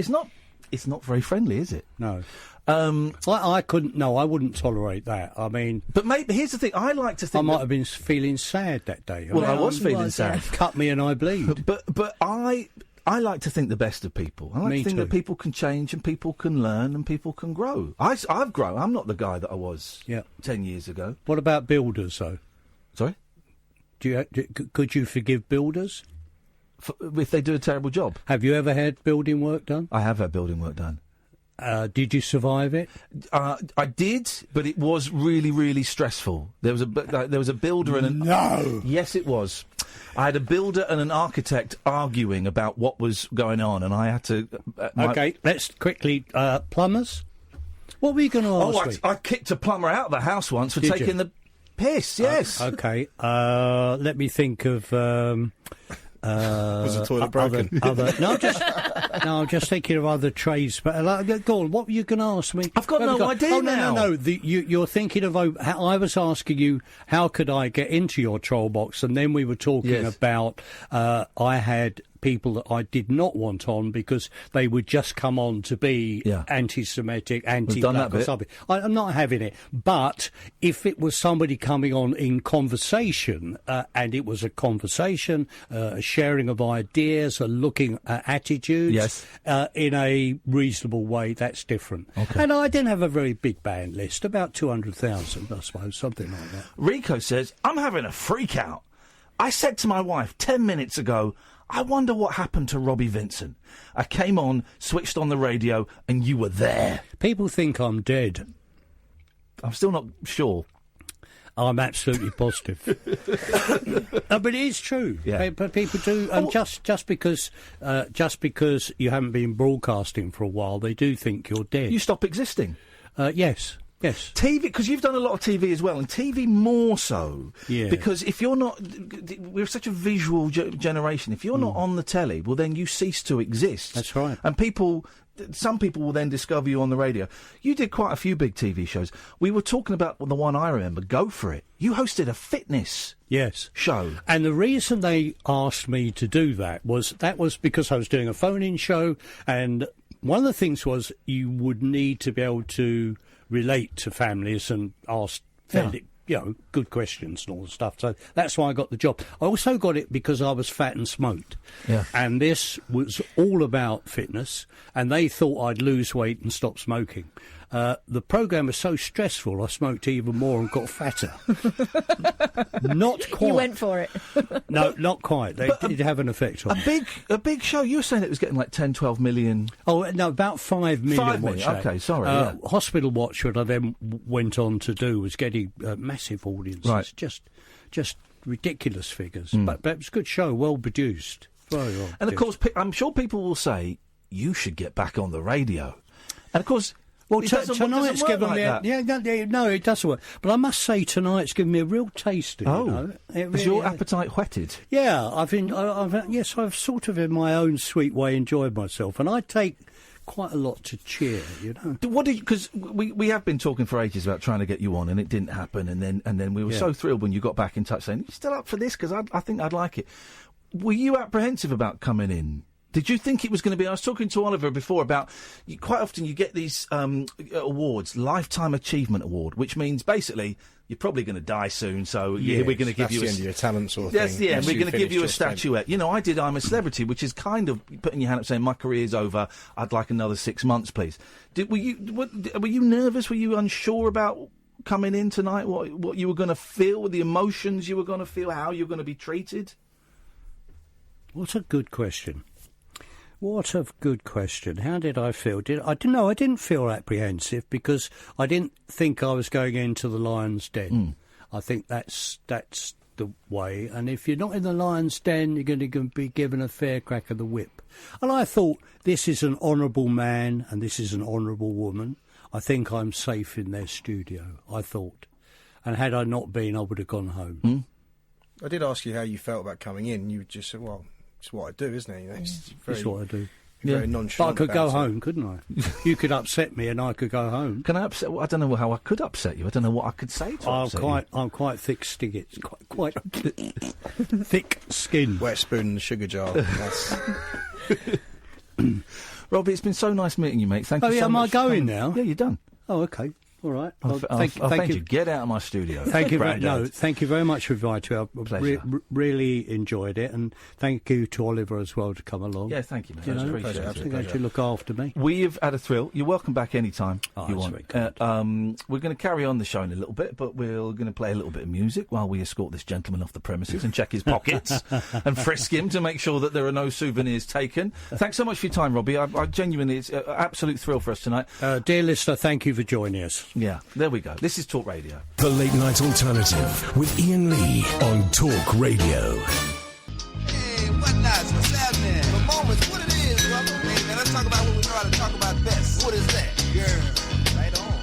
F: friendly, is it?
H: No. I couldn't. No, I wouldn't tolerate that. I mean,
F: but maybe here's the thing. I like to think
H: I might have been feeling sad that day.
F: Well, I was feeling sad.
H: Cut me and I bleed.
F: But I like to think the best of people. I like to think that people can change and people can learn and people can grow. I've grown. I'm not the guy that I was 10 years ago.
H: What about builders, though?
F: Sorry?
H: Could you forgive builders?
F: If they do a terrible job.
H: Have you ever had building work done?
F: I have had building work done.
H: Did you survive it?
F: I did, but it was really, really stressful. There was a builder and an...
H: No!
F: Yes, it was. I had a builder and an architect arguing about what was going on, and I had to...
H: OK, let's quickly... plumbers? What were you going to ask me?
F: I kicked a plumber out of the house once for taking the piss, yes.
H: OK, let me think of...
O: was the toilet broken?
H: I'm just thinking of other trades. But go on, what were you going to ask me?
F: I've got no idea now.
H: No. You're thinking of. I was asking you how could I get into your troll box, and then we were talking about. I had people that I did not want on because they would just come on to be anti-Semitic, anti-black or something. I'm not having it. But if it was somebody coming on in conversation, and it was a conversation, a sharing of ideas, a looking at attitudes in a reasonable way, that's different.
F: Okay.
H: And I didn't have a very big band list, about 200,000, I suppose, something like that.
F: Rico says, I'm having a freak out. I said to my wife 10 minutes ago, I wonder what happened to Robbie Vincent. I came on, switched on the radio, and you were there.
H: People think I'm dead.
F: I'm still not sure.
H: I'm absolutely positive. But it is true.
F: Yeah.
H: But people do, and just because you haven't been broadcasting for a while, they do think you're dead.
F: You stop existing.
H: Yes. Yes.
F: TV, because you've done a lot of TV as well, and TV more so.
H: Yeah.
F: Because if you're not... We're such a visual generation. If you're not on the telly, well, then you cease to exist.
H: That's right.
F: And some people will then discover you on the radio. You did quite a few big TV shows. We were talking about the one I remember, Go For It. You hosted a fitness show.
H: And the reason they asked me to do that was because I was doing a phone-in show, and one of the things was you would need to be able to relate to families and ask fairly, good questions and all the stuff. So that's why I got the job. I also got it because I was fat and smoked.
F: Yeah.
H: And this was all about fitness, and they thought I'd lose weight and stop smoking. The programme was so stressful, I smoked even more and got fatter. Not quite.
G: You went for it.
H: No, not quite. They did have an effect on me.
F: A big show. You were saying it was getting like 10, 12 million...
H: Oh, no, about 5 million.
F: 5 million, okay, sorry.
H: Hospital Watch, what I then went on to do, was getting massive audiences.
F: Right.
H: Just ridiculous figures. But it was a good show, well produced. Very well
F: And of course, I'm sure people will say, you should get back on the radio. And of course...
H: Well,
F: it doesn't
H: tonight's
F: work
H: given
F: like
H: me
F: that.
H: no, it doesn't work. But I must say, tonight's given me a real taste.
F: Is your appetite whetted?
H: Yeah, I've sort of in my own sweet way enjoyed myself, and I take quite a lot to cheer.
F: Because we have been talking for ages about trying to get you on, and it didn't happen, and then we were so thrilled when you got back in touch saying, "You still up for this? Because I think I'd like it." Were you apprehensive about coming in? Did you think it was going to be... I was talking to Oliver before about... quite often you get these awards, Lifetime Achievement Award, which means basically you're probably going to die soon, so we're going to give you...
O: That's the end of your talent sort of thing.
F: That's the end. We're going to give you a statuette. You know, I did I'm a Celebrity, which is kind of putting your hand up saying, my career's over, I'd like another 6 months, please. Were you nervous? Were you unsure about coming in tonight? What you were going to feel, the emotions you were going to feel, how you were going to be treated?
H: What a good question. What a good question. How did I feel? I didn't feel apprehensive because I didn't think I was going into the lion's den. I think that's the way. And if you're not in the lion's den, you're going to be given a fair crack of the whip. And I thought, this is an honourable man and this is an honourable woman. I think I'm safe in their studio, I thought. And had I not been, I would have gone home.
O: I did ask you how you felt about coming in. You just said, well... It's what I do, isn't it?
H: It's what I do.
O: Very nonchalant.
H: But I could go home, couldn't I? You could upset me, and I could go home.
F: Can I upset? I don't know how I could upset you. I don't know what I could say to upset you.
H: I'm quite thick-skinned. Quite thick-skinned.
O: Wet spoon in the sugar jar.
F: Robbie, it's been so nice meeting you, mate. Thank you so much.
H: Am I going now?
F: Yeah, you're done.
H: Oh, okay. All right.
F: Thank you. Get out of my studio.
H: Thank you. Thank you very much for inviting me. I really enjoyed it, and thank you to Oliver as well to come along.
F: Yeah, thank you, mate.
H: Appreciate it. I think they should look after me.
F: We've had a thrill. You're welcome back anytime you want.
H: We're
F: going to carry on the show in a little bit, but we're going to play a little bit of music while we escort this gentleman off the premises and check his pockets and frisk him to make sure that there are no souvenirs taken. Thanks so much for your time, Robbie. I genuinely, it's an absolute thrill for us tonight.
H: Dear listener, thank you for joining us.
F: Yeah, there we go. This is Talk Radio.
A: The Late Night Alternative with Iain Lee on Talk Radio.
N: Hey, what nice? What's happening? For moments, what it is, brother? Hey, man, let's talk about what we know how to talk about best. What is that? Girl, right on.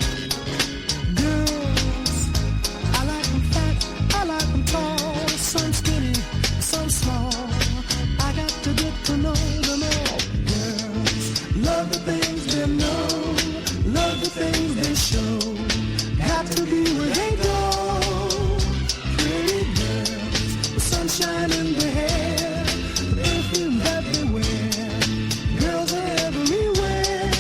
R: Girls, I like them fat, I like them tall, some skinny, some small. I got to get to know them all. Girls, love the things they know, love the things they show. Got to be where they go. Pretty girls with sunshine in their hair, perfume that they wear. Girls are everywhere.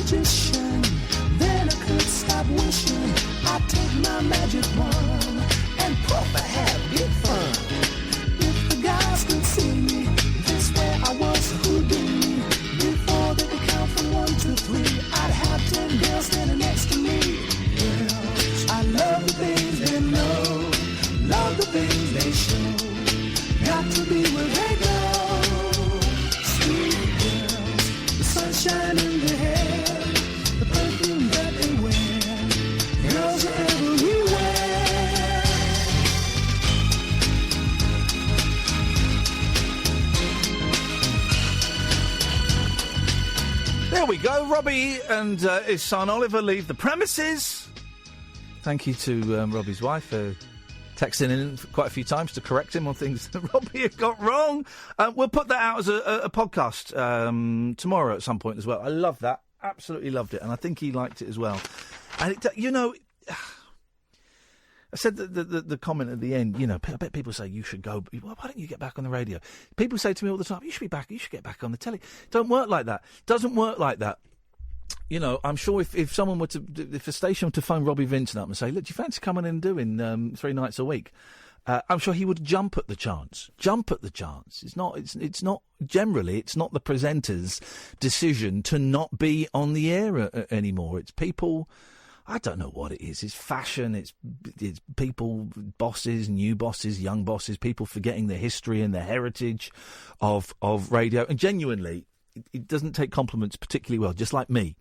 R: magician. Then I could stop wishing I'd take my magic wand and proper have big fun. If the guys could see me, they swear I was Houdini. Before they could count from 1 to 3, I'd have 10 girls standing next to me. Girls, I love the things they know, love the things they show. Got to be where they go. Sweet girls, the sunshine in their hair, the perfume that they wear. Girls are everywhere.
F: There we go. Robbie and his son Oliver leave the premises. Thank you to Robbie's wife for texting in quite a few times to correct him on things that Robbie had got wrong. We'll put that out as a podcast tomorrow at some point as well. I love that. Absolutely loved it. And I think he liked it as well. And, I said the comment at the end, I bet people say you should go, why don't you get back on the radio? People say to me all the time, you should get back on the telly. Don't work like that. Doesn't work like that. I'm sure if someone were if a station were to phone Robbie Vincent up and say, look, do you fancy coming in and doing 3 nights a week? I'm sure he would jump at the chance. It's not generally the presenter's decision to not be on the air anymore. It's people. I don't know what it is. It's fashion. It's people, bosses, new bosses, young bosses, people forgetting the history and the heritage of radio. And genuinely, it doesn't take compliments particularly well, just like me.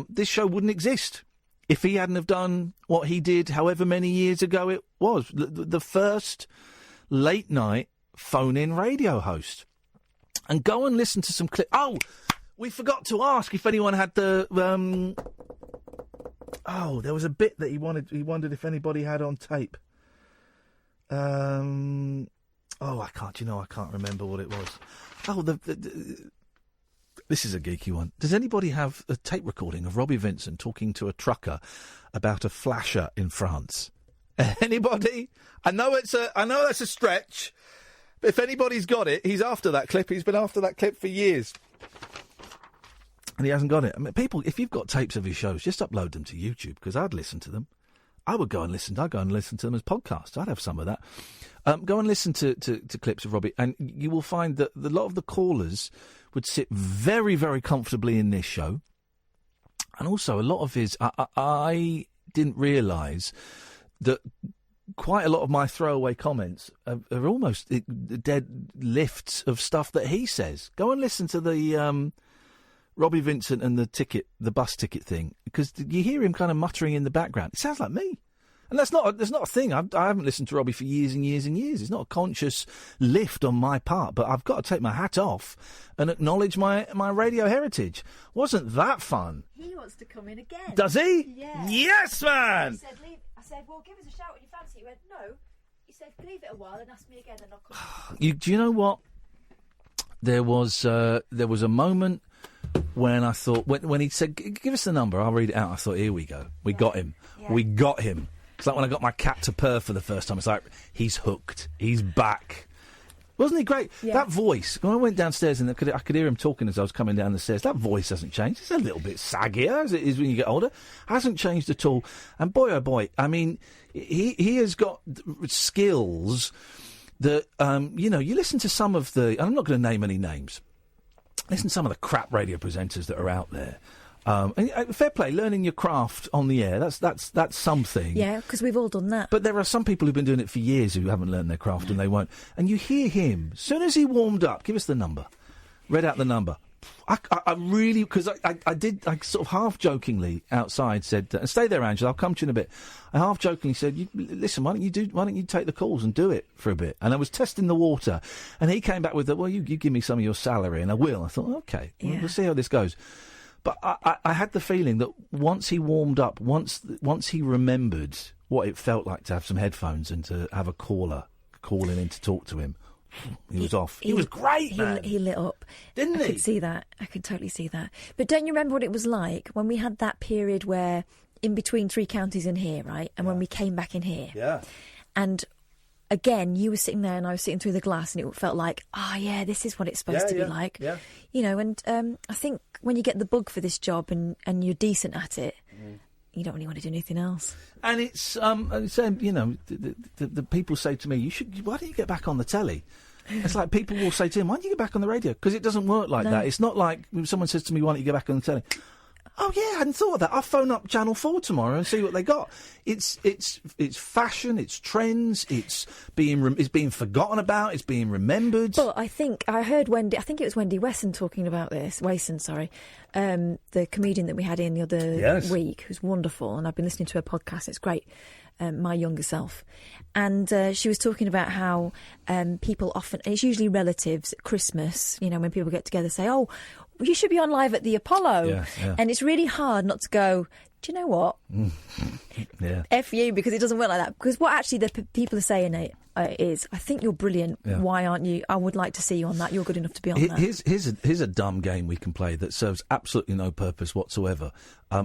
F: This show wouldn't exist if he hadn't have done what he did however many years ago it was. The first late-night phone-in radio host. And go and listen to some clips. Oh, we forgot to ask if anyone had the... there was a bit that he wondered if anybody had on tape. I can't remember what it was. Oh, this is a geeky one. Does anybody have a tape recording of Robbie Vincent talking to a trucker about a flasher in France? Anybody? I know that's a stretch, but if anybody's got it, he's after that clip. He's been after that clip for years. And he hasn't got it. I mean, people, if you've got tapes of his shows, just upload them to YouTube, because I'd listen to them. I'd go and listen to them as podcasts. I'd have some of that. Go and listen to clips of Robbie, and you will find that a lot of the callers would sit very, very comfortably in this show. And also, a lot of his... I didn't realise that quite a lot of my throwaway comments are almost dead lifts of stuff that he says. Go and listen to the... Robbie Vincent and the bus ticket thing, because you hear him kind of muttering in the background. It sounds like me. And that's not a thing. I haven't listened to Robbie for years and years and years. It's not a conscious lift on my part, but I've got to take my hat off and acknowledge my radio heritage. Wasn't that fun?
G: He wants to come in again.
F: Does he?
G: Yeah.
F: Yes, man!
G: I said, well, give us a shout when you fancy it. He went, no. He said, leave it a while and ask me again and I'll come.
F: Do you know what? There was a moment when I thought, when he said, give us the number, I'll read it out, I thought, here we go. We got him. Yeah. We got him. It's like when I got my cat to purr for the first time. It's like, he's hooked. He's back. Wasn't he great? Yeah. That voice, when I went downstairs and I could hear him talking as I was coming down the stairs, that voice hasn't changed. It's a little bit saggier as it is when you get older. Hasn't changed at all. And boy, oh boy, I mean, he has got skills that, you listen to some of the, I'm not going to name any names, listen to some of the crap radio presenters that are out there. And fair play, learning your craft on the air, that's something.
G: Yeah, because we've all done that.
F: But there are some people who've been doing it for years who haven't learned their craft and they won't. And you hear him, as soon as he warmed up, give us the number, read out the number. I really, because I sort of half-jokingly outside said, stay there, Angela, I'll come to you in a bit. I half-jokingly said, listen, why don't you take the calls and do it for a bit? And I was testing the water, and he came back with, well, you give me some of your salary, and I will. I thought, okay, we'll see how this goes. But I had the feeling that once he warmed up, once he remembered what it felt like to have some headphones and to have a caller calling in to talk to him, he was off. He was great, man.
G: He lit up.
F: Didn't he?
G: I could see that. I could totally see that. But don't you remember what it was like when we had that period where in between Three Counties and here, right? And when we came back in here.
F: Yeah.
G: And
S: again, you were sitting there and I was sitting through the glass, and it felt like, yeah, this is what it's supposed to be like.
F: Yeah.
S: You know, and I think when you get the bug for this job and you're decent at it, you don't really want to do anything else.
F: And it's, you know, the people say to me, why don't you get back on the telly? It's like people will say to him, why don't you get back on the radio? Because it doesn't work like that. It's not like someone says to me, why don't you get back on the telly? Oh, yeah, I hadn't thought of that. I'll phone up Channel 4 tomorrow and see what they got. It's fashion, it's trends, it's being forgotten about, it's being remembered.
S: But I think I heard Wendy, I think it was Wendy Wesson talking about this, the comedian that we had in the other week, who's wonderful, and I've been listening to her podcast, it's great, My Younger Self. And she was talking about how people often, it's usually relatives at Christmas, you know, when people get together, say, oh, you should be on live at the Apollo.
F: Yeah.
S: And it's really hard not to go, do you know what?
F: Yeah.
S: F you, because it doesn't work like that. Because what actually the people are saying is, I think you're brilliant.
F: Yeah.
S: Why aren't you? I would like to see you on that. You're good enough to be on that.
F: Here's a dumb game we can play that serves absolutely no purpose whatsoever.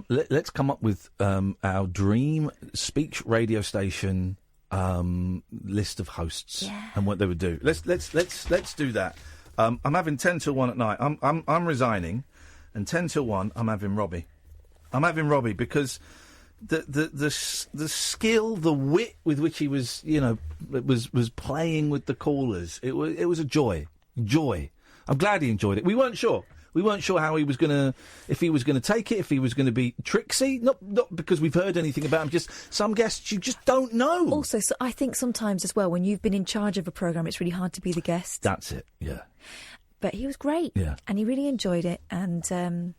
F: Let's come up with our dream speech radio station list of hosts and what they would do. Let's do that. I'm having 10 till 1 at night. I'm resigning, and 10 till 1 I'm having Robbie. I'm having Robbie because the skill, the wit with which he was, you know, was playing with the callers. It was a joy. I'm glad he enjoyed it. We weren't sure how he was if he was gonna take it, if he was gonna be tricksy. Not because we've heard anything about him. Just some guests you just don't know.
S: Also, so I think sometimes as well, when you've been in charge of a programme, it's really hard to be the guest.
F: That's it. Yeah.
S: But he was great.
F: Yeah.
S: And he really enjoyed it, and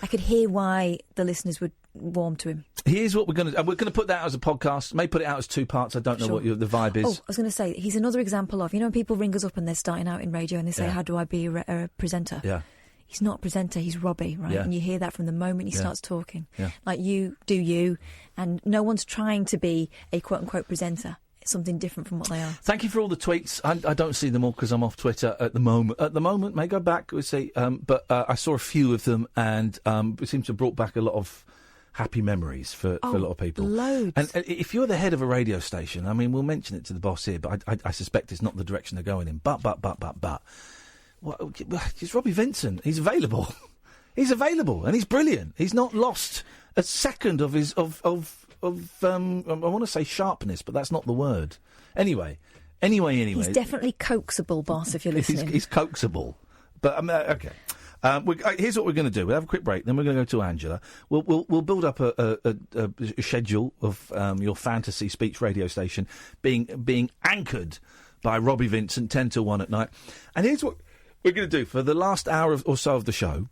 S: I could hear why the listeners would warm to him.
F: Here's what we're going to put that out as a podcast. May put it out as 2 parts. I don't know what the vibe is.
S: Oh, I was going to say, he's another example of, you know, when people ring us up and they're starting out in radio and they say, how do I be a presenter?
F: Yeah.
S: He's not a presenter, he's Robbie, right?
F: Yeah.
S: And you hear that from the moment he starts talking.
F: Yeah.
S: Like, you do you, and no one's trying to be a quote-unquote presenter. It's something different from what they are.
F: Thank you for all the tweets. I don't see them all because I'm off Twitter at the moment. At the moment, may go back, we'll see. But I saw a few of them, and it seems to have brought back a lot of happy memories for a lot of people.
S: Loads.
F: And if you're the head of a radio station, I mean, we'll mention it to the boss here, but I suspect it's not the direction they're going in. But. Well, it's Robbie Vincent. He's available. He's available, and he's brilliant. He's not lost a second of his I want to say sharpness, but that's not the word. Anyway.
S: He's definitely coaxable, boss. If you're listening,
F: he's coaxable. But okay. Here's what we're going to do. We'll have a quick break, then we're going to go to Angela. We'll build up a schedule of your fantasy speech radio station being anchored by Robbie Vincent, 10 till 1 at night. And here's what we're going to do for the last hour or so of the show.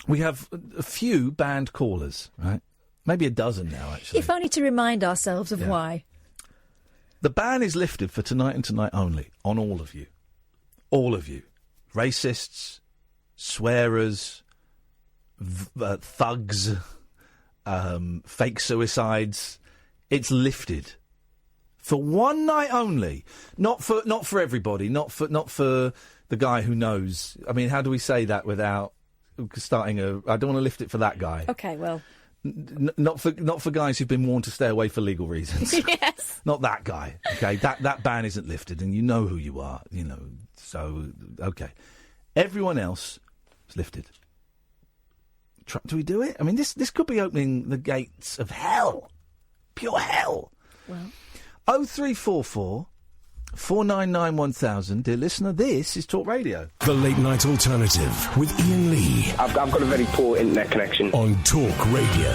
F: We have a few band callers, right? Maybe a dozen now, actually.
S: If only to remind ourselves of why.
F: The ban is lifted for tonight and tonight only on all of you. All of you. Racists, swearers, thugs, fake suicides. It's lifted. For one night only. Not for everybody. Not for the guy who knows. I mean, how do we say that without starting I don't want to lift it for that guy.
S: Okay, well.
F: Not for guys who've been warned to stay away for legal reasons.
S: Yes.
F: Not that guy. Okay, that ban isn't lifted, and you know who you are. You know. So okay, everyone else is lifted. Do we do it? I mean, this could be opening the gates of hell, pure hell.
S: Well,
F: 0344 499 1000. Dear listener, this is Talk Radio.
A: The Late Night Alternative with Iain Lee.
Q: I've got a very poor internet connection.
A: On Talk Radio.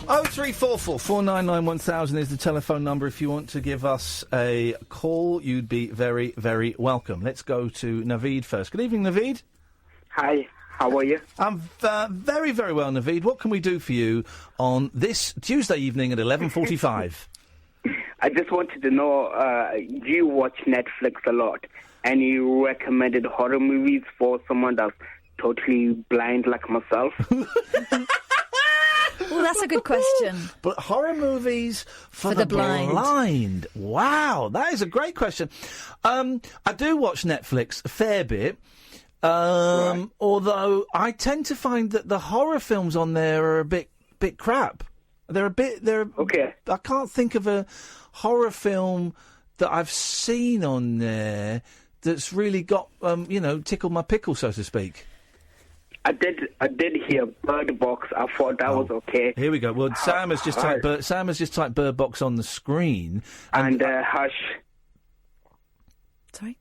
F: 0344 499 1000 is the telephone number. If you want to give us a call, you'd be very, very welcome. Let's go to Navid first. Good evening, Navid.
Q: Hi, how are you?
F: I'm very, very well, Navid. What can we do for you on this Tuesday evening at 11:45?
Q: I just wanted to know, do you watch Netflix a lot? Any recommended horror movies for someone that's totally blind like myself?
S: Well, that's a good question.
F: But horror movies for the blind. Wow, that is a great question. I do watch Netflix a fair bit, although I tend to find that the horror films on there are a bit crap. They're a bit. They're okay. I can't think of a horror film that I've seen on there that's really got tickled my pickle, so to speak.
Q: I did hear Bird Box. I thought that was okay.
F: Here we go. Well, Sam has just typed Bird Box on the screen,
Q: and Hush.
S: Sorry.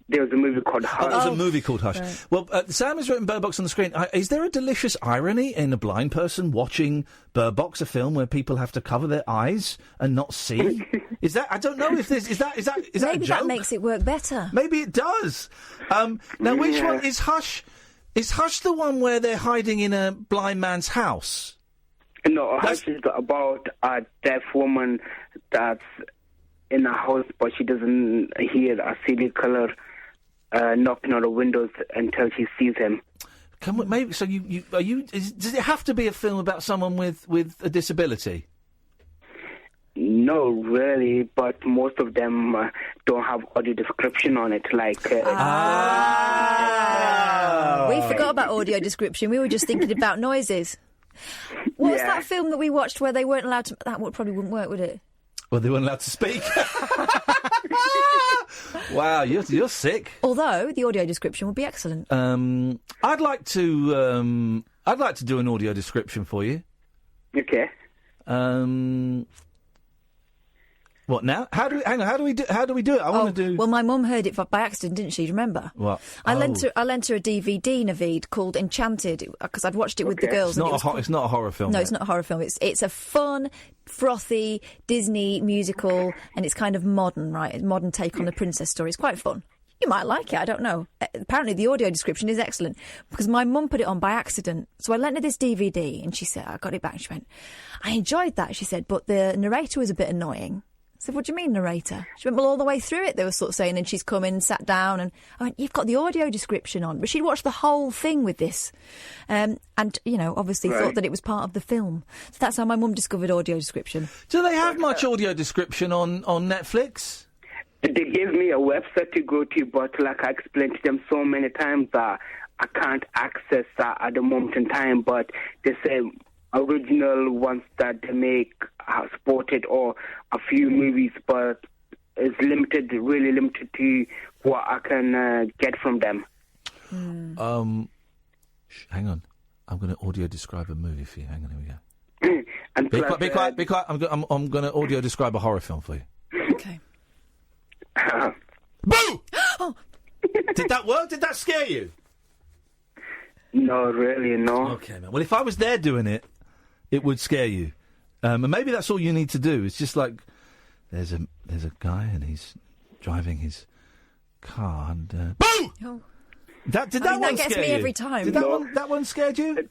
Q: There was a movie called Hush.
F: Oh, there was a movie called Hush.
S: Right.
F: Well, Sam has written Bird Box on the screen. Is there a delicious irony in a blind person watching Bird Box, a film where people have to cover their eyes and not see? Is that? I don't know if this is that. Is that a
S: Maybe
F: joke?
S: that makes it work better.
F: Maybe it does. Now, which one is Hush? Is Hush the one where they're hiding in a blind man's house?
Q: No, Hush is about a deaf woman that's in a house, but she doesn't hear a serial killer knocking on the windows until she sees him.
F: Maybe so. Does it have to be a film about someone with a disability?
Q: No, really, but most of them don't have audio description on it. Like,
S: We forgot about audio description. We were just thinking about noises. What's that film that we watched where they weren't allowed to? Probably wouldn't work, would it?
F: Well, they weren't allowed to speak. Wow, you're sick.
S: Although the audio description would be excellent.
F: I'd like to do an audio description for you.
Q: Okay.
F: What now? How do we do it? I want to do.
S: Well, my mum heard it by accident, didn't she? Remember?
F: What?
S: I lent her a DVD, Navid, called Enchanted, because I'd watched it with the girls.
F: It's not a horror film.
S: No, it's not a horror film. It's a fun, frothy Disney musical, and it's kind of modern, right? A modern take on the princess story. It's quite fun. You might like it, I don't know. Apparently the audio description is excellent, because my mum put it on by accident. So I lent her this DVD, and she said, I got it back, and she went, I enjoyed that, she said, but the narrator was a bit annoying. I said, what do you mean, narrator? She went, well, all the way through it, they were sort of saying, and she's come in, sat down, and I went, you've got the audio description on. But she'd watched the whole thing with this, and, obviously thought that it was part of the film. So that's how my mum discovered audio description.
F: Do they have much audio description on Netflix?
Q: They gave me a website to go to, but like I explained to them so many times that I can't access that at the moment in time, but they say original ones that they make are supported, or a few movies, but it's really limited to what I can get from them.
F: Hang on. I'm going to audio describe a movie for you. Hang on, here we go.
Q: And
F: be quiet. I'm going to audio describe a horror film for you.
S: Okay.
F: Boo! Did that work? Did that scare you?
Q: No, really, no.
F: Okay, man. Well, if I was there doing it, it would scare you. And maybe that's all you need to do. It's just like there's a guy and he's driving his car and boo!
S: Oh.
F: Did that one
S: gets
F: scare
S: me
F: you?
S: every time.
F: Did that one scared you?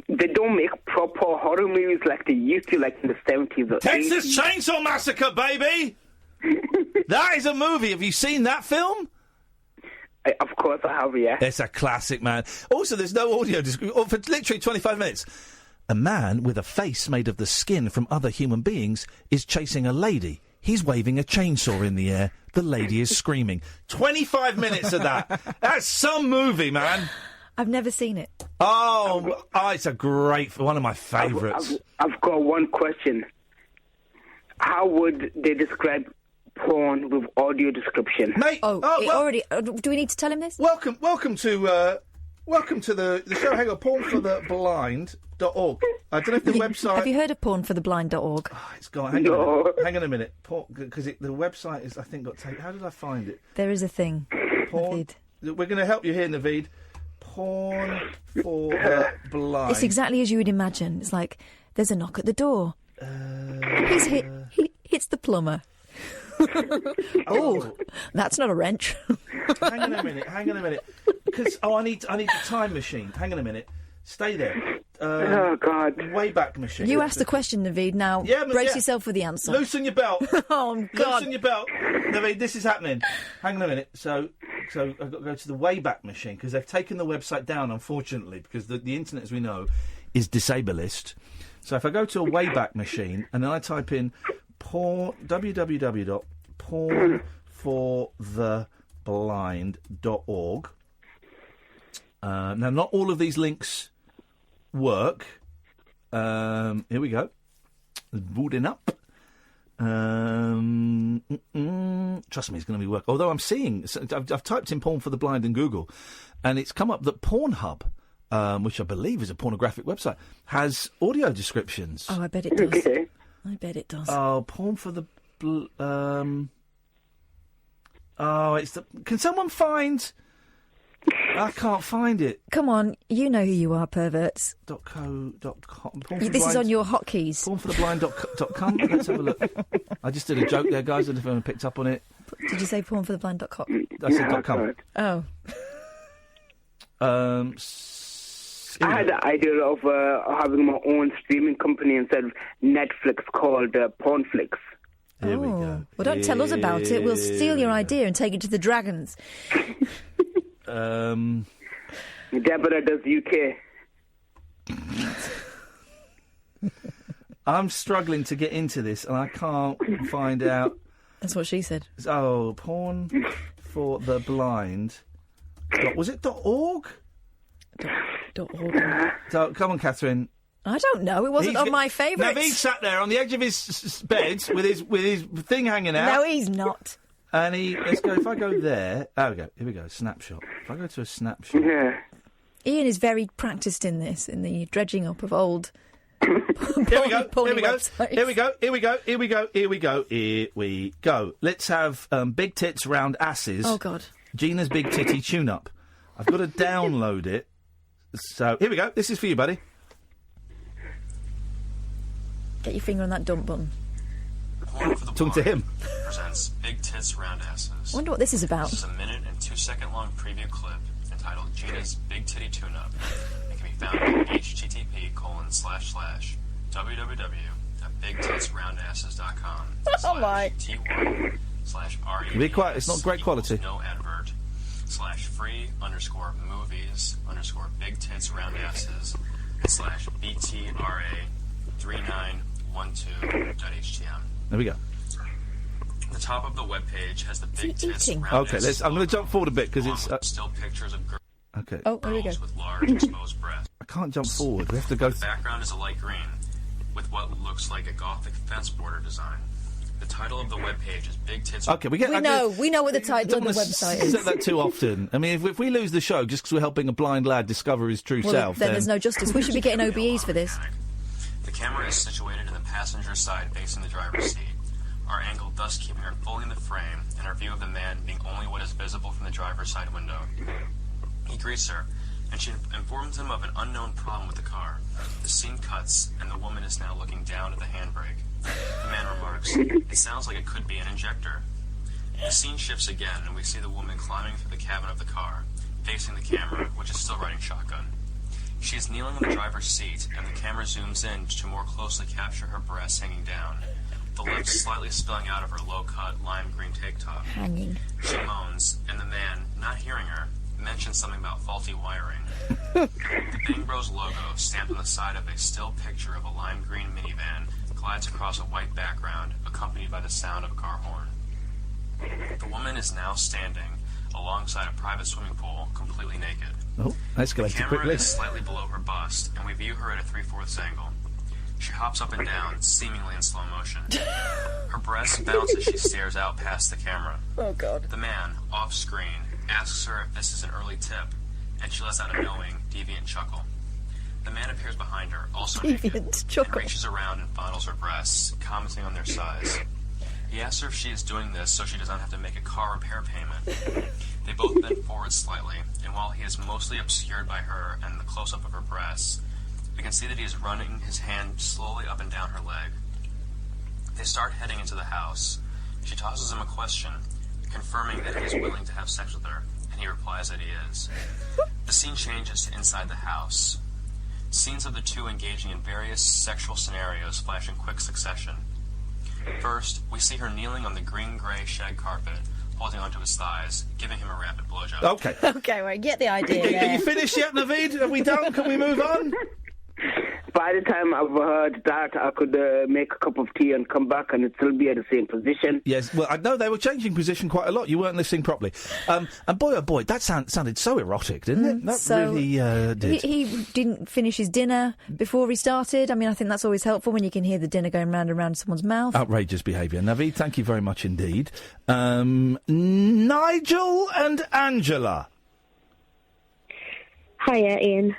Q: They don't make proper horror movies like they used to, like in the 70s or 80s.
F: Texas Chainsaw Massacre, baby! That is a movie. Have you seen that film?
Q: Of course I have, yeah.
F: It's a classic, man. Also, there's no audio description. For literally 25 minutes. A man with a face made of the skin from other human beings is chasing a lady. He's waving a chainsaw in the air. The lady is screaming. 25 minutes of that. That's some movie, man.
S: I've never seen it.
F: Oh, it's a great... One of my favourites.
Q: I've got one question. How would they describe porn with audio description?
F: Mate,
S: already... do we need to tell him this?
F: Welcome to the show. Hang on, pornfortheblind.org. I don't know if the website...
S: Have you heard of pornfortheblind.org?
F: Oh, it's gone. Hang on a minute. Because the website is, I think, got taken... How did I find it?
S: There is a thing.
F: Porn...
S: Navid.
F: We're going to help you here, Navid. Porn for the blind.
S: It's exactly as you would imagine. It's like, there's a knock at the door. He hits the plumber. Oh, that's not a wrench.
F: Hang on a minute. Because I need the time machine. Hang on a minute. Stay there.
Q: Oh God!
F: Wayback machine.
S: You asked the question, Navid. Now brace yourself for the answer.
F: Loosen your belt.
S: Oh God!
F: Loosen your belt, Navid. This is happening. Hang on a minute. So I've got to go to the Wayback machine because they've taken the website down, unfortunately, because the internet, as we know, is disableist. So if I go to a Wayback machine and then I type in www.pornfortheblind.org. Now, not all of these links work. Here we go. Booting up. Trust me, it's going to be work. Although I'm seeing, I've typed in porn for the blind in Google, and it's come up that Pornhub, which I believe is a pornographic website, has audio descriptions.
S: Oh, I bet it does. Okay. I bet it does.
F: Oh, porn for the... Oh, it's the... Can someone find... I can't find it.
S: Come on, you know who you are, perverts.
F: .co.com.
S: This is on your hotkeys.
F: Pornfortheblind.com. Let's have a look. I just did a joke there, guys. I don't know if anyone picked up on it.
S: Did you say pornfortheblind.com?
F: I said .com.
S: Oh.
Q: I had the idea of having my own streaming company instead of Netflix called Pornflix.
F: Here we go.
S: Well, don't tell us about it. We'll steal your idea and take it to the dragons.
Q: Deborah does UK.
F: I'm struggling to get into this, and I can't find out.
S: That's what she said.
F: Oh, porn for the blind. Was it .org?
S: .org.
F: So, come on, Catherine.
S: I don't know. It wasn't on my favourites.
F: Navid sat there on the edge of his bed with his thing hanging out.
S: No, he's not.
F: And let's go. If I go there, there we go. Here we go. Snapshot. If I go to a snapshot,
S: Ian is very practised in this, in the dredging up of old.
F: Here we go. Here we go. Here we go. Here we go. Here we go. Here we go. Here we go. Let's have big tits, round asses.
S: Oh God.
F: Gina's big titty tune-up. I've got to download it. So here we go. This is for you, buddy.
S: Get your finger on that dump button.
F: Talking to him.
T: Presents Big Tits Round Asses.
S: I wonder what this is about.
T: This is a 1 and 2 second long preview clip entitled Gina's Big Titty Tune-Up. It can be found at http://www.bigtitsroundasses.com.
S: Oh my.
T: T1/RE.
F: Be quiet. It's not great quality.
T: No advert. /free_movies_big tits round asses /BTRA3912.htm.
F: There we go.
T: The top of the webpage has the big tits round
F: Okay,
T: asses
F: I'm going to jump forward a bit because it's
T: still pictures of girls.
F: Okay.
S: Oh, there we go.
T: With large exposed breasts.
F: I can't jump forward. We have to go.
T: The background is a light green with what looks like a gothic fence border design. The title of the webpage is Big Tits.
F: Okay, we
S: know what the title of the website is.
F: Say that too often. I mean, if we lose the show just because we're helping a blind lad discover his true self,
S: then there's no justice. We should be getting OBEs for this.
T: The camera is situated in the passenger side facing the driver's seat. Our angle thus keeping her fully in the frame, and our view of the man being only what is visible from the driver's side window. He greets her, and she informs him of an unknown problem with the car. The scene cuts, and the woman is now looking down at the handbrake. The man remarks, "It sounds like it could be an injector." The scene shifts again, and we see the woman climbing through the cabin of the car, facing the camera, which is still riding shotgun. She is kneeling on the driver's seat, and the camera zooms in to more closely capture her breasts hanging down, the lips slightly spilling out of her low-cut lime green tank top.
S: Hanging.
T: She moans, and the man, not hearing her, mentions something about faulty wiring. The Bang Bros logo, stamped on the side of a still picture of a lime green minivan, glides across a white background, accompanied by the sound of a car horn. The woman is now standing alongside a private swimming pool, completely naked.
F: Oh, escalated
T: The camera
F: quickly.
T: is slightly below her bust, and we view her at a 3/4 angle. She hops up and down, seemingly in slow motion. Her breasts bounce as she stares out past the camera.
S: Oh, God.
T: The man, off-screen, asks her if this is an early tip, and she lets out a knowing, deviant chuckle. The man appears behind her, also naked, and reaches around and fondles her breasts, commenting on their size. He asks her if she is doing this so she does not have to make a car repair payment. They both bend forward slightly, and while he is mostly obscured by her and the close-up of her breasts, we can see that he is running his hand slowly up and down her leg. They start heading into the house. She tosses him a question, confirming that he is willing to have sex with her, and he replies that he is. The scene changes to inside the house. Scenes of the two engaging in various sexual scenarios flash in quick succession. First, we see her kneeling on the green-gray shag carpet, holding onto his thighs, giving him a rapid blowjob.
F: Okay.
S: Okay, well, get the idea.
F: Are you finished yet, Navid? Are we done? Can we move on?
Q: But by the time I've heard that, I could make a cup of tea and come back and it'd still be at the same position.
F: Yes, well, I know they were changing position quite a lot. You weren't listening properly. And boy, oh boy, that sounded so erotic, didn't it? That
S: So
F: really did.
S: He didn't finish his dinner before he started. I mean, I think that's always helpful when you can hear the dinner going round and round someone's mouth.
F: Outrageous behaviour. Navid, thank you very much indeed. Nigel and Angela.
U: Hiya, Ian.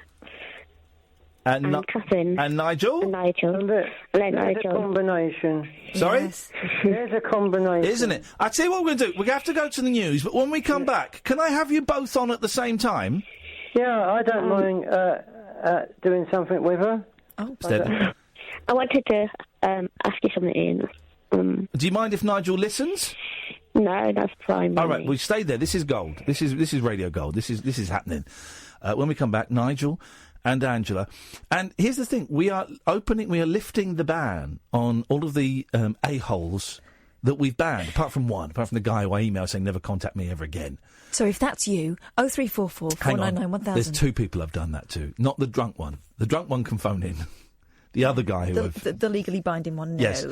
F: And
U: Catherine.
F: And Nigel?
U: And Nigel. Hello,
V: There's
U: Nigel.
V: a combination.
F: Sorry?
V: There's a combination.
F: Isn't it? I tell you what we're going to do. We have to go to the news, but when we come back, can I have you both on at the same time?
V: Yeah, I don't mind doing something with her.
S: Oh,
U: I wanted to ask you something, Ian.
F: Do you mind if Nigel listens?
U: No, that's fine.
F: All right, we stay there. This is gold. This is radio gold. This is happening. When we come back, Nigel and Angela. And here's the thing: we are lifting the ban on all of the a-holes that we've banned, apart from the guy who I emailed saying never contact me ever again.
S: So if that's you, 0344 499 1000.
F: There's two people I've done that to. Not the drunk one. The drunk one can phone in. The other guy who
S: the legally binding one, no.
F: Yes.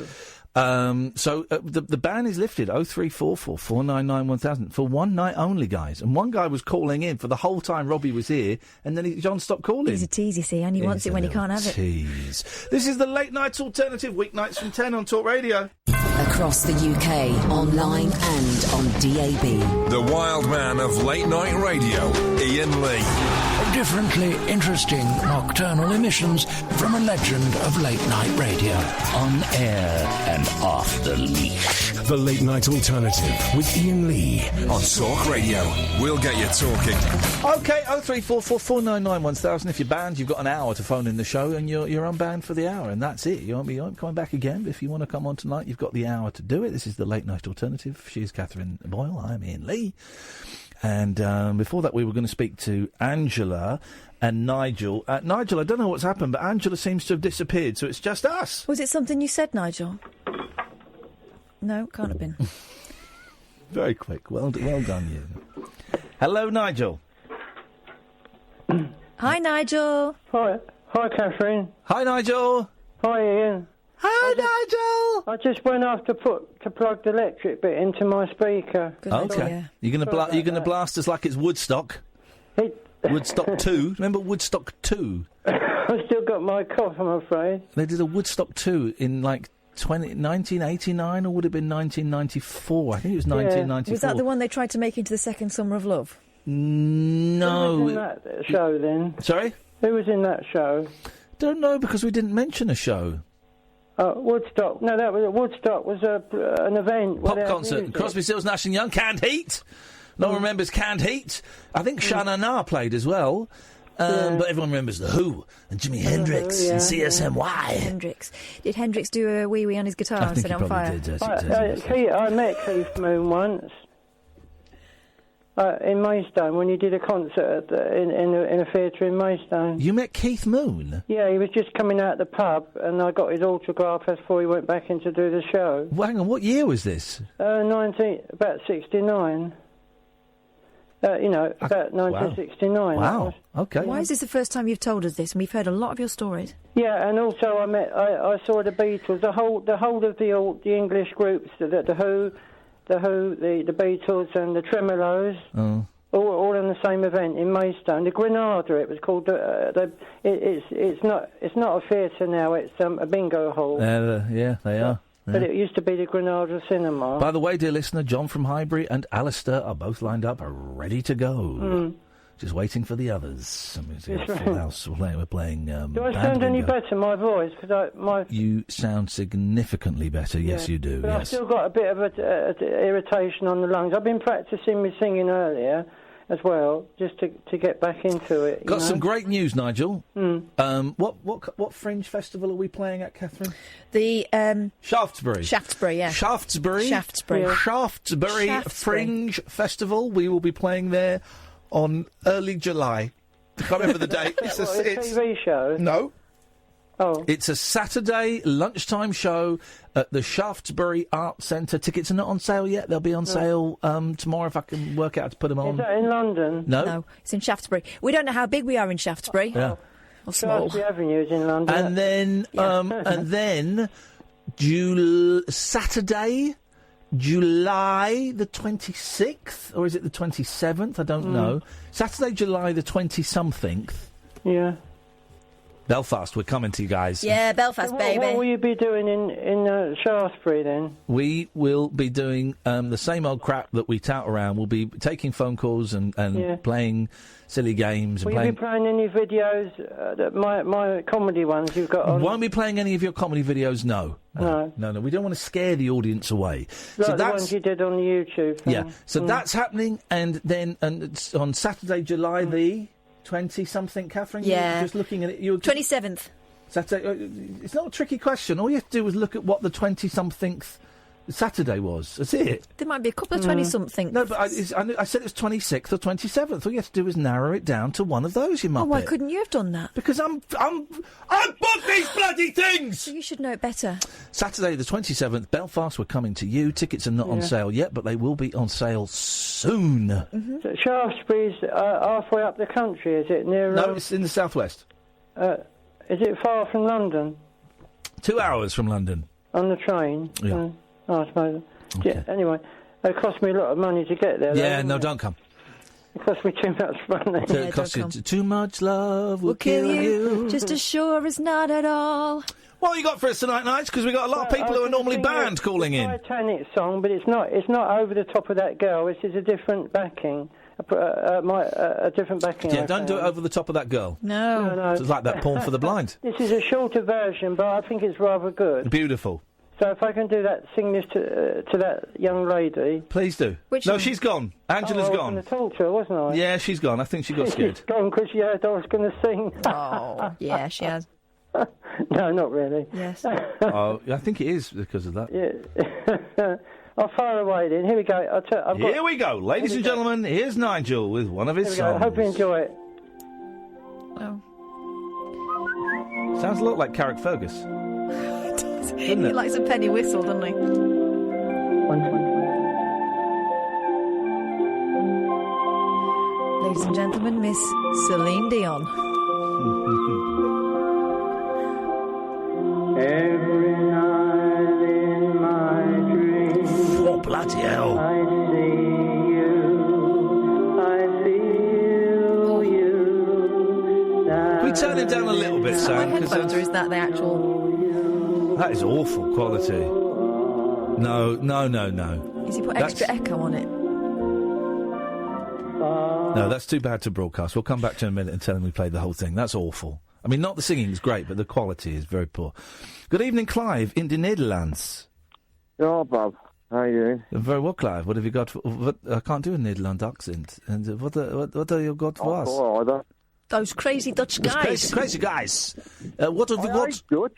F: So the ban is lifted, 0344 499 1000, for one night only, guys. And one guy was calling in for the whole time Robbie was here, and then John stopped calling.
S: He's a tease, you see, and he wants it when he can't have it.
F: Tease. This is the Late Night Alternative, weeknights from 10 on Talk Radio.
M: Across the UK, online and on DAB.
A: The wild man of late night radio, Iain Lee.
E: Differently interesting nocturnal emissions from a legend of late night radio. On air and off the leash.
A: The Late Night Alternative with Iain Lee on Talk Radio. We'll get you talking.
F: OK, 0344 499 1000. If you're banned, you've got an hour to phone in the show, and you're unbanned for the hour, and that's it. You won't come back again. But if you want to come on tonight, you've got the hour to do it. This is the Late Night Alternative. She's Catherine Boyle. I'm Iain Lee. And before that, we were going to speak to Angela and Nigel. Nigel, I don't know what's happened, but Angela seems to have disappeared, so it's just us.
S: Was it something you said, Nigel? No, can't have been.
F: Very quick. Well done, you. Hello, Nigel.
S: Hi, Nigel.
V: Hi, Catherine.
F: Hi, Nigel.
V: Hi, Ian.
F: Hi, Nigel.
V: I just went off to plug the electric bit into my speaker.
F: Okay. You're going to blast us like it's Woodstock. Woodstock 2. Remember Woodstock 2?
V: I've still got my cough, I'm afraid.
F: They did a Woodstock 2 in 1989, or would it have been 1994? I think it was 1994.
S: Was that the one they tried to make into the second Summer of Love?
V: Who
F: No.
V: was in that show then?
F: Sorry?
V: Who was in that show?
F: Don't know, because we didn't mention a show.
V: Woodstock. No, Woodstock was an event.
F: Pop concert. Crosby, Stills, Nash and Young. Canned Heat. No one remembers Canned Heat. I think Shanna Na played as well. But everyone remembers The Who and Jimi Hendrix and CSMY.
S: Hendrix. Did Hendrix do a wee-wee on his guitar and set it on fire?
V: I met Keith Moon once in Maidstone when he did a concert in a theatre in Maidstone.
F: You met Keith Moon?
V: Yeah, he was just coming out the pub and I got his autograph before he went back in to do the show.
F: Well, hang on, what year was this?
V: About 69. About 1969.
F: Wow. Okay.
S: Why is this the first time you've told us this? And we've heard a lot of your stories.
V: Yeah, and also I saw the Beatles, the whole of the English groups, the Who, the Beatles, and the Tremolos.
F: Oh.
V: All in the same event in Maidstone. The Granada, it was called. It's not a theatre now. It's a bingo hall.
F: Yeah, they are.
V: But it used to be the Granada Cinema.
F: By the way, dear listener, John from Highbury and Alistair are both lined up, ready to go. Just waiting for the others. Full house. We're playing.
V: Do I sound any better, my voice?
F: You sound significantly better. Yes, you do.
V: But
F: yes.
V: I've still got a bit of irritation on the lungs. I've been practising my singing earlier as well, just to get back into it.
F: Got some great news, Nigel. What fringe festival are we playing at, Catherine?
S: The
F: Shaftesbury.
S: Shaftesbury, yeah.
F: Shaftesbury
S: Shaftesbury
F: Fringe Festival. We will be playing there on early July. I can't remember the date.
V: It's a TV show?
F: No.
V: Oh.
F: It's a Saturday lunchtime show at the Shaftesbury Art Centre. Tickets are not on sale yet. They'll be on sale tomorrow if I can work out how to put them on.
V: Is that in London?
F: No.
S: It's in Shaftesbury. We don't know how big we are in Shaftesbury.
F: Yeah.
V: Shaftesbury Avenue's in London.
F: And then, Saturday, July the 26th, or is it the 27th? I don't know. Saturday, July the 20-something.
V: Yeah.
F: Belfast, we're coming to you guys.
S: Yeah, Belfast, baby.
V: What will you be doing in Shaftesbury then?
F: We will be doing the same old crap that we tout around. We'll be taking phone calls and playing silly games.
V: Will you be playing any videos, my comedy ones you've got on?
F: Won't be playing any of your comedy videos, no.
V: No.
F: No, we don't want to scare the audience away.
V: Like the ones you did on the YouTube thing.
F: Yeah, so that's happening, and then it's on Saturday, July the 20-something, Catherine?
S: Yeah.
F: You're just looking at it.
S: 27th.
F: Saturday. It's not a tricky question. All you have to do is look at what the 20-something Saturday was. That's it.
S: There might be a couple of 20-something.
F: No, but I said it was 26th or 27th. All you have to do is narrow it down to one of those, you muppet.
S: Oh, why couldn't you have done that?
F: Because I bought these bloody things!
S: So you should know it better.
F: Saturday the 27th, Belfast, we're coming to you. Tickets are not on sale yet, but they will be on sale soon.
V: Mm-hmm. So Shaftesbury's halfway up the country, is it? Near?
F: No, it's in the southwest.
V: Is it far from London?
F: 2 hours from London.
V: On the train?
F: Yeah.
V: I suppose. Okay. Yeah, anyway, it cost me a lot of money to get there.
F: Yeah, no, don't come.
V: It cost me too much money.
F: It costs you too much love will kill you.
S: Just as sure as not at all.
F: What you got for us tonight, Nights? Because we've got a lot of people who are normally banned calling in.
V: It's a Titanic song, but it's not over the top of that girl. This is a different backing. A different backing.
F: Yeah, don't do it over the top of that girl.
S: No.
F: It's like that porn for the blind.
V: This is a shorter version, but I think it's rather good.
F: Beautiful.
V: So if I can do that, sing this to that young lady.
F: Please do. She's gone. Angela's gone.
V: I was going to talk to her, wasn't I?
F: Yeah, she's gone. I think she got scared.
V: She's gone because she heard I was going to sing.
S: Oh, yeah, she has.
V: No, not really.
S: Yes.
F: Oh, I think it is because of that.
V: Yeah. I'll fire away then. Here we go.
F: Here we go. Ladies and gentlemen, here's Nigel with one of his songs.
V: I hope you enjoy it.
S: Oh.
F: Sounds a lot like Carrickfergus.
S: He likes a penny whistle, doesn't he? Ladies and gentlemen, Miss Celine Dion.
R: Every night in my dreams,
F: oh, bloody hell.
R: I see you, I feel you.
F: Can we turn it down a little bit, Sam?
S: Headphones, or is that the actual...
F: That is awful quality. No.
S: Has he put extra echo on it?
F: No, that's too bad to broadcast. We'll come back to in a minute and tell him we played the whole thing. That's awful. I mean, not the singing is great, but the quality is very poor. Good evening, Clive, in the Netherlands.
C: Oh, Bob. How are you doing?
F: Very well, Clive. What have you got for... I can't do a Netherlands accent. And what have you got for us?
C: Oh,
S: Those crazy Dutch guys.
F: Crazy guys. What have you got?
C: Dutch.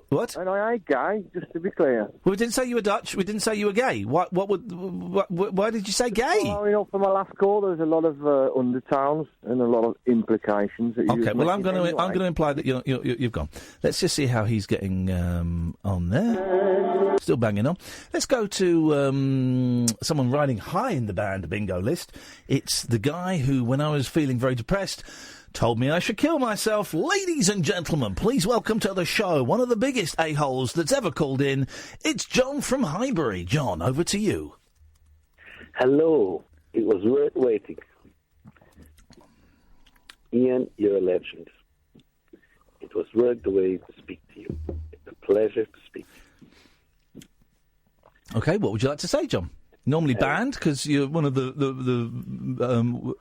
F: What?
C: And I ain't gay, just to be clear.
F: Well, we didn't say you were Dutch. We didn't say you were gay. Why did you say gay?
C: Well, you know, for my last call, there's a lot of undertones and a lot of implications.
F: Okay, well, I'm going to imply that you've gone. Let's just see how he's getting on there. Still banging on. Let's go to someone riding high in the band bingo list. It's the guy who, when I was feeling very depressed, told me I should kill myself. Ladies and gentlemen, please welcome to the show one of the biggest a-holes that's ever called in. It's John from Highbury. John, over to you.
I: Hello. It was worth waiting. Iain, you're a legend. It was worth the wait to speak to you. It's a pleasure to speak to you.
F: Okay, what would you like to say, John? Normally banned, because you're one of the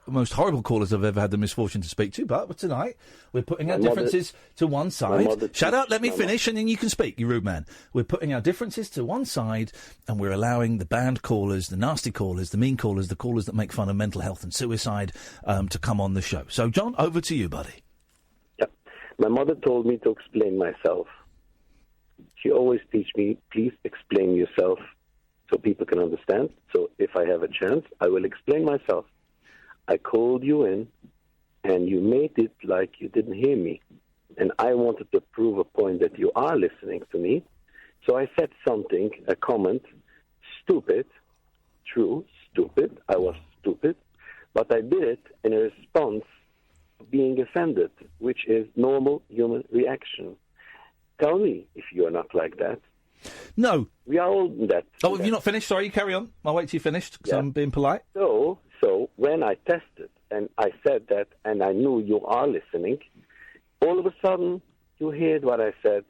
F: most horrible callers I've ever had the misfortune to speak to, but tonight we're putting our differences to one side. Shut up, let me finish, and then you can speak, you rude man. We're putting our differences to one side, and we're allowing the banned callers, the nasty callers, the mean callers, the callers that make fun of mental health and suicide to come on the show. So, John, over to you, buddy.
I: Yeah. My mother told me to explain myself. She always teach me, please explain yourself, so people can understand. So if I have a chance, I will explain myself. I called you in, and you made it like you didn't hear me. And I wanted to prove a point that you are listening to me. So I said something, a comment, stupid, true, stupid. I was stupid. But I did it in a response being offended, which is normal human reaction. Tell me if you are not like that.
F: No.
I: We are all in that.
F: Oh, have you not finished? Sorry, you carry on. I'll wait till you finished, because I'm being polite.
I: So when I tested and I said that and I knew you are listening, all of a sudden you heard what I said.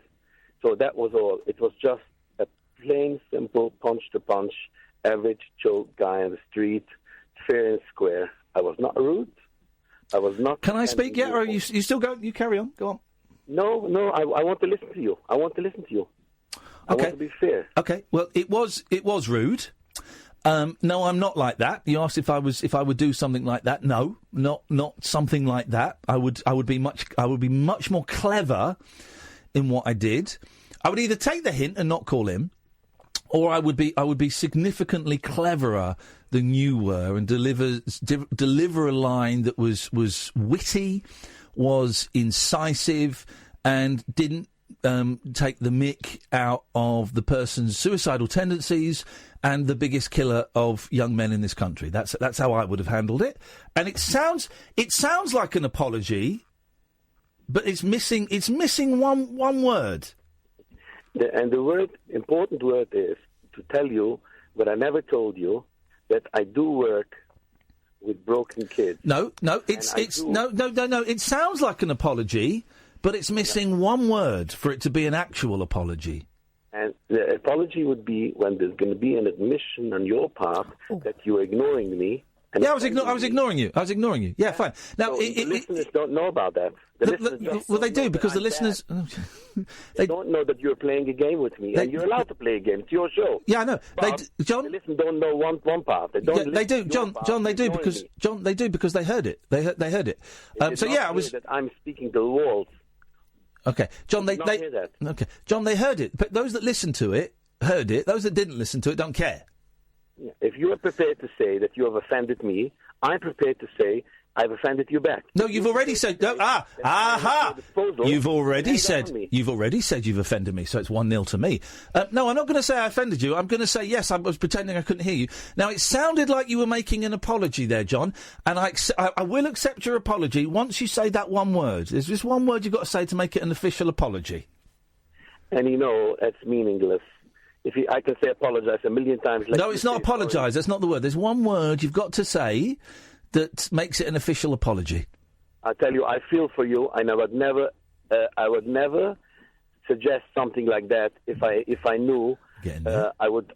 I: So that was all. It was just a plain, simple, punch-to-punch, average Joe guy on the street, fair and square. I was not rude. I was not...
F: Can I speak yet, or are you still going? You carry on. Go on.
I: No, I want to listen to you. I want to be fair.
F: Okay. Well, it was rude. No, I'm not like that. You asked if I would do something like that. No, not something like that. I would be much more clever in what I did. I would either take the hint and not call him, or I would be significantly cleverer than you were and deliver a line that was witty, was incisive, and didn't take the mick out of the person's suicidal tendencies and the biggest killer of young men in this country. That's how I would have handled it. And it sounds like an apology, but it's missing one word.
I: And the important word is to tell you what I never told you, that I do work with broken kids.
F: No. It sounds like an apology, but it's missing one word for it to be an actual apology.
I: And the apology would be when there's going to be an admission on your part that you're ignoring me.
F: Yeah, I was ignoring you. Yeah, fine. Now,
I: the listeners don't know about that.
F: They do, because the listeners...
I: They don't know that you're playing a game with me, and you're allowed to play a game. It's your show.
F: Yeah, I know.
I: John, the listeners don't know one part. They don't.
F: Yeah, they do, John. They do because they heard it. They heard it. I was.
I: That I'm speaking to the walls.
F: Okay, John. They
I: hear that.
F: Okay, John. They heard it, but those that listened to it heard it. Those that didn't listen to it don't care.
I: Yeah. If you are prepared to say that you have offended me, I'm prepared to say I've offended you back.
F: No, you've already said. No, You've already said you've offended me, so it's 1-0 to me. No, I'm not going to say I offended you. I'm going to say yes. I was pretending I couldn't hear you. Now, it sounded like you were making an apology there, John, and I will accept your apology once you say that one word. There's just one word you've got to say to make it an official apology.
I: And it's meaningless. I can say apologise a million times.
F: No, it's not apologise. That's not the word. There's one word you've got to say that makes it an official apology.
I: I tell you, I feel for you, and I would never suggest something like that if I knew. I would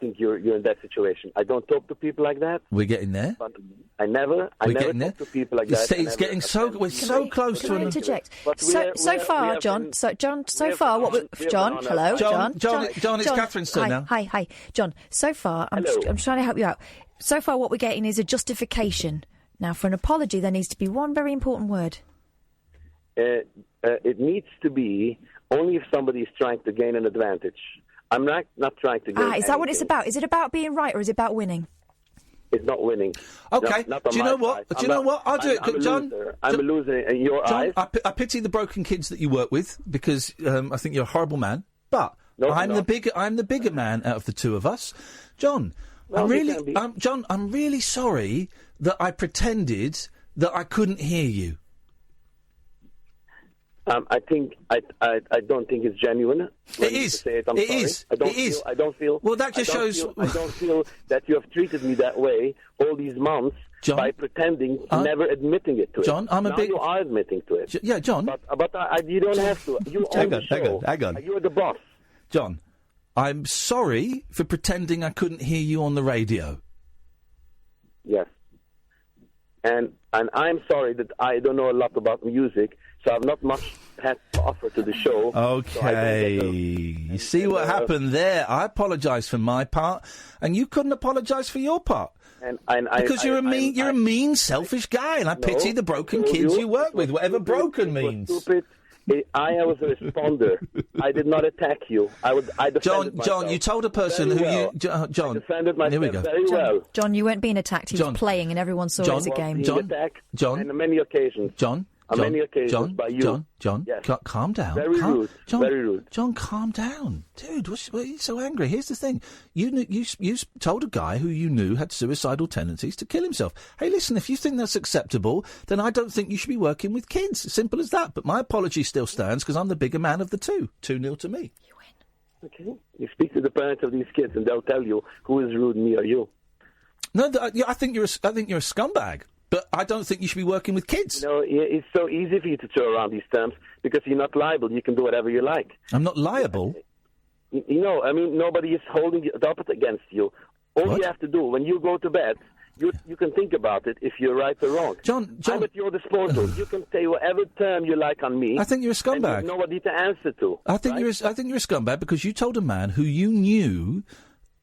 I: think you're in that situation. I don't talk to people like that.
F: We're getting there.
I: But I never talk to people like that.
F: It's getting we're so close to.
S: Can I interject? So far, John. Hello, John.
F: It's Catherine's turn now.
S: Hi, John. So far, I'm trying to help you out. So far, what we're getting is a justification. Now, for an apology, there needs to be one very important word.
I: It needs to be only if somebody is trying to gain an advantage. I'm not trying to gain
S: is that what it's about? Is it about being right or is it about winning?
I: It's not winning.
F: Okay.
I: Not
F: Do you know what? I'll do it, John.
I: I'm a loser in your eyes.
F: I pity the broken kids that you work with because I think you're a horrible man. But I'm the bigger man out of the two of us, John. I'm really sorry that I pretended that I couldn't hear you.
I: I don't think it's genuine.
F: It is.
I: I don't feel.
F: Well, that just shows.
I: I don't feel that you have treated me that way all these months, John, by pretending, never admitting it to it.
F: John,
I: you are admitting to it.
F: Yeah, John.
I: But you don't have to. You own the show.
F: Hang on.
I: You're the boss.
F: John, I'm sorry for pretending I couldn't hear you on the radio.
I: Yes. And I'm sorry that I don't know a lot about music, so I've not much had to offer to the show.
F: Okay.
I: So
F: you see what happened there? I apologise for my part, and you couldn't apologise for your part. Because you're a mean, selfish guy, and I pity the broken kids you work with, whatever broken means.
I: Stupid. I was a responder. I did not attack you. I defended myself.
F: John, you told a person who you... John,
I: I defended myself
F: here we go.
I: very well.
S: John, you weren't being attacked. He was playing and everyone saw it as a game.
I: John, on many occasions.
F: John,
I: On many occasions by you.
F: John,
I: Yes.
F: calm down.
I: Very rude.
F: John,
I: Very rude.
F: John, calm down. Dude, why are you so angry? Here's the thing. You told a guy who you knew had suicidal tendencies to kill himself. Hey, listen, if you think that's acceptable, then I don't think you should be working with kids. Simple as that. But my apology still stands because I'm the bigger man of the two. 2-0 to me.
S: You win.
I: Okay. You speak to the parents of these kids and they'll tell you who is rude, me or you.
F: No, I think you're a scumbag. But I don't think you should be working with kids.
I: You know, it's so easy for you to throw around these terms because you're not liable. You can do whatever you like.
F: I'm not liable?
I: You know, I mean, nobody is holding it up against you. All you have to do, when you go to bed, you can think about it if you're right or wrong.
F: John,
I: I'm at your disposal. You can say whatever term you like on me.
F: I think you're a scumbag.
I: And you have nobody to answer to.
F: I think you're a scumbag because you told a man who you knew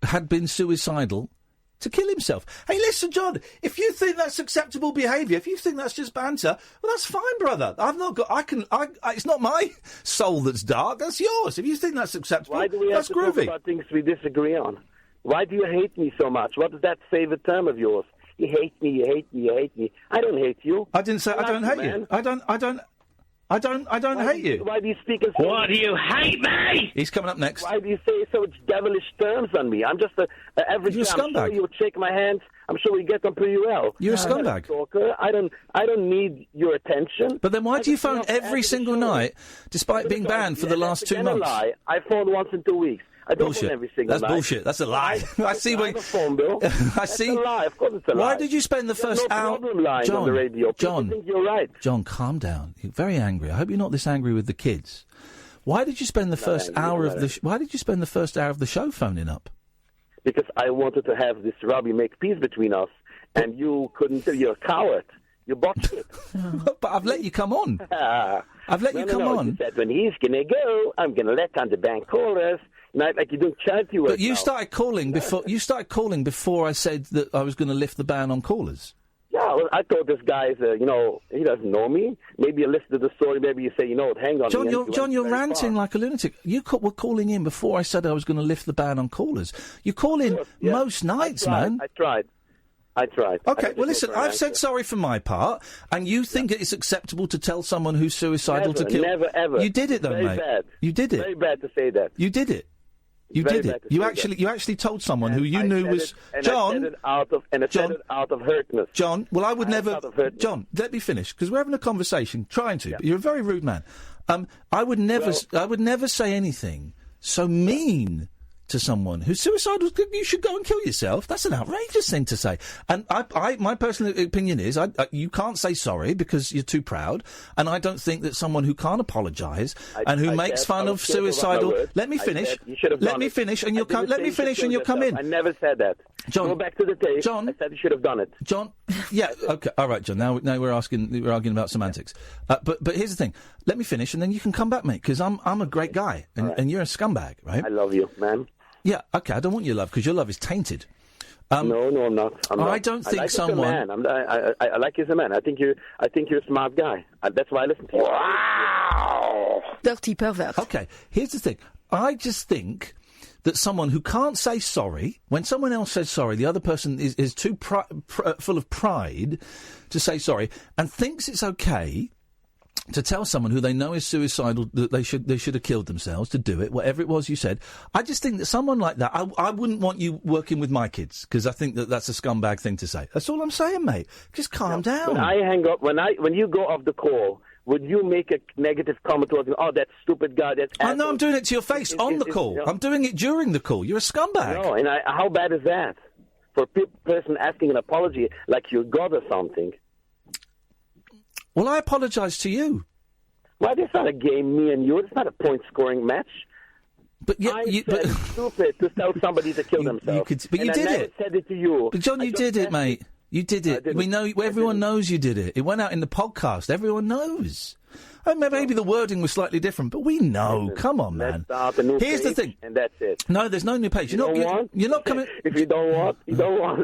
F: had been suicidal to kill himself. Hey, listen, John, if you think that's acceptable behaviour, if you think that's just banter, well, that's fine, brother. It's not my soul that's dark, that's yours. If you think that's acceptable,
I: Why do we
F: that's
I: have to
F: groovy.
I: talk about things we disagree on? Why do you hate me so much? What is that favourite term of yours? You hate me, you hate me, you hate me. I don't hate you.
F: I didn't say I don't hate you. I don't hate you.
I: Why do you speak in so...
F: Why do you hate me? He's coming up next.
I: Why do you say such devilish terms on me? I'm just a average
F: You're a
I: guy. I'm
F: scumbag.
I: sure you would shake my hand. I'm sure we get on pretty well.
F: You're a
I: I'm not
F: scumbag.
I: Stalker. I don't need your attention.
F: But then why do you phone every single night, despite being banned for the last 2 months?
I: Lie. I phoned once in 2 weeks. I don't phone every single
F: That's
I: night.
F: bullshit. That's a lie. I see.
I: I have a phone bill. That's a lie. Of course it's a lie.
F: Why did you spend the first
I: no
F: hour...
I: problem lying on the radio. People think you're right.
F: John, calm down. You're very angry. I hope you're not this angry with the kids. Why did you spend the first hour of the... Why did you spend the first hour of the show phoning up?
I: Because I wanted to have this Robbie make peace between us, and you couldn't. You're a coward. You botched it.
F: But I've let you come on. I've let you come on.
I: You said when he's gonna go, I'm gonna let on the bank callers. Not like you're doing charity work.
F: But you
I: now.
F: started calling before. You started calling before I said that I was going to lift the ban on callers.
I: Yeah, well, I thought this guy's, he doesn't know me. Maybe you listen to the story. Maybe you say, hang on.
F: John, you're ranting like a lunatic. You were calling in before I said I was going to lift the ban on callers. You call in most nights, man.
I: I tried.
F: Okay, well, listen, I've said sorry for my part, and you think it's acceptable to tell someone who's suicidal to kill...
I: Never, ever.
F: You did it, though,
I: Very
F: mate.
I: Bad.
F: You did it.
I: Very bad to say that.
F: You did it. You
I: Very
F: did
I: bad
F: it.
I: to say
F: You actually told someone who you
I: I
F: knew
I: said
F: was...
I: it, and
F: John...
I: I said it out of hurtness.
F: John, well, I would never... John, let me finish, because we're having a conversation, trying to, but you're a very rude man. I would never say anything so mean to someone who's suicidal. You should go and kill yourself. That's an outrageous thing to say. And my personal opinion is you can't say sorry because you're too proud. And I don't think that someone who can't apologise and who makes fun of suicidal. Let me finish. Let me finish, and you'll come. Let me finish, and you'll come in.
I: I never said that.
F: John,
I: go back to the tape.
F: John,
I: I said you should have done it.
F: John, yeah, okay, all right, John. Now we're arguing about semantics. But here's the thing. Let me finish, and then you can come back, mate. Because I'm a great guy, and you're a scumbag, right?
I: I love you, man.
F: Yeah, okay. I don't want your love because your love is tainted.
I: No, I'm not.
F: I don't think someone.
I: I like you as a man. I think you're a smart guy. That's why I listen to you.
S: Wow! Dirty pervert.
F: Okay, here's the thing. I just think that someone who can't say sorry, when someone else says sorry, the other person is too full of pride to say sorry, and thinks it's okay to tell someone who they know is suicidal that they should have killed themselves to do it, whatever it was you said. I just think that someone like that, I wouldn't want you working with my kids because I think that's a scumbag thing to say. That's all I'm saying, mate. Just calm down.
I: When I hang up, when you go off the call, would you make a negative comment towards me? Oh, that stupid guy.
F: I know I'm doing it to your face on the call. I'm doing it during the call. You're a scumbag.
I: No, and how bad is that? For a person asking an apology like you're God or something.
F: Well, I apologise to you.
I: Well, it's not a game, me and you. It's not a point-scoring match.
F: But
I: it's stupid to tell somebody to kill themselves.
F: But you did it.
I: I said it to you.
F: But John, you did it, mate. You did it. We know. Everyone knows you did it. It went out in the podcast. Everyone knows. Maybe the wording was slightly different, but we know. Come on, man.
I: Start a new
F: Here's the
I: page,
F: thing.
I: and that's it.
F: No, there's no new page. You're not coming.
I: If you don't want,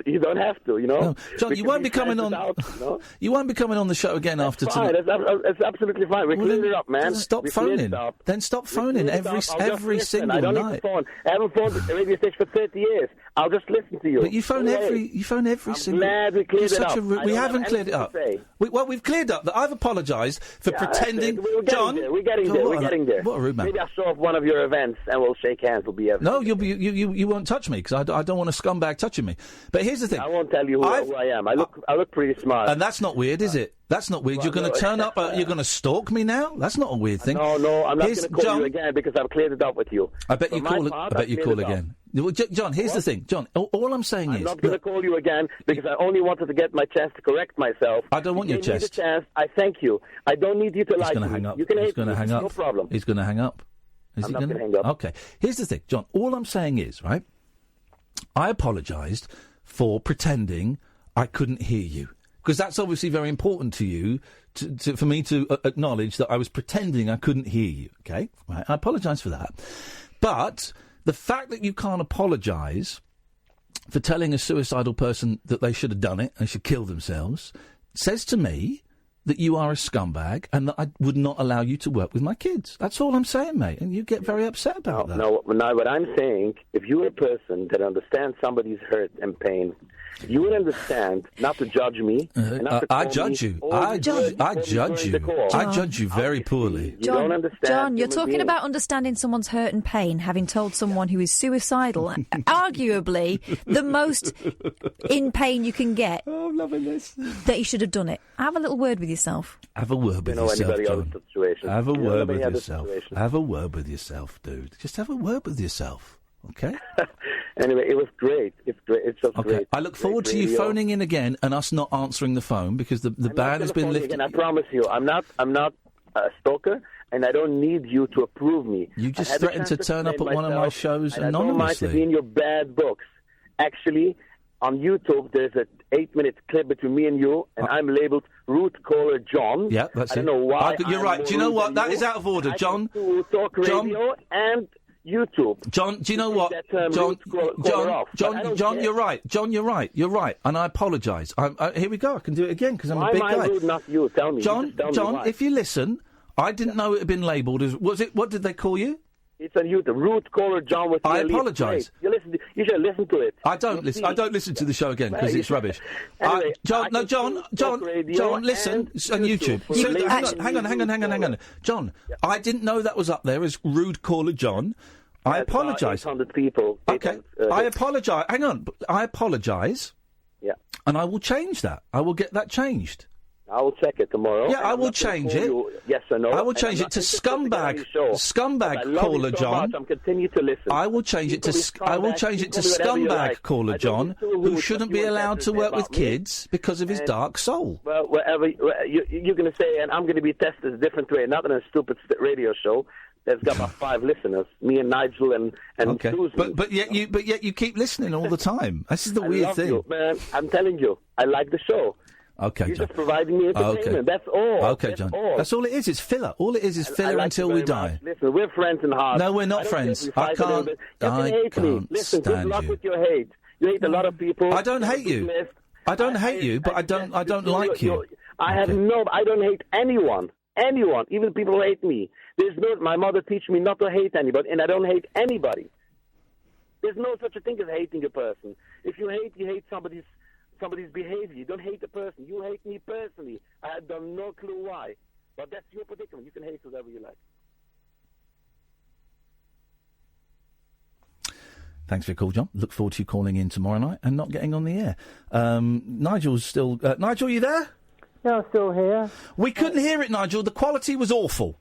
I: you don't have to. You know.
F: No. John, you won't be coming on. You won't be coming on the show again after
I: fine.
F: tonight.
I: That's absolutely fine. We cleared it up, man.
F: Stop phoning. Then stop phoning every single
I: I don't
F: night.
I: need to phone. I haven't phoned the radio station for 30 years. I'll just listen to you.
F: But you phone every single.
I: Glad we cleared it up.
F: We haven't cleared it up. We've cleared up that I've apologised for pretending. John,
I: we're getting there. We're getting there.
F: What a rude man.
I: Maybe I'll show up one of your events and we'll shake hands. We'll be everything.
F: No, you won't touch me because I don't want a scumbag touching me. But here's the thing.
I: I won't tell you who I am. I look pretty smart.
F: And that's not weird, is it? That's not weird. You're going to turn up. You're going to stalk me now. That's not a weird thing.
I: No, I'm not going to call you again because I've cleared it up with you.
F: I bet you call again. Well, John, here's the thing. John, all I'm saying is...
I: I'm not going to call you again because I only wanted to get my chance to correct myself.
F: I don't want your chest.
I: You gave me the chance. I thank you. I don't need you to like me.
F: He's going to hang up.
I: You can
F: He's going to hang up.
I: No problem.
F: He's going to hang up.
I: I'm not going to hang up.
F: Okay. Here's the thing, John. All I'm saying is, right, I apologised for pretending I couldn't hear you. Because that's obviously very important to you, for me to acknowledge that I was pretending I couldn't hear you, okay? Right, I apologise for that. But the fact that you can't apologise for telling a suicidal person that they should have done it, they should kill themselves, says to me that you are a scumbag and that I would not allow you to work with my kids. That's all I'm saying, mate, and you get very upset about that.
I: No, what I'm saying, if you're a person that understands somebody's hurt and pain, you would understand not to judge me.
F: I judge you. I judge you. I judge you very poorly.
I: You don't understand.
S: John, you're talking about understanding someone's hurt and pain, having told someone who is suicidal, arguably the most in pain you can get.
F: Oh, I'm loving this.
S: That you should have done it. Have a little word with yourself.
F: Have a word with yourself, John. Have a word with yourself. Have a word with yourself, dude. Just have a word with yourself. Okay.
I: Anyway, it was great. It's great. It's just great.
F: I look forward to you phoning in again and us not answering the phone because the ban has been lifted.
I: Again, I promise you, I'm not a stalker, and I don't need you to approve me.
F: You just threatened to turn up at one of my shows anonymously.
I: I don't mind to be in your bad books. Actually, on YouTube, there's an 8-minute clip between me and you, and I'm labeled Root Caller John.
F: Yeah, that's it.
I: I don't know why.
F: You're right. Do you know what? That is out of order, John.
I: Talk radio and YouTube.
F: John, do you know what? John, you're right. John, you're right. And I apologise. Here we go. I can do it again because I'm a big guy.
I: Why am I rude enough to you? Tell me.
F: John, if you listen, I didn't know it had been labelled as... Was it... What did they call you?
I: It's on YouTube. Root Caller John with
F: I apologise.
I: You should listen to it.
F: I don't listen. I don't listen to the show again because it's rubbish.
I: Anyway,
F: John, listen. It's on YouTube. Hang on. John, I didn't know that was up there as Rude Caller John. I apologise.
I: 800 people.
F: Okay. I apologise. Hang on. I apologise.
I: Yeah.
F: And I will change that. I will get that changed.
I: I will check it tomorrow.
F: Yeah, I will change it.
I: Yes or no?
F: I will change it to scumbag caller John.
I: I'm continue to listen.
F: I will change it to scumbag caller John, who shouldn't be allowed to work with kids because of his dark soul.
I: Well, whatever you're going to say, and I'm going to be tested a different way, not in a stupid radio show. That's got about 5 listeners, me and Nigel and Susan.
F: But yet you keep listening all the time. This is the weird thing.
I: You, man. I'm telling you, I like the show.
F: Okay,
I: You're
F: John.
I: just providing me entertainment.
F: Okay.
I: That's all.
F: Okay, John. That's all it is. It's filler. All it is filler until we die.
I: Listen, we're friends in heart.
F: No, we're not friends. I can't.
I: Listen, good luck with your hate. You hate a lot of people.
F: I don't hate you. I don't hate you, but I don't like you.
I: I don't hate anyone. Anyone, even people who hate me. My mother teach me not to hate anybody, and I don't hate anybody. There's no such a thing as hating a person. If you hate somebody's behavior. You don't hate the person. You hate me personally. I have no clue why. But that's your predicament. You can hate whatever you like.
F: Thanks for your call, John. Look forward to you calling in tomorrow night and not getting on the air. Nigel's still... Nigel, you there?
V: Yeah, I'm still here.
F: We couldn't hear it, Nigel. The quality was awful.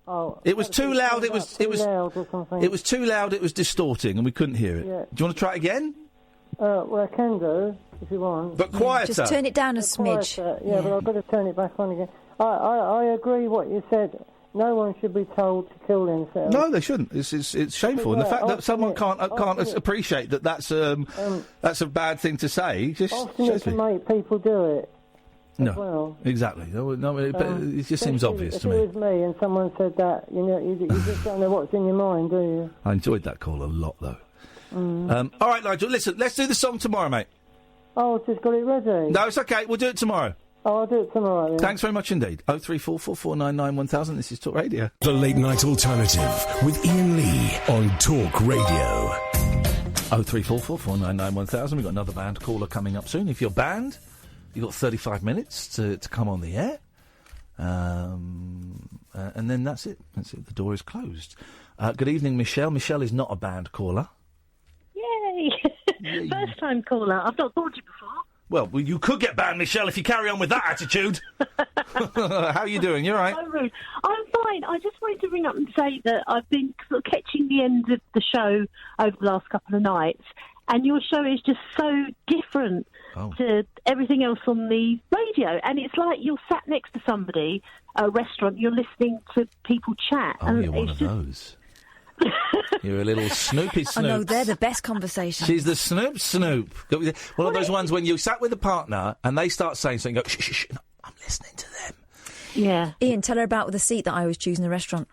V: Oh,
F: it was too loud. It was
V: loud or something.
F: It was too loud. It was distorting, and we couldn't hear it.
V: Yeah.
F: Do you want to try it again?
V: Well, I can do if you want.
F: But quieter.
S: Just turn it down a smidge.
V: Yeah, but I've got to turn it back on again. I agree what you said. No one should be told to kill themselves.
F: No, they shouldn't. It's shameful, and the fact that someone can't appreciate that that's a bad thing to say just
V: often it can make people do it.
F: No,
V: as well.
F: exactly. No, it just seems obvious
V: if
F: to me.
V: it was me and someone said that, you just don't know what's in your mind, do you?
F: I enjoyed that call a lot, though. All right, Nigel, listen, let's do the song tomorrow, mate.
V: Oh, I've just got it ready.
F: No, it's okay. We'll do it tomorrow.
V: Oh, I'll do it tomorrow, then.
F: Thanks very much indeed. 03444991000. This is Talk Radio.
A: The Late Night Alternative with Iain Lee on Talk Radio.
F: 03444991000. We've got another band caller coming up soon. If you're banned, you've got 35 minutes to come on the air. And then that's it. That's it. The door is closed. Good evening, Michelle. Michelle is not a band caller.
J: Yay! First time caller. I've not called you before.
F: Well, you could get banned, Michelle, if you carry on with that attitude. How are you doing? You all right?
J: So rude. I'm fine. I just wanted to ring up and say that I've been sort of catching the end of the show over the last couple of nights, and your show is just so different to everything else on the radio. And it's like you're sat next to somebody at a restaurant, you're listening to people chat.
F: Oh,
J: and
F: you're one of those. You're a little Snoopy
S: Oh
F: Snoop.
S: no, they're the best conversation.
F: She's the Snoop. One of those ones when you sat with a partner and they start saying something, go, shh, no, I'm listening to them.
J: Yeah.
S: Ian, tell her about the seat that I always choose in the restaurant.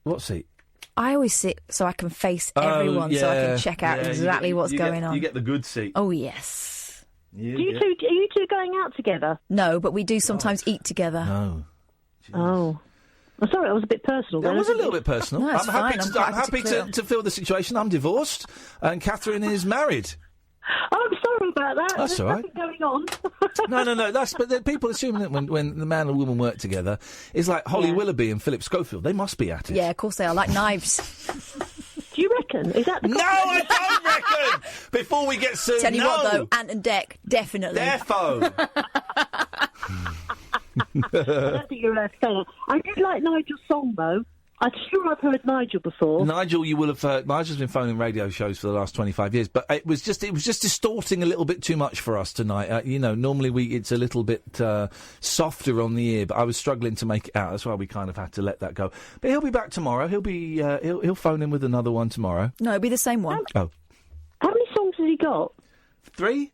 F: What seat?
S: I always sit so I can face everyone, so I can check out exactly what's going on.
F: You get the good seat.
S: Oh, yes.
J: Are you two going out together?
S: No, but we do sometimes eat together.
F: No.
J: Oh. I'm sorry, that was a bit personal.
F: That was a little bit personal.
S: No, it's
F: I'm
S: fine.
F: happy to fill the situation. I'm divorced, and Catherine is married.
J: Oh, I'm sorry about that.
F: That's
J: There's
F: all right.
J: nothing going on.
F: No. But people assume that when the man and woman work together, it's like Holly Willoughby and Philip Schofield. They must be at it.
S: Yeah, of course they are, like knives.
J: Do you reckon? Is that the
F: No, I don't reckon! Before we get sued,
S: Tell you what, though, Ant and Dec, definitely.
F: Defo!
J: I don't think you're allowed to say that. I did like Nigel's song, though. I'm sure I've heard Nigel before.
F: Nigel, you will have heard. Nigel's been phoning radio shows for the last 25 years, but it was just distorting a little bit too much for us tonight. Normally it's a little bit softer on the ear, but I was struggling to make it out. That's why we kind of had to let that go. But he'll be back tomorrow. He'll phone in with another one tomorrow.
S: No, it'll be the same one.
F: Oh.
J: How many songs has he got?
F: 3?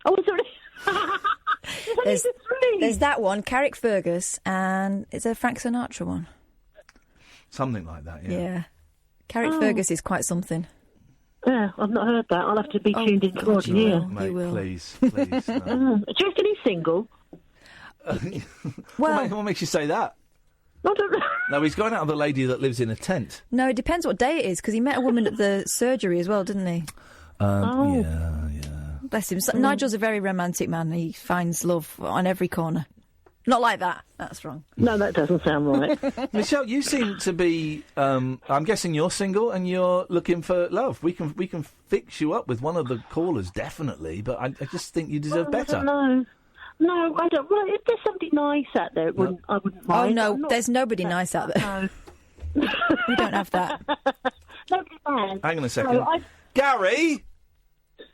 J: Oh, sorry.
S: There's that one, Carrick Fergus, and is there a Frank Sinatra one?
F: Something like that, yeah.
S: Yeah. Carrick Fergus is quite something.
J: Yeah, I've not heard that. I'll have to be tuned in towards
F: you
J: here.
F: Mate, please.
J: Do you reckon he's single?
F: What makes you say that?
J: I don't know.
F: No, he's going out with a lady that lives in a tent.
S: No, it depends what day it is, because he met a woman at the surgery as well, didn't he?
F: Yeah.
S: Bless him. Nigel's a very romantic man. He finds love on every corner. Not like that. That's wrong.
J: No, that doesn't sound right.
F: Michelle, you seem to be. I'm guessing you're single and you're looking for love. We can fix you up with one of the callers, definitely. But I just think you deserve better.
J: No, I don't. Well, if there's somebody nice out there, I wouldn't mind.
S: Oh no, there's nobody nice out there.
J: No.
S: We don't have that.
J: Nobody bad.
F: Hang on a second,
J: No,
F: Gary.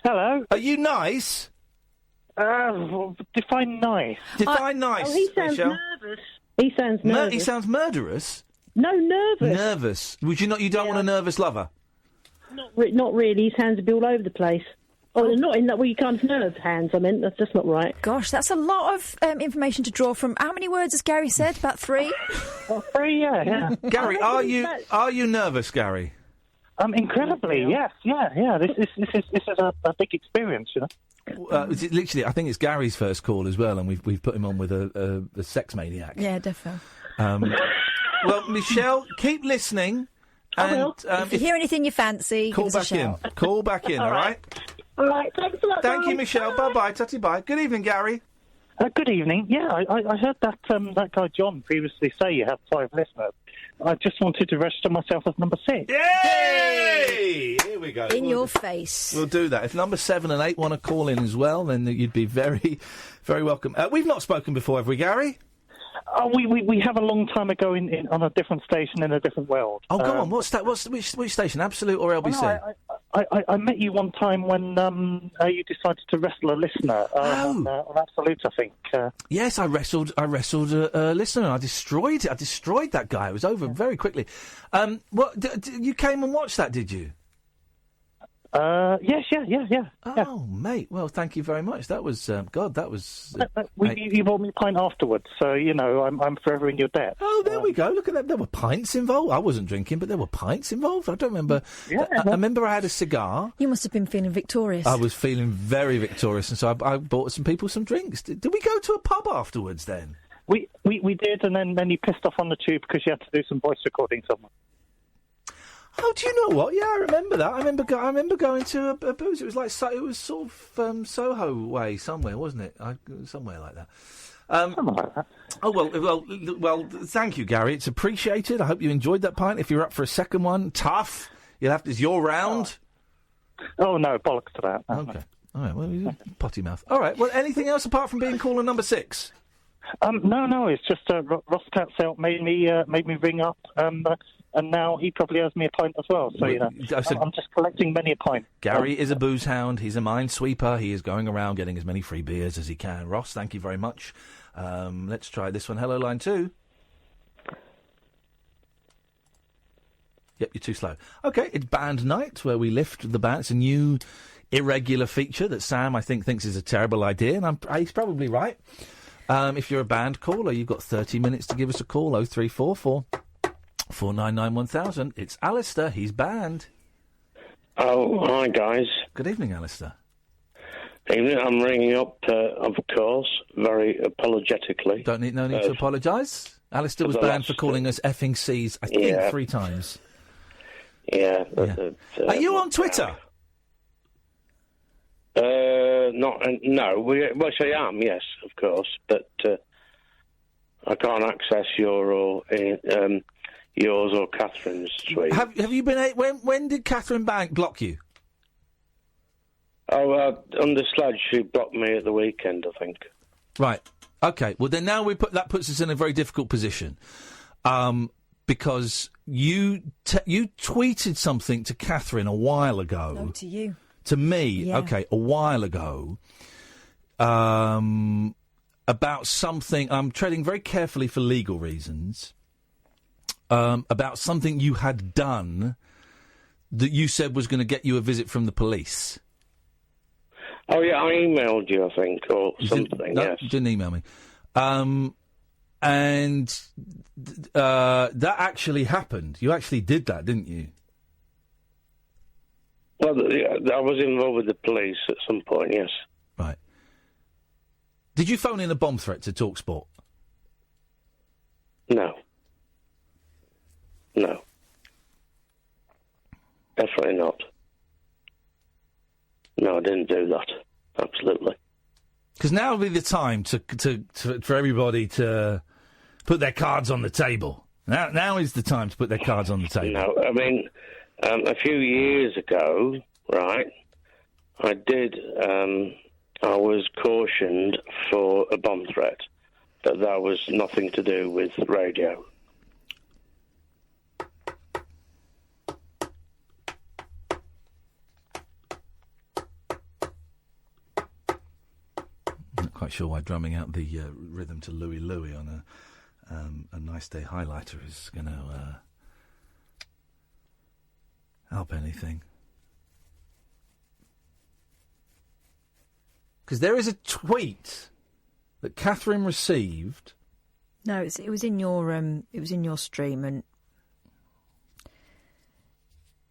K: Hello.
F: Are you nice?
K: Define nice.
F: Define nice.
J: Oh, he sounds
F: Michelle.
J: nervous. He sounds nervous.
F: He sounds murderous.
J: No, nervous.
F: Nervous. Would you not? You don't want a nervous lover.
J: Not really. His hands would be all over the place. Oh, not in that way. You can't nerve hands. I mean, that's just not right.
S: Gosh, that's a lot of information to draw from. How many words has Gary said? About 3?
K: 3, yeah.
F: Gary, are you nervous, Gary?
K: Incredibly, yes, yeah. This is a big experience, you know.
F: Literally, I think it's Gary's first call as well, and we've put him on with a sex maniac.
S: Yeah, definitely.
F: Well, Michelle, keep listening.
S: I will. If you hear anything you fancy,
F: call
S: give us
F: back
S: a shout.
F: in. Call back in. All right.
J: All right. Thanks a lot.
F: Thank you,
J: guys.
F: Michelle. Bye, Tutty bye. Good evening, Gary.
K: Good evening. Yeah, I heard that guy John previously say you have 5 listeners. I just wanted to register myself as number 6.
F: Yay! Here we go.
S: In your face.
F: We'll do that. If number 7 and 8 want to call in as well, then you'd be very, very welcome. We've not spoken before, have we, Gary?
K: We have a long time ago on a different station in a different world.
F: Oh, go on. What's that? Which station? Absolute or LBC?
K: I met you one time when you decided to wrestle a listener on Absolute, I think.
F: Yes, I wrestled a listener. I destroyed it. I destroyed that guy. It was over very quickly. You came and watched that, did you?
K: Yes, yeah.
F: Oh, mate. Well, thank you very much. That was God. That was.
K: You bought me a pint afterwards, so I'm forever in your debt.
F: Oh, there we go. Look at that. There were pints involved. I wasn't drinking, but there were pints involved. I don't remember. I remember I had a cigar.
S: You must have been feeling victorious.
F: I was feeling very victorious, and so I bought some people some drinks. Did we go to a pub afterwards then?
K: We did, and then you pissed off on the tube because you had to do some voice recording somewhere.
F: Oh, do you know what? Yeah, I remember that. I remember going to a booze. It was like it was sort of Soho way somewhere, wasn't it? Somewhere like that.
K: Something like that.
F: Oh well. Thank you, Gary. It's appreciated. I hope you enjoyed that pint. If you're up for a second one, tough. It's your round.
K: Oh no, bollocks to that.
F: Okay. All right. Well, you're potty mouth. All right. Well, anything else apart from being caller number 6?
K: No. It's just Ross Tatsell made me ring up. And now he probably owes me a pint as well. So, I'm just collecting many a pint.
F: Gary is a booze hound. He's a minesweeper. He is going around getting as many free beers as he can. Ross, thank you very much. Let's try this one. Hello, line 2. Yep, you're too slow. OK, it's band night, where we lift the band. It's a new irregular feature that Sam, I think, thinks is a terrible idea, and he's probably right. If you're a band caller, you've got 30 minutes to give us a call, 0344 499 1000. It's Alistair. He's banned.
B: Oh, hi, guys.
F: Good evening, Alistair.
B: Evening. I'm ringing up, of course, very apologetically.
F: No need to apologise. Alistair was banned for calling us effing C's, I think, 3 times.
B: Yeah.
F: Are you on Twitter?
B: No. Well, I am, yes, of course, but I can't access yours or Catherine's tweet.
F: Have you been? When did Catherine Bank block you?
B: Oh, under Sledge, she blocked me at the weekend, I think.
F: Right. Okay. Well, then now that puts us in a very difficult position, because you tweeted something to Catherine a while ago.
S: No, to you.
F: To me.
S: Yeah.
F: Okay, a while ago. About something. I'm treading very carefully for legal reasons. About something you had done that you said was going to get you a visit from the police.
B: Oh, yeah, I emailed you, I think, or something, yes.
F: You didn't email me. And that actually happened. You actually did that, didn't you?
B: Well, I was involved with the police at some point, yes.
F: Right. Did you phone in a bomb threat to TalkSport?
B: No. Definitely not. No, I didn't do that. Absolutely.
F: Because now would be the time for everybody to put their cards on the table. Now is the time to put their cards on the table.
B: No, I mean, a few years ago, right, I was cautioned for a bomb threat, but that was nothing to do with radio.
F: Not quite sure why drumming out the rhythm to Louie Louie on a nice day highlighter is going to help anything. Because there is a tweet that Catherine received.
S: No, it was in your stream, and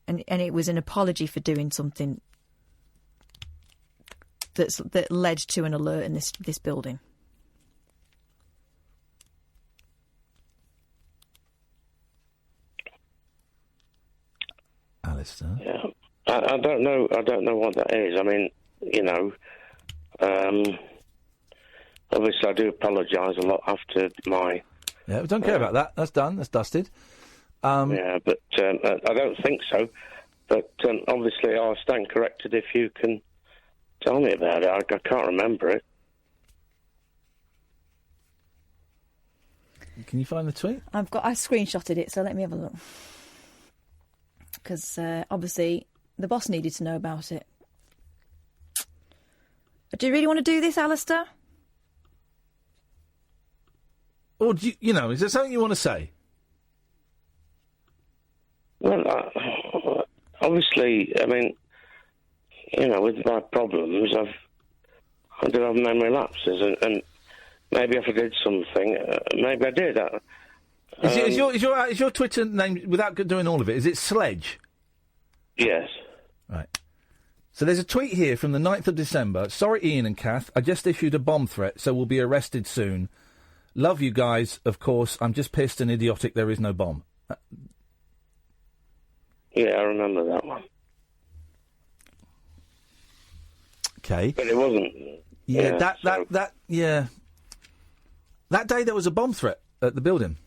S: it was an apology for doing something that led to an alert in this building.
F: Alistair?
B: Yeah, I don't know. I don't know what that is. I mean, obviously I do apologise a lot after my...
F: Yeah, we don't care about that. That's done. That's dusted.
B: Yeah, but I don't think so. But obviously I'll stand corrected if you can tell me about it. I can't remember it.
F: Can you find the tweet?
S: I screenshotted it, so let me have a look. Because obviously the boss needed to know about it. But do you really want to do this, Alistair?
F: Or do you, is there something you want to say?
B: Well, obviously, I mean, you know, with my problems, I do have memory lapses, and maybe if I did something, maybe I did.
F: Is your Twitter name, without doing all of it, is it Sledge?
B: Yes.
F: Right. So there's a tweet here from the 9th of December. Sorry, Iain and Kath, I just issued a bomb threat, so we'll be arrested soon. Love you guys, of course. I'm just pissed and idiotic there is no bomb.
B: Yeah, I remember that one.
F: Okay.
B: But it wasn't.
F: Yeah, yeah. That day there was a bomb threat at the building.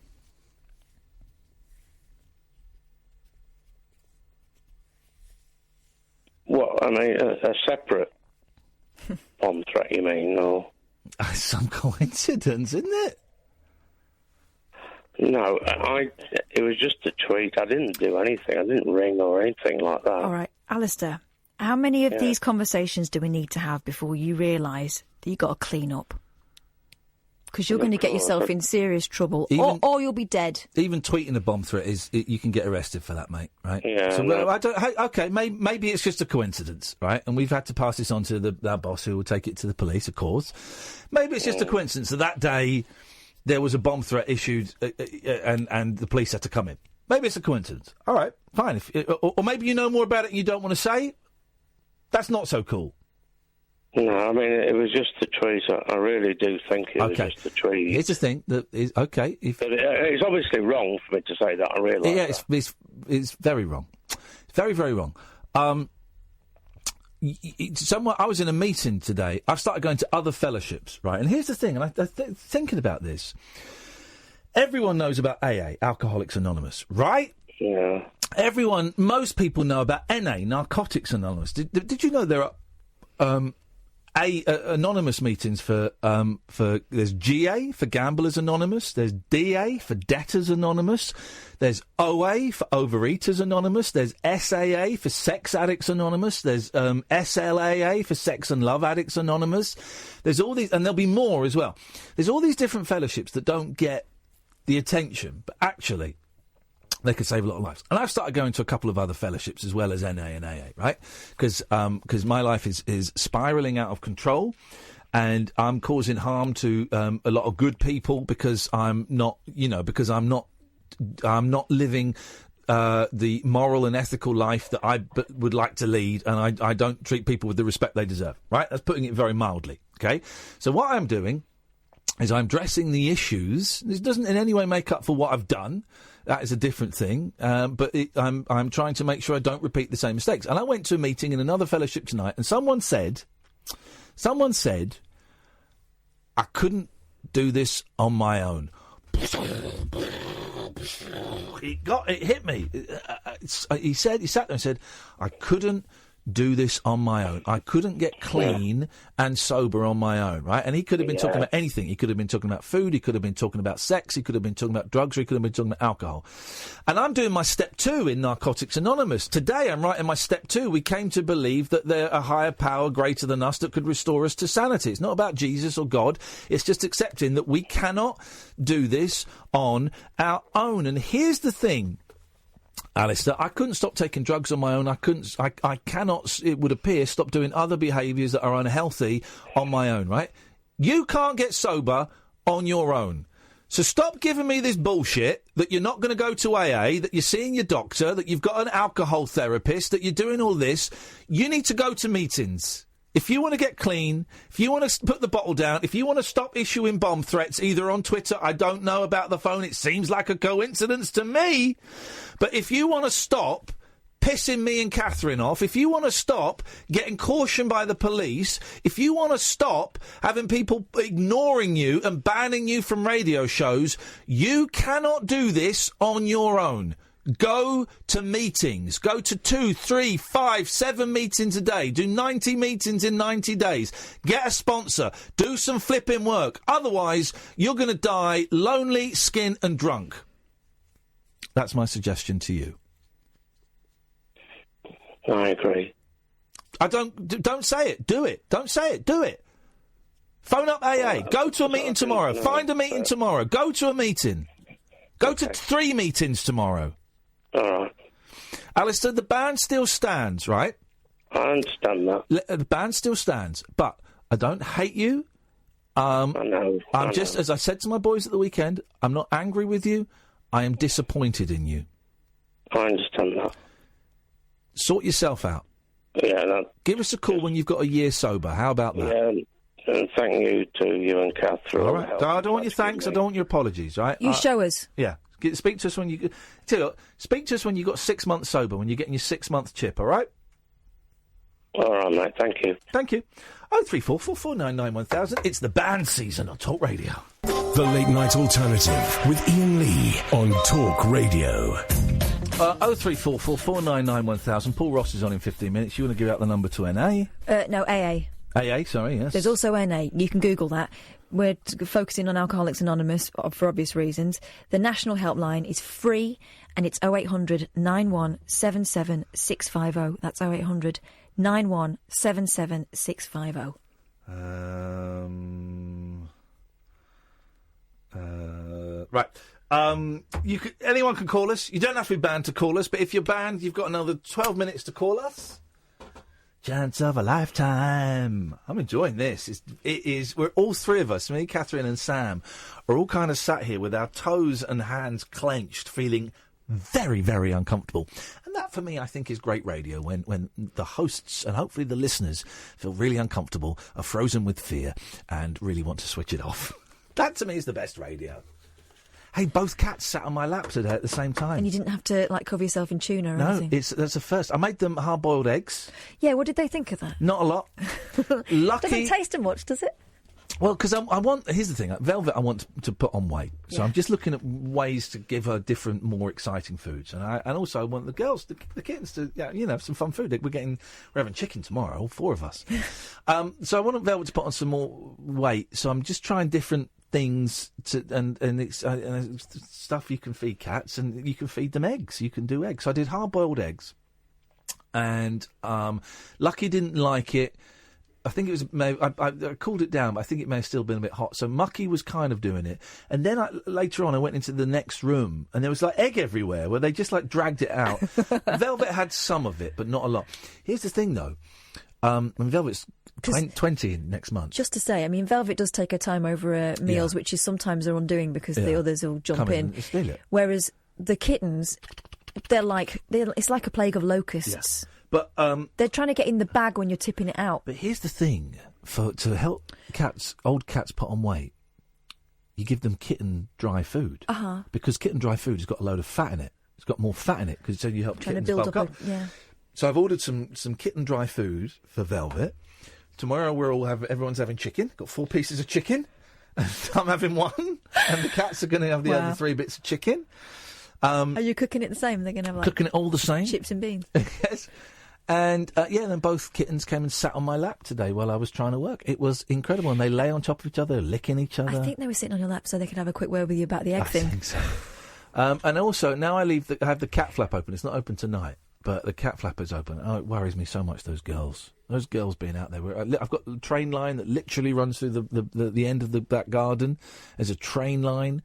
B: What, I mean, a separate bomb threat, you mean, or...?
F: Some coincidence, isn't it?
B: No, it was just a tweet. I didn't do anything. I didn't ring or anything like that.
D: All right, Alistair, how many of these conversations do we need to have before you realise that you've got to clean up? Because you're going to get yourself in serious trouble, or you'll be dead.
F: Even tweeting a bomb threat you can get arrested for that, mate. Right?
B: Yeah.
F: So
B: no.
F: okay, maybe it's just a coincidence, right? And we've had to pass this on to our boss, who will take it to the police, of course. Maybe it's just a coincidence that day there was a bomb threat issued, and the police had to come in. Maybe it's a coincidence. All right, fine. Or maybe you know more about it and you don't want to say. That's not so cool.
B: No, I mean, it was just a tweet. I really do think it was just a tweet.
F: Here's the thing that is okay.
B: But it's obviously wrong for me to say that. I realise.
F: Yeah, it's very wrong. Very, very wrong. I was in a meeting today. I've started going to other fellowships, right? And here's the thing, and I'm thinking about this. Everyone knows about AA, Alcoholics Anonymous, right?
B: Yeah.
F: Most people know about NA, Narcotics Anonymous. Did you know there are anonymous meetings for there's GA for Gamblers Anonymous, there's DA for Debtors Anonymous, there's OA for Overeaters Anonymous, there's SAA for Sex Addicts Anonymous, there's SLAA for Sex and Love Addicts Anonymous. There's all these, and there'll be more as well. There's all these different fellowships that don't get the attention, but actually they could save a lot of lives. And I've started going to a couple of other fellowships as well as NA and AA, right? Because my life is spiralling out of control, and I'm causing harm to a lot of good people because I'm not living the moral and ethical life that I would like to lead, and I don't treat people with the respect they deserve, right? That's putting it very mildly, okay? So what I'm doing is I'm addressing the issues. This doesn't in any way make up for what I've done. That is a different thing, but I'm trying to make sure I don't repeat the same mistakes. And I went to a meeting in another fellowship tonight, and someone said, I couldn't do this on my own. It hit me. He sat there and said, I couldn't do this on my own. I couldn't get clean and sober on my own, right? And he could have been talking about anything. He could have been talking about food. He could have been talking about sex. He could have been talking about drugs. Or he could have been talking about alcohol. And I'm doing my step 2 in Narcotics Anonymous. Today I'm writing my step 2. We came to believe that there's a higher power greater than us that could restore us to sanity. It's not about Jesus or God. It's just accepting that we cannot do this on our own. And here's the thing, Alistair, I couldn't stop taking drugs on my own. I cannot, it would appear, stop doing other behaviours that are unhealthy on my own, right? You can't get sober on your own. So stop giving me this bullshit that you're not going to go to AA, that you're seeing your doctor, that you've got an alcohol therapist, that you're doing all this. You need to go to meetings. If you want to get clean, if you want to put the bottle down, if you want to stop issuing bomb threats, either on Twitter, I don't know about the phone, it seems like a coincidence to me, but if you want to stop pissing me and Catherine off, if you want to stop getting cautioned by the police, if you want to stop having people ignoring you and banning you from radio shows, you cannot do this on your own. Go to meetings. Go to 2, 3, 5, 7 meetings a day. Do 90 meetings in 90 days. Get a sponsor. Do some flipping work. Otherwise, you're going to die lonely, skinned and drunk. That's my suggestion to you.
B: I agree.
F: Don't say it. Do it. Don't say it. Do it. Phone up AA. Go to a meeting tomorrow. Find a meeting tomorrow. Go to a meeting. Go to 3 meetings tomorrow.
B: All right.
F: Alistair, the ban still stands, right?
B: I understand that.
F: The band still stands, but I don't hate you.
B: I know.
F: I'm just, as I said to my boys at the weekend, I'm not angry with you. I am disappointed in you.
B: I understand that.
F: Sort yourself out.
B: Yeah.
F: Give us a call when you've got a year sober. How about that?
B: Yeah, and thank you to you and Kath for
F: all
B: all
F: right.
B: the help.
F: I don't want your thanks. I don't want your apologies. Right?
S: You show us.
F: Yeah. Speak to us when you. Tell you what, speak to us when you got 6 months sober. When you're getting your 6-month chip. All right.
B: All right, mate. Thank you.
F: Thank you. 03444991000. It's the band season on Talk Radio.
A: The Late Night Alternative with Iain Lee on Talk Radio.
F: 03444991000. Paul Ross is on in 15 minutes. You want to give out the number to NA?
S: No, AA.
F: AA, sorry, yes.
S: There's also NA. You can Google that. We're focusing on Alcoholics Anonymous for obvious reasons. The national helpline is free, and it's 0800 9177 650. That's 0800 9177 650.
F: Right. Anyone can call us. You don't have to be banned to call us, but if you're banned, you've got another 12 minutes to call us. Chance of a lifetime. I'm enjoying this. It is. We're all three of us, me, Catherine and Sam, are all kind of sat here with our toes and hands clenched, feeling very, very uncomfortable. And that, for me, I think is great radio, when the hosts and hopefully the listeners feel really uncomfortable, are frozen with fear, and really want to switch it off. That, to me, is the best radio. Hey, both cats sat on my lap today at the same time.
S: And you didn't have to, cover yourself in tuna or anything?
F: No, that's a first. I made them hard-boiled eggs.
S: Yeah, what did they think of that?
F: Not a lot.
S: Doesn't taste them much, does it?
F: Well, because I want... Here's the thing. Velvet, I want to put on weight. So I'm just looking at ways to give her different, more exciting foods. And also I want the girls, the kittens to, have some fun food. We're having chicken tomorrow, all four of us. So I want Velvet to put on some more weight. So I'm just trying different things and it's stuff you can feed cats, and you can feed them eggs. You can do eggs. So I did hard-boiled eggs, and Lucky didn't like it. I think it was I cooled it down, but I think it may have still been a bit hot. So Mucky was kind of doing it, and then later on I went into the next room, and there was egg everywhere where they just dragged it out. Velvet had some of it, but not a lot. Here's the thing, though. Velvet's 20 next month.
S: Just to say, Velvet does take her time over meals, which is sometimes her undoing because the others will jump in.
F: And steal it.
S: Whereas the kittens, it's like a plague of locusts.
F: Yeah. But
S: they're trying to get in the bag when you're tipping it out.
F: But here's the thing: to help old cats put on weight, you give them kitten dry food. Because kitten dry food has got a load of fat in it. It's got more fat in it because you help kittens bulk up. So I've ordered some kitten dry food for Velvet. Tomorrow everyone's having chicken. Got 4 pieces of chicken. I'm having one, and the cats are going to have the other 3 bits of chicken.
S: Are you cooking it the same? They're going to have
F: cooking it all the same.
S: Chips and beans.
F: Yes. And then both kittens came and sat on my lap today while I was trying to work. It was incredible, and they lay on top of each other, licking each other.
S: I think they were sitting on your lap so they could have a quick word with you about the egg thing.
F: I think so. And also now I have the cat flap open. It's not open tonight, but the cat flap is open. Oh, it worries me so much. Those girls being out there. I've got a train line that literally runs through the end of the back garden. There's a train line,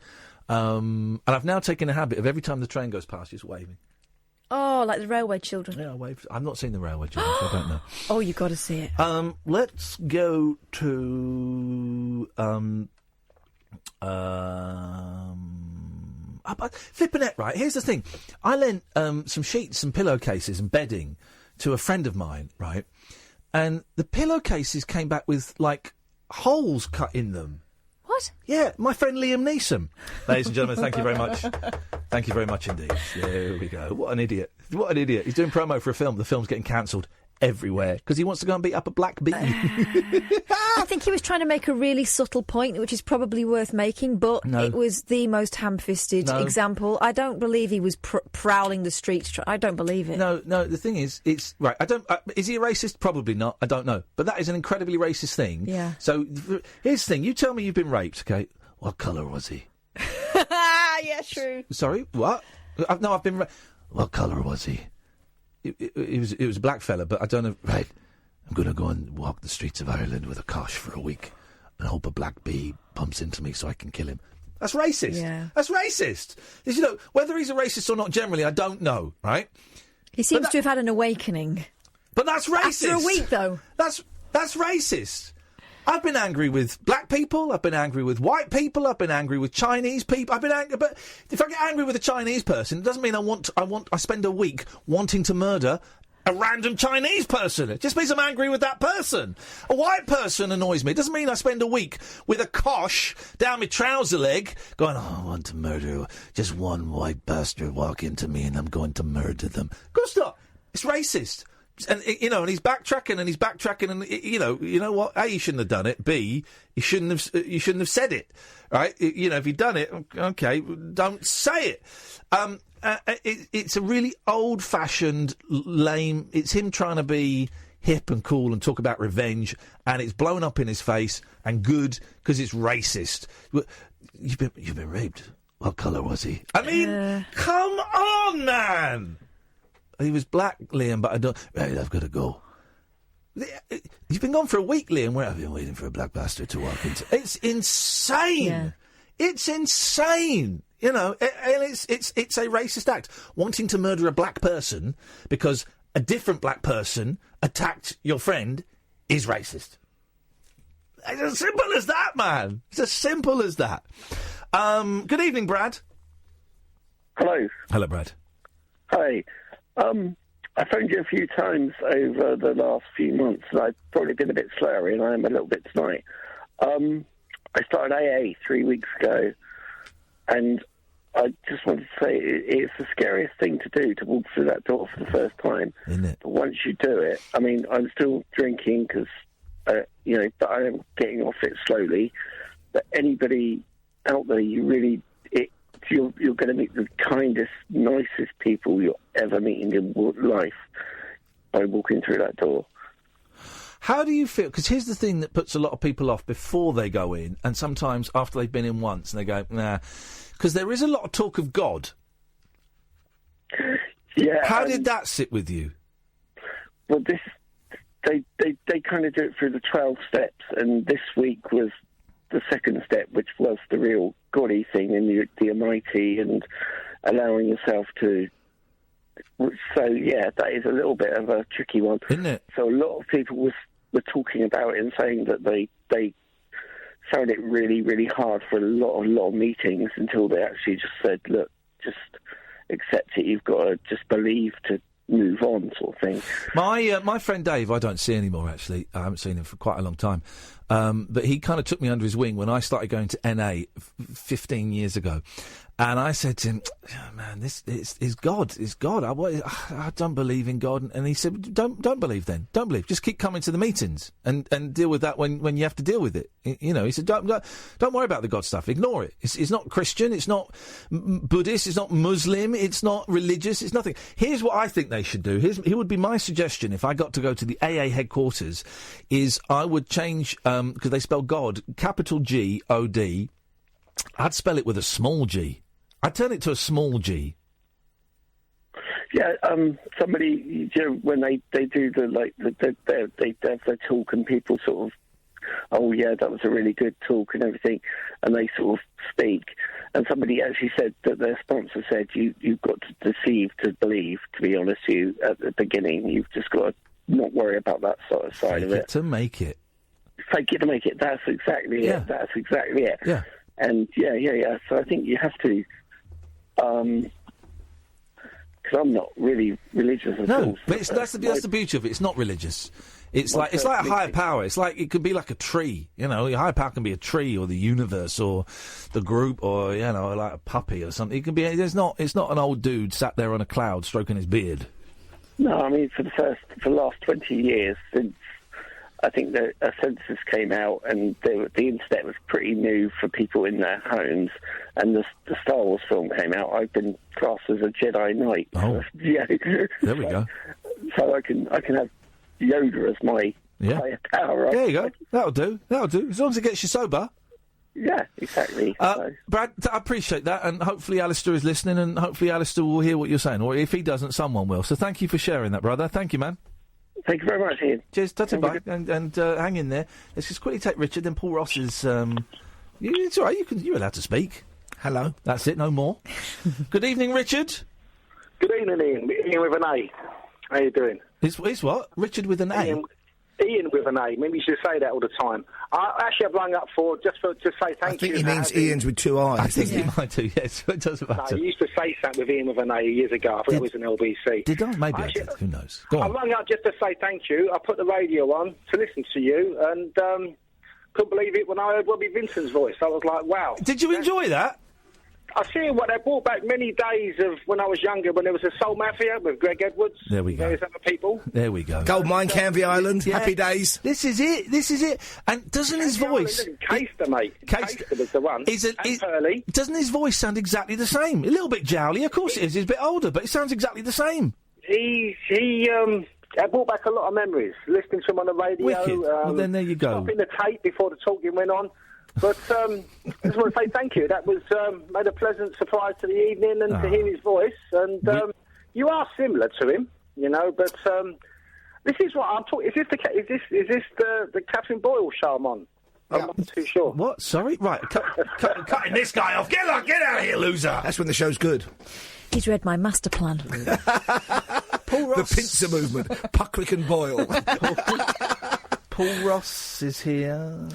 F: and I've now taken a habit of every time the train goes past, just waving.
S: Oh, like the railway children.
F: Yeah, I waved. I've not seen the railway children, so I don't know.
S: Oh, you've got to see it.
F: Let's go to flipping it, right? Here's the thing. I lent some sheets and pillowcases and bedding to a friend of mine, right? And the pillowcases came back with, holes cut in them.
S: What?
F: Yeah, my friend Liam Neeson. Ladies and gentlemen, thank you very much. Thank you very much indeed. There we go. What an idiot. What an idiot. He's doing promo for a film. The film's getting cancelled everywhere because he wants to go and beat up a black bee.
S: I think he was trying to make a really subtle point, which is probably worth making, but it was the most ham-fisted example. I don't believe he was prowling the streets. I don't believe it.
F: No, the thing is, it's... Right, is he a racist? Probably not. I don't know. But that is an incredibly racist thing.
S: Yeah.
F: So, here's the thing. You tell me you've been raped, okay? What colour was he?
S: Yeah, true.
F: Sorry? What? No, I've been... What colour was he? It was a black fella, but I don't know... Right. I'm going to go and walk the streets of Ireland with a cosh for a week and hope a black bee bumps into me so I can kill him. That's racist.
S: Yeah.
F: That's racist. Whether he's a racist or not generally, I don't know, right?
S: He seems to have had an awakening.
F: But that's racist.
S: After a week, though.
F: That's racist. I've been angry with black people. I've been angry with white people. I've been angry with Chinese people. I've been angry, but if I get angry with a Chinese person, it doesn't mean I spend a week wanting to murder a random Chinese person. It just means I'm angry with that person. A white person annoys me. It doesn't mean I spend a week with a cosh down my trouser leg going, I want to murder just one white bastard walk into me and I'm going to murder them. Of course not. It's racist. And and he's backtracking, and you know what? A, he shouldn't have done it. B, you shouldn't have said it, right? If he'd done it, okay, don't say it. It's a really old-fashioned, lame. It's him trying to be hip and cool and talk about revenge, and it's blown up in his face. And good, because it's racist. You've been raped. What colour was he? I mean, come on, man. He was black, Liam, but I don't... Right, I've got to go. You've been gone for a week, Liam. Where have you been waiting for a black bastard to walk into? It's insane. Yeah. It's insane. And it's a racist act. Wanting to murder a black person because a different black person attacked your friend is racist. It's as simple as that, man. It's as simple as that. Good evening, Brad.
L: Hello.
F: Hello, Brad.
L: Hi. I phoned you a few times over the last few months, and I've probably been a bit slower, and I am a little bit tonight. I started AA 3 weeks ago, and I just wanted to say it's the scariest thing to do, to walk through that door for the first time.
F: Isn't it?
L: But once you do it, I mean, I'm still drinking because, but I am getting off it slowly. But anybody out there, you're going to meet the kindest, nicest people you'll ever meet in your life by walking through that door.
F: How do you feel? Because here's the thing that puts a lot of people off before they go in, and sometimes after they've been in once, and they go, nah. Because there is a lot of talk of God.
L: Yeah.
F: How did that sit with you?
L: Well, they kind of do it through the 12 steps, and this week was the second step, which was the real godly thing, and the Almighty, and allowing yourself to. So yeah, that is a little bit of a tricky one,
F: isn't it?
L: So a lot of people were talking about it and saying that they found it really, really hard for a lot of meetings until they actually just said, look, just accept it. You've got to just believe to move on, sort of thing.
F: My friend Dave, I don't see anymore, actually. I haven't seen him for quite a long time. But he kind of took me under his wing when I started going to NA 15 years ago. And I said to him, oh, man, this is God. It's God. I don't believe in God. And he said, don't believe then. Don't believe. Just keep coming to the meetings and deal with that when you have to deal with it. He said, don't worry about the God stuff. Ignore it. It's not Christian. It's not Buddhist. It's not Muslim. It's not religious. It's nothing. Here's what I think they should do. Here would be my suggestion if I got to go to the AA headquarters, is I would change, because they spell God, capital G-O-D. I'd spell it with a small g. I'd turn it to a small g.
L: Yeah, somebody, when they do they have their talk and people sort of, oh yeah, that was a really good talk and everything, and they sort of speak, and somebody actually said that their sponsor said you've got to deceive to believe. To be honest with you, at the beginning, you've just got to not worry about that sort of side of it.
F: To make it.
L: Fake it to make it. That's exactly it. That's exactly it.
F: Yeah.
L: And yeah. So I think you have to. Because I'm not really religious at all.
F: No, but that's the beauty of it. It's not religious. It's like a higher power. It's like, it could be like a tree. Your higher power can be a tree or the universe or the group or like a puppy or something. It can be. It's not an old dude sat there on a cloud stroking his beard.
L: No, I mean for the last 20 years since I think a census came out, and the internet was pretty new for people in their homes, and the Star Wars film came out. I've been classed as a Jedi Knight.
F: Oh,
L: yeah.
F: There we go.
L: So I can have Yoda as my higher power.
F: There you go. That'll do. As long as it gets you sober.
L: Yeah, exactly.
F: Brad, I appreciate that, and hopefully Alistair is listening, and hopefully Alistair will hear what you're saying, or if he doesn't, someone will. So thank you for sharing that, brother. Thank you, man.
L: Thank you very much, Ian.
F: Cheers, bye, and hang in there. Let's just quickly take Richard, then Paul Ross is... it's all right, you're allowed to speak. Hello. That's it, no more. Good evening, Richard.
P: Good evening, Ian. Ian with an A. How you doing?
F: It's what? Richard with an A?
O: Ian with an A. Maybe you should say that all the time. I've rung up to say thank you.
P: I think he means Ian's with two eyes.
F: I think he might do, yes. It doesn't matter.
O: No, he used to say something with Ian with an A years ago. I thought it was an LBC.
F: Did I? Maybe I did. Who knows? Go on.
O: I rung up just to say thank you. I put the radio on to listen to you and couldn't believe it when I heard Robbie Vincent's voice. I was like, wow.
F: Did you enjoy that?
O: I see what they brought back many days of when I was younger, when there was a Soul Mafia with Greg Edwards.
F: There we go.
O: Various other people.
F: There we go.
P: Goldmine, Canvey Island,
F: Yeah.
P: Happy Days.
F: This is it. And doesn't his voice...
O: Caster, mate. Caster was the one. Pearly.
F: Doesn't his voice sound exactly the same? A little bit jowly, of course it is. He's a bit older, but it sounds exactly the same.
O: He brought back a lot of memories, listening to him on the radio.
F: Wicked. Well, then there you go.
O: Stopping the tape before the talking went on. But I just want to say thank you. That was made a pleasant surprise to the evening and to hear his voice. And you are similar to him, you know. But this is what I'm talking. Is this the Catherine Boyle show I'm on? I'm not too sure.
F: What? Sorry? Right. Cutting this guy off. Get out of here, loser.
P: That's when the show's good.
S: He's read my master plan.
F: Paul Ross.
P: The pincer movement. Puckrick and Boyle.
F: Paul Ross is here.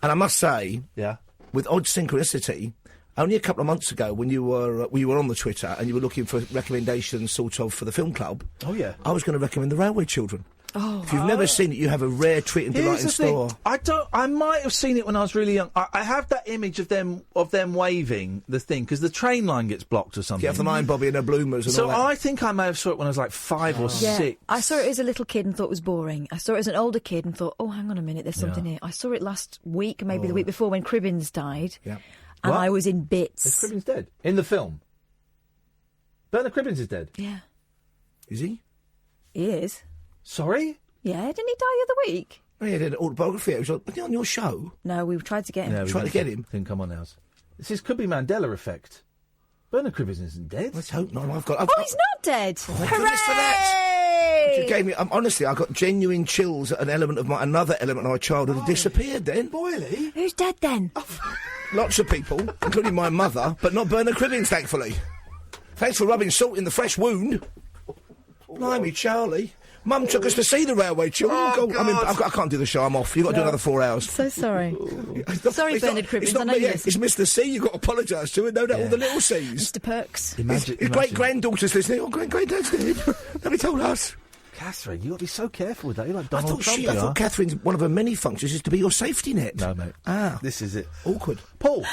P: And I must say,
F: yeah,
P: with odd synchronicity, only a couple of months ago when you were on the Twitter and you were looking for recommendations sort of for the film club,
F: oh yeah,
P: I was going to recommend The Railway Children.
S: Oh.
P: If you've never seen it, you have a rare treat and delight in store.
F: I might have seen it when I was really young. I have that image of them waving the thing because the train line gets blocked or something.
P: Get off the line, Bobby, and her bloomers and all that.
F: So I think I may have saw it when I was like 5 or 6.
S: I saw it as a little kid and thought it was boring. I saw it as an older kid and thought, oh, hang on a minute, there's something here. I saw it last week, maybe the week before, when Cribbins died.
P: Yeah.
S: And I was in bits.
F: Is Cribbins dead? In the film? Bernard Cribbins is dead?
S: Yeah.
P: Is he?
S: He is.
F: Sorry?
S: Yeah, didn't he die the other week?
P: Oh, he did an autobiography. Was he on your show?
S: No, we tried to get him.
F: Yeah,
P: tried to get him.
F: Didn't come on ours. This could be Mandela effect. Bernard Cribbins isn't dead.
P: Let's hope not. He's
S: not dead.
P: Thank goodness for that. You gave me. Honestly, I got genuine chills at another element of my childhood had disappeared. Then
F: Boyley,
S: who's dead then?
P: Lots of people, including my mother, but not Bernard Cribbins, thankfully. Thanks for rubbing salt in the fresh wound. Blimey, Charlie. Mum took us to see The Railway Children. I can't do the show. I'm off. You've got to do another 4 hours.
S: So sorry. Sorry, Bernard Cribbins. I know you listen.
P: It's Mr. C you've got to apologise to, and no doubt all the little C's.
S: Mr. Perks.
F: Imagine.
P: His great-granddaughter's listening. Oh, great-granddad's dead. Nobody told us.
F: Catherine, you've got to be so careful with that. You're like Donald Trump.
P: I thought Catherine's one of her many functions is to be your safety net.
F: No, mate. This is it.
P: Awkward.
F: Paul.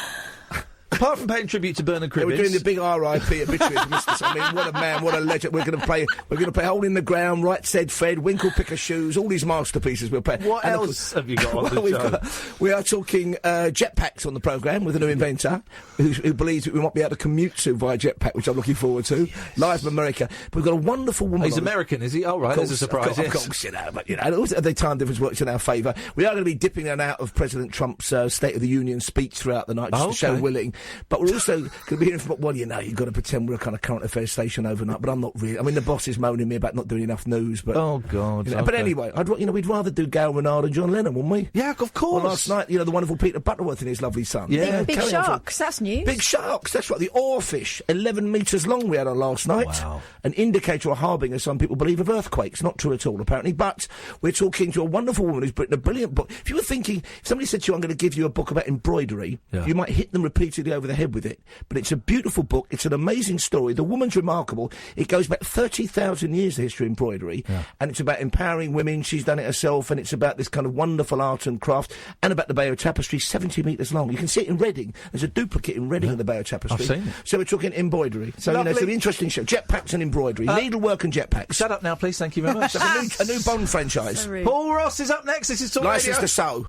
F: Apart from paying tribute to Bernard Cribbins,
P: we're doing the big R.I.P. obituary for Mr. I mean, what a man, what a legend. We're going to play Hole in the Ground, Right Said Fred, Winkle Picker Shoes, all these masterpieces we'll play.
F: What else have you got on the show?
P: We are talking jetpacks on the programme with a new inventor who believes that we might be able to commute to via jetpack, which I'm looking forward to. Live from America. But we've got a wonderful woman.
F: He's American, is he? Oh, right, there's a surprise.
P: Of course, you know, but you know, the time difference works in our favour. We are going to be dipping in and out of President Trump's State of the Union speech throughout the night, just to show willing. But we're also going to be hearing from, well, you know, you've got to pretend we're a kind of current affairs station overnight, but I'm not really. I mean, the boss is moaning me about not doing enough news, but...
F: Oh, God.
P: You know, But anyway, we'd rather do Gail Renard and John Lennon, wouldn't we?
F: Yeah, of course.
P: Well, last night, you know, the wonderful Peter Butterworth and his lovely son.
S: Yeah. Big sharks, that's news.
P: Big sharks, that's right. The oarfish, 11 metres long we had on last night.
F: Wow.
P: An indicator or harbinger, some people believe, of earthquakes. Not true at all, apparently. But we're talking to a wonderful woman who's written a brilliant book. If you were thinking, if somebody said to you, I'm going to give you a book about embroidery, you might hit them repeatedly over the head with it. But it's a beautiful book. It's an amazing story. The woman's remarkable. It goes back 30,000 years, the history of embroidery. Yeah. And it's about empowering women. She's done it herself. And it's about this kind of wonderful art and craft. And about the Bayeux Tapestry, 70 metres long. You can see it in Reading. There's a duplicate in Reading of the Bayeux Tapestry.
F: I've seen it.
P: So we're talking embroidery. So, you know, it's an interesting show. Jetpacks and embroidery. Needlework and jetpacks.
F: Shut up now, please. Thank you very much.
P: a new Bond franchise.
F: Paul Ross is up next. This is Talk Radio.
P: Licence to sew.